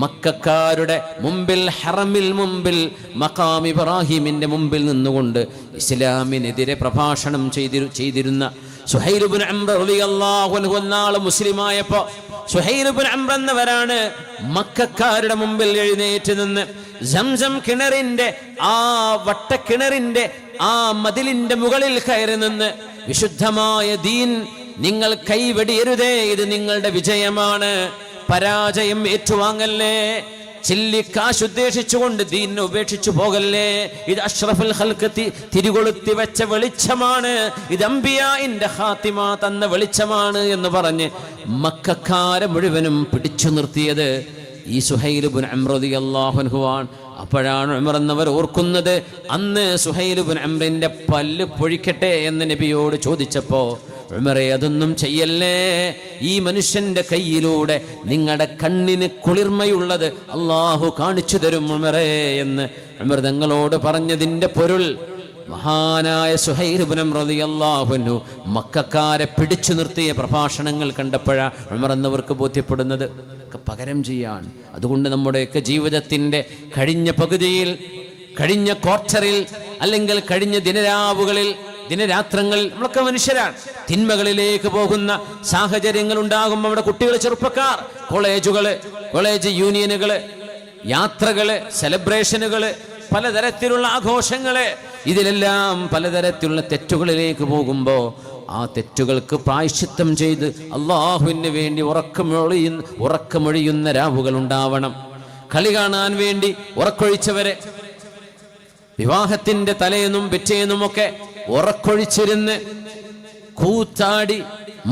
മക്കക്കാരുടെ മുമ്പിൽ, ഹറമിൽ മുമ്പിൽ, മഖാം ഇബ്രാഹിമിന്റെ മുമ്പിൽ നിന്നുകൊണ്ട് ഇസ്ലാമിനെതിരെ പ്രഭാഷണം ചെയ്തിരുന്ന സുഹൈൽ ഇബ്നു അംർ റളിയല്ലാഹു അൻഹു എന്നാൾ മുസ്ലിമായപ്പോ സുഹൈൽ ഇബ്നു അംർ എന്നവരാണ് മക്കക്കാരുടെ മുമ്പിൽ എഴുന്നേറ്റ് നിന്ന് സംസം കിണറിന്റെ ആ വട്ടക്കിണറിന്റെ ആ മതിലിന്റെ മുകളിൽ കയറി നിന്ന് വിശുദ്ധമായ ദീൻ നിങ്ങൾ കൈവെടിയരുതേ, ഇത് നിങ്ങളുടെ വിജയമാണ്, പരാജയം ഏറ്റുവാങ്ങല്ലേ, ചില്ലിക്കാശ് ഉദ്ദേശിച്ചുകൊണ്ട് ദീനിനെ ഉപേക്ഷിച്ചു പോകല്ലേ, ഇത് അഷ്റഫുൽ ഖൽഖ് തിരികൊളുത്തി വെച്ച വെളിച്ചമാണ്, ഇത് അംബിയാഇന്റെ ഖാത്തിമ തന്ന വെളിച്ചമാണ് എന്ന് പറഞ്ഞ് മക്കക്കാരെ മുഴുവനും പിടിച്ചു നിർത്തിയത് ഈ സുഹൈൽ ഇബ്നു അംർ റളിയല്ലാഹു അൻഹു ആണ്. അപ്പോഴാണ് ഉമർ എന്നവർ ഓർക്കുന്നത്, അന്ന് സുഹൈൽ ഇബ്നു അംറിന്റെ പല്ല് പൊഴിക്കട്ടെ എന്ന് നബിയോട് ചോദിച്ചപ്പോ ഉമറേ അതൊന്നും ചെയ്യല്ലേ, ഈ മനുഷ്യന്റെ കയ്യിലൂടെ നിങ്ങളുടെ കണ്ണിന് കുളിർമയുള്ളത് അള്ളാഹു കാണിച്ചു തരും ഉമറേ എന്ന് ഉമർ തങ്ങളോട് പറഞ്ഞതിന്റെ പൊരുൾ മഹാനായ സുഹൈൽ ഇബ്നു അംർ റളിയല്ലാഹു അൻഹു മക്കക്കാരെ പിടിച്ചു നിർത്തിയ പ്രഭാഷണങ്ങൾ കണ്ടപ്പോഴാണ് ഉമർ എന്നവർക്ക് ബോധ്യപ്പെടുന്നത് പകരം ചെയ്യാൻ. അതുകൊണ്ട് നമ്മുടെയൊക്കെ ജീവിതത്തിന്റെ കഴിഞ്ഞ പകുതിയിൽ, കഴിഞ്ഞ ക്വാർട്ടറിൽ, അല്ലെങ്കിൽ കഴിഞ്ഞ ദിനരാവുകളിൽ, ദിനരാത്രങ്ങളിൽ നമ്മളൊക്കെ മനുഷ്യരാണ്. തിന്മകളിലേക്ക് പോകുന്ന സാഹചര്യങ്ങൾ ഉണ്ടാകുമ്പോൾ നമ്മുടെ കുട്ടികൾ, ചെറുപ്പക്കാർ, കോളേജ് യൂണിയനുകള്, യാത്രകള്, സെലിബ്രേഷനുകള്, പലതരത്തിലുള്ള ആഘോഷങ്ങള്, ഇതിലെല്ലാം പലതരത്തിലുള്ള തെറ്റുകളിലേക്ക് പോകുമ്പോൾ ആ തെറ്റുകൾക്ക് പ്രായശ്ചിത്തം ചെയ്ത് അള്ളാഹുവിന് വേണ്ടി ഉറക്കമൊഴിയുന്ന രാവുകൾ ഉണ്ടാവണം. കളി കാണാൻ വേണ്ടി ഉറക്കൊഴിച്ചവരെ വിവാഹത്തിന്റെ തലേന്നും പിറ്റേന്നുമൊക്കെ ഉറക്കൊഴിച്ചിരുന്ന് കൂത്താടി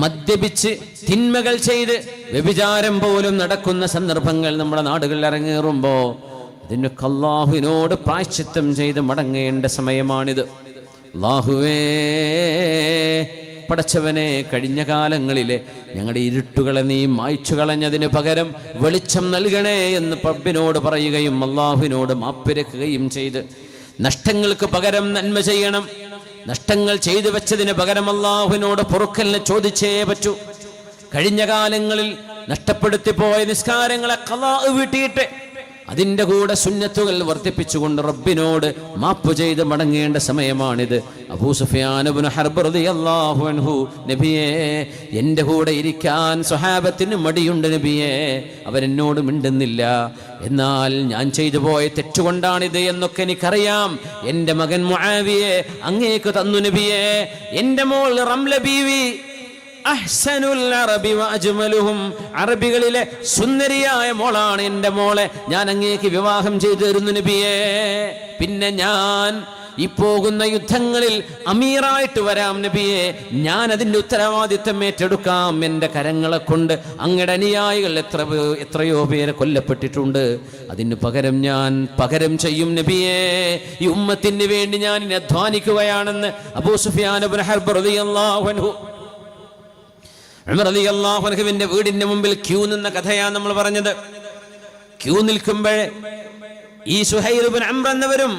മദ്യപിച്ച് തിന്മകൾ ചെയ്ത് വ്യഭിചാരം പോലും നടക്കുന്ന സന്ദർഭങ്ങൾ നമ്മുടെ നാടുകളിൽ അരങ്ങേറുമ്പോ അതിനൊക്കെ അല്ലാഹുവിനോട് പ്രായശ്ചിത്തം ചെയ്ത് മടങ്ങേണ്ട സമയമാണിത്. അല്ലാഹുവേ പടച്ചവനെ, കഴിഞ്ഞ കാലങ്ങളിലെ ഞങ്ങളുടെ ഇരുട്ടുകളെ നീ മായ്ച്ചു കളഞ്ഞതിന് പകരം വെളിച്ചം നൽകണേ എന്ന് റബ്ബിനോട് പറയുകയും അല്ലാഹുവിനോട് മാപ്പിരക്കുകയും ചെയ്ത് നഷ്ടങ്ങൾക്ക് പകരം നന്മ ചെയ്യണം. നഷ്ടങ്ങൾ ചെയ്തു വെച്ചതിന് പകരം അല്ലാഹുവിനോട് പൊറുക്കലിനെ ചോദിച്ചേ പറ്റൂ. കഴിഞ്ഞ കാലങ്ങളിൽ നഷ്ടപ്പെടുത്തി പോയ നിസ്കാരങ്ങളെ ഖളാ വീട്ടിയിട്ട് അതിൻ്റെ കൂടെ സുന്നത്തുകൾ വർദ്ധിപ്പിച്ചുകൊണ്ട് റബ്ബിനോട് മാപ്പ് ചെയ്ത് മടങ്ങേണ്ട സമയമാണിത്. അബൂ സുഫിയാൻ ഇബ്നു ഹർബ് റളിയല്ലാഹു അൻഹു, നബിയേ എൻ്റെ കൂടെ ഇരിക്കാൻ സ്വഹാബത്തിന് മടിയുണ്ട് നബിയേ, അവരെന്നോട് മിണ്ടുന്നില്ല. എന്നാൽ ഞാൻ ചെയ്തു പോയ തെറ്റുകൊണ്ടാണിത് എന്നൊക്കെ എനിക്കറിയാം. എൻ്റെ മകൻ മുആവിയെ അങ്ങേക്ക് തന്നു നബിയേ. എൻ്റെ മോൾ റംല ബീവി അഹ്സനുൽ അറബി വഅജ്മലുഹും, അറബികളിലെ സുന്ദരിയായ മോളാണ് എൻ്റെ മോളെ. ഞാൻ അങ്ങേക്ക് വിവാഹം ചെയ്തു തരുന്നു നബിയേ. പിന്നെ ഞാൻ ഈ പോകുന്ന യുദ്ധങ്ങളിൽ അമീറായിട്ട് വരാം നബിയെ. ഞാൻ അതിൻ്റെ ഉത്തരവാദിത്തം ഏറ്റെടുക്കാം. എൻ്റെ കരങ്ങളെ കൊണ്ട് അങ്ങയുടെ അനുയായികൾ എത്രയോ പേരെ കൊല്ലപ്പെട്ടിട്ടുണ്ട്. അതിന് പകരം ഞാൻ പകരം ചെയ്യും നബിയെ. ഈ ഉമ്മത്തിന് വേണ്ടി ഞാൻ ഇനി അധ്വാനിക്കുകയാണെന്ന് അബൂ സുഫിയാൻ ഇബ്നു ഹർബ് റളിയല്ലാഹു അൻഹു, ഉമർ റളിയല്ലാഹു അൻഹുവിന്റെ വീടിന്റെ മുമ്പിൽ ക്യൂ നിന്ന കഥയാണ് നമ്മൾ പറഞ്ഞത്. ക്യൂ നിൽക്കുമ്പോൾ ഈ സുഹൈൽ ഇബ്നു അംർ എന്നവരും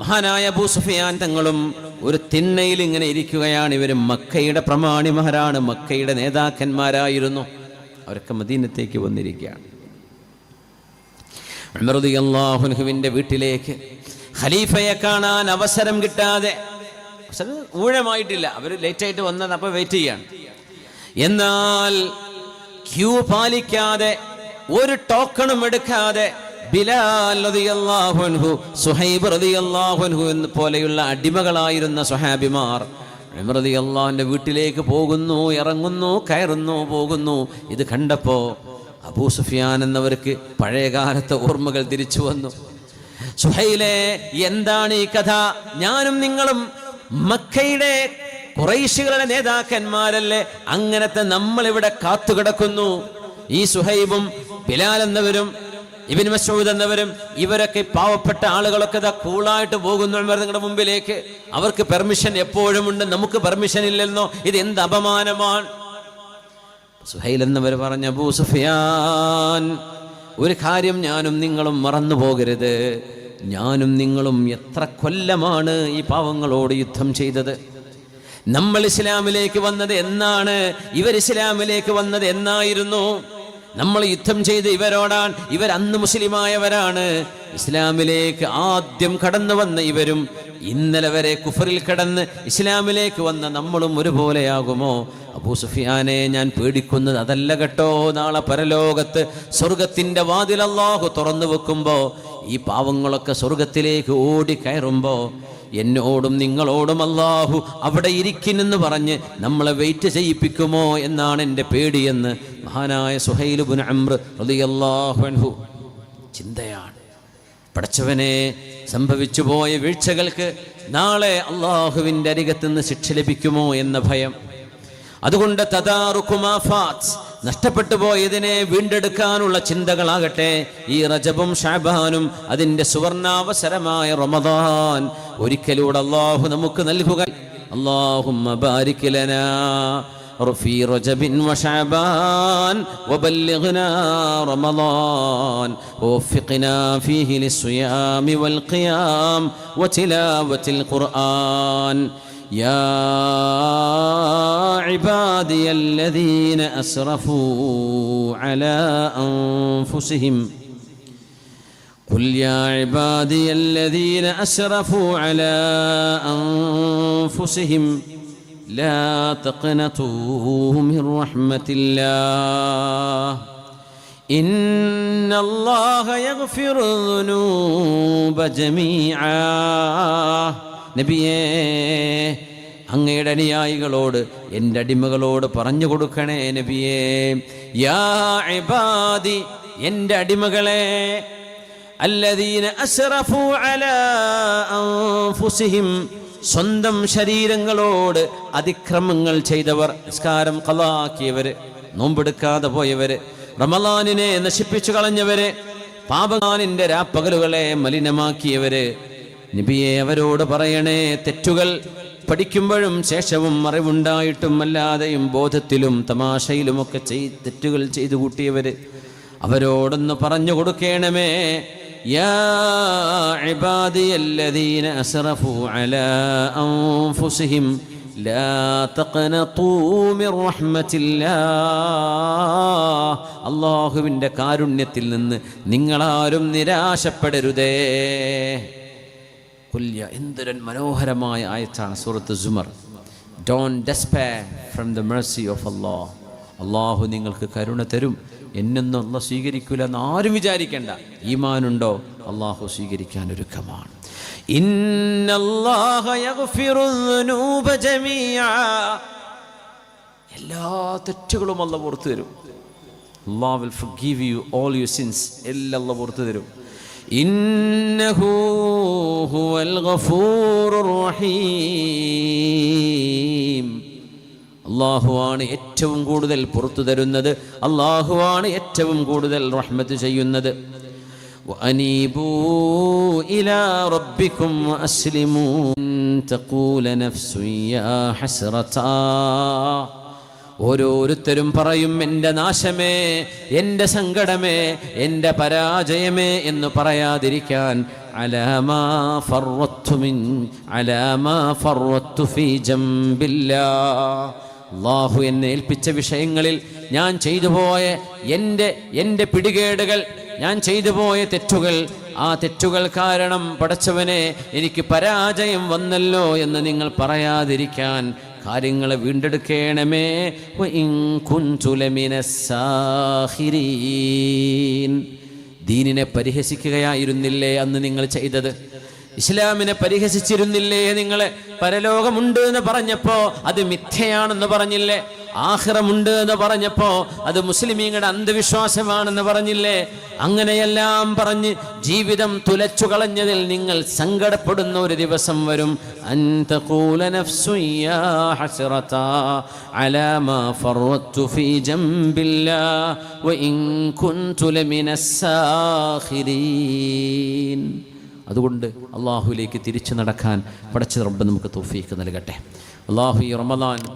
മഹാനായ അബൂ സുഫിയാൻ തങ്ങളും ഒരു തിണ്ണയിൽ ഇങ്ങനെ ഇരിക്കുകയാണ്. ഇവർ മക്കയുടെ പ്രമാണിമാരാണ്, മക്കയുടെ നേതാക്കന്മാരായിരുന്നു. അവരൊക്കെ മദീനത്തേക്ക് വന്നിരിക്കുകയാണ്. ഉമർ റളിയല്ലാഹു അൻഹുവിന്റെ വീട്ടിലേക്ക് ഖലീഫയെ കാണാൻ അവസരം കിട്ടാതെ, ഊഴമായിട്ടില്ല, അവർ ലേറ്റായിട്ട് വന്നത്, അപ്പോൾ വെയിറ്റ് ചെയ്യാണ്. എന്നാൽ ക്യൂ പാലിക്കാതെ ഒരു ടോക്കണും എടുക്കാതെ ബിലാൽ റളിയല്ലാഹു അൻഹു, സുഹൈബ് റളിയല്ലാഹു അൻഹു എന്ന പോലെയുള്ള അടിമകളായിരുന്ന സ്വഹാബിമാർ ഉമർ റളിയല്ലാഹുവിന്റെ വീട്ടിലേക്ക് പോകുന്നു, ഇറങ്ങുന്നു, കയറുന്നു, പോകുന്നു. ഇത് കണ്ടപ്പോ അബൂ സുഫിയാൻ എന്നവർക്ക് പഴയകാലത്തെ ഓർമ്മകൾ തിരിച്ചു വന്നു. സുഹൈലേ, എന്താണ് ഈ കഥ? ഞാനും നിങ്ങളും മക്കയുടെ ഖുറൈശികളുടെ നേതാക്കന്മാരല്ലേ, അങ്ങനത്തെ നമ്മളിവിടെ കാത്തുകിടക്കുന്നു. ഈ സുഹൈബും ബിലാൽ എന്നവരും ഇബ്നു മസ്ഊദ് എന്നവരും ഇവരൊക്കെ പാവപ്പെട്ട ആളുകളൊക്കെ കൂളായിട്ട് പോകുന്നു നിങ്ങളുടെ മുമ്പിലേക്ക്. അവർക്ക് പെർമിഷൻ എപ്പോഴും ഉണ്ട്, നമുക്ക് പെർമിഷൻ ഇല്ലെന്നോ? ഇത് എന്ത് അപമാനമാണ്. സുഹൈൽ എന്നവർ പറഞ്ഞ, അബൂ സുഫിയാൻ, ഒരു കാര്യം ഞാനും നിങ്ങളും മറന്നു പോകരുത്. ഞാനും നിങ്ങളും എത്ര കൊല്ലമാണ് ഈ പാവങ്ങളോട് യുദ്ധം ചെയ്തത്. നമ്മൾ ഇസ്ലാമിലേക്ക് വന്നത് എന്നാണ്, ഇവർ ഇസ്ലാമിലേക്ക് വന്നത് എന്നായിരുന്നു. നമ്മൾ യുദ്ധം ചെയ്ത് ഇവരോടാണ്. ഇവർ അന്ന് മുസ്ലിമായവരാണ്. ഇസ്ലാമിലേക്ക് ആദ്യം കടന്നു വന്ന ഇവരും ഇന്നലെ വരെ കുഫറിൽ കടന്ന് ഇസ്ലാമിലേക്ക് വന്ന നമ്മളും ഒരുപോലെയാകുമോ? അബൂ സുഫിയാനെ, ഞാൻ പേടിക്കുന്നത് അതല്ല കേട്ടോ. നാളെ പരലോകത്ത് സ്വർഗത്തിന്റെ വാതിൽ അല്ലാഹു തുറന്നു വെക്കുമ്പോ ഈ പാവങ്ങളൊക്കെ സ്വർഗത്തിലേക്ക് ഓടി കയറുമ്പോ എന്നോടും നിങ്ങളോടും അല്ലാഹു അവിടെ ഇരിക്കുന്നെന്ന് പറഞ്ഞ് നമ്മളെ വെയിറ്റ് ചെയ്യിപ്പിക്കുമോ എന്നാണ് എൻ്റെ പേടിയെന്ന് മഹാനായ സുഹൈൽ ഇബ്നു അംർ റളിയല്ലാഹു അൻഹു ചിന്തയാണ്. പടച്ചവനെ, സംഭവിച്ചു പോയ വീഴ്ചകൾക്ക് നാളെ അള്ളാഹുവിൻ്റെ അരികത്തുനിന്ന് ശിക്ഷ ലഭിക്കുമോ എന്ന ഭയം. അതുകൊണ്ട് നഷ്ടപ്പെട്ടു പോയതിനെ വീണ്ടെടുക്കാനുള്ള ചിന്തകളാകട്ടെ. ഈ റജബും ഷഅബാനും അതിൻ്റെ സുവർണാവസരമായ റമദാൻ ഒരിക്കലൂടെ അല്ലാഹു നമുക്ക് നൽകുക. അല്ലാഹുമ്മ ബാരിക് ലനാ في رجب وشعبان وبلغنا رمضان ووفقنا فيه للصيام والقيام وتلاوة القرآن. يا عبادي الذين أسرفوا على أنفسهم قل يا عبادي الذين أسرفوا على أنفسهم لا تقنطوا من رحمة الله إن الله يغفر الذنوب جميعا. നബിയേ, അങ്ങയുടെ അനുയായികളോട്, എൻ്റെ അടിമകളോട് പറഞ്ഞു കൊടുക്കണേ നബിയേ. യാ ഇബാദി, എൻ്റെ അടിമകളെ, അല്ലദീന അസ്റഫു അലാ അൻഫുസിഹിം, സ്വന്തം ശരീരങ്ങളോട് അതിക്രമങ്ങൾ ചെയ്തവർ, നിസ്കാരം ഖളാക്കിയവര്, നോമ്പെടുക്കാതെ പോയവര്, റമളാനിനെ നശിപ്പിച്ചു കളഞ്ഞവര്, പാപകാനിൻ്റെ രാപ്പകലുകളെ മലിനമാക്കിയവര്, നബിയെ അവരോട് പറയണേ, തെറ്റുകൾ പഠിക്കുമ്പോഴും ശേഷവും അറിവുണ്ടായിട്ടും അല്ലാതെയും ബോധത്തിലും തമാശയിലുമൊക്കെ തെറ്റുകൾ ചെയ്തു കൂട്ടിയവര്, അവരോടൊന്ന് പറഞ്ഞു കൊടുക്കണമേ. യാ ഇബാദിയല്ലദീന അസ്റഫു അലാ അൻഫുസിഹിം ലാ തഖ്നതൂ മിർ റഹ്മത്തില്ലാഹ്, അല്ലാഹുവിൻ്റെ കാരുണ്യത്തിൽ നിന്ന് നിങ്ങളാരും നിരാശപ്പെടരുതേ. കുല്യ, എന്തൊരു മനോഹരമായ ആയത്താണ് സൂറത്ത് സുമർ. Don't despair from the mercy of Allah. അള്ളാഹു നിങ്ങൾക്ക് കരുണ തരും. എന്നൊന്നും അള്ളാഹ് സ്വീകരിക്കില്ല എന്ന് ആരും വിചാരിക്കേണ്ട. ഈമാനുണ്ടോ, അള്ളാഹു സ്വീകരിക്കാൻ ഒരുക്കമാണ്. ഇന്നല്ലാഹ യഗ്ഫിറുദ്ദുനൂബ ജമീഅ, എല്ലാ തെറ്റുകളും അള്ളാഹ് പുറത്തു തരും. അല്ലാഹു will forgive you all your since, എല്ലാം അള്ളാഹ് പുറത്തു തരും. ഇന്നഹു ഹുവൽ ഗഫൂറുർ റഹീം, അള്ളാഹുവാണ് ഏറ്റവും കൂടുതൽ പുറത്തു തരുന്നത്, അള്ളാഹുവാണ് ഏറ്റവും കൂടുതൽ റഹ്മത്ത് ചെയ്യുന്നത്. വഅനീബൂ ഇലാ റബ്ബിക്കും വഅസ്ലിമൂ തഖൂല നഫ്സു യാ ഹസ്റതാ, ഓരോരുത്തരും പറയും എൻ്റെ നാശമേ, എൻ്റെ സങ്കടമേ, എൻ്റെ പരാജയമേ എന്ന് പറയാതിരിക്കാൻ. അലാമാ ഫർവത്തു ഫീ ജംബില്ലാഹ്, അല്ലാഹു എന്നെ ഏൽപ്പിച്ച വിഷയങ്ങളിൽ ഞാൻ ചെയ്തുപോയ എൻ്റെ പിടികേടുകൾ, ഞാൻ ചെയ്തുപോയ തെറ്റുകൾ, ആ തെറ്റുകൾ കാരണം പടച്ചവനെ എനിക്ക് പരാജയം വന്നല്ലോ എന്ന് നിങ്ങൾ പറയാതിരിക്കാൻ കാര്യങ്ങളെ വീണ്ടെടുക്കണമേ. വഇൻ കുൻതു ലമിനസ്സാഖിരീൻ, ദീനിനെ പരിഹസിക്കുകയായിരുന്നില്ലേ അന്ന് നിങ്ങൾ ചെയ്തത്? ഇസ്ലാമിനെ പരിഹസിച്ചിരുന്നില്ലേ നിങ്ങൾ? പരലോകമുണ്ട് എന്ന് പറഞ്ഞപ്പോ അത് മിഥ്യയാണെന്ന് പറഞ്ഞില്ലേ? ആഖിറമുണ്ട് എന്ന് പറഞ്ഞപ്പോ അത് മുസ്ലിമീങ്ങളുടെ അന്ധവിശ്വാസമാണെന്ന് പറഞ്ഞില്ലേ? അങ്ങനെയെല്ലാം പറഞ്ഞ് ജീവിതം തുലച്ചു കളഞ്ഞതിൽ നിങ്ങൾ സങ്കടപ്പെടുന്ന ഒരു ദിവസം വരും. അൻതഖൂല നഫ്സു യാ ഹസ്റതാ അലാ മാ ഫർവത്തു ഫീ ജംബില്ലാഹ് വഇൻ കുൻതു ലമിനസ്സാഖിരീൻ. അതുകൊണ്ട് അള്ളാഹുവിലേക്ക് തിരിച്ചു നടക്കാൻ പടച്ച റബ്ബ് നമുക്ക് തൗഫീഖ് നൽകട്ടെ. അള്ളാഹു ഈ റമദാൻ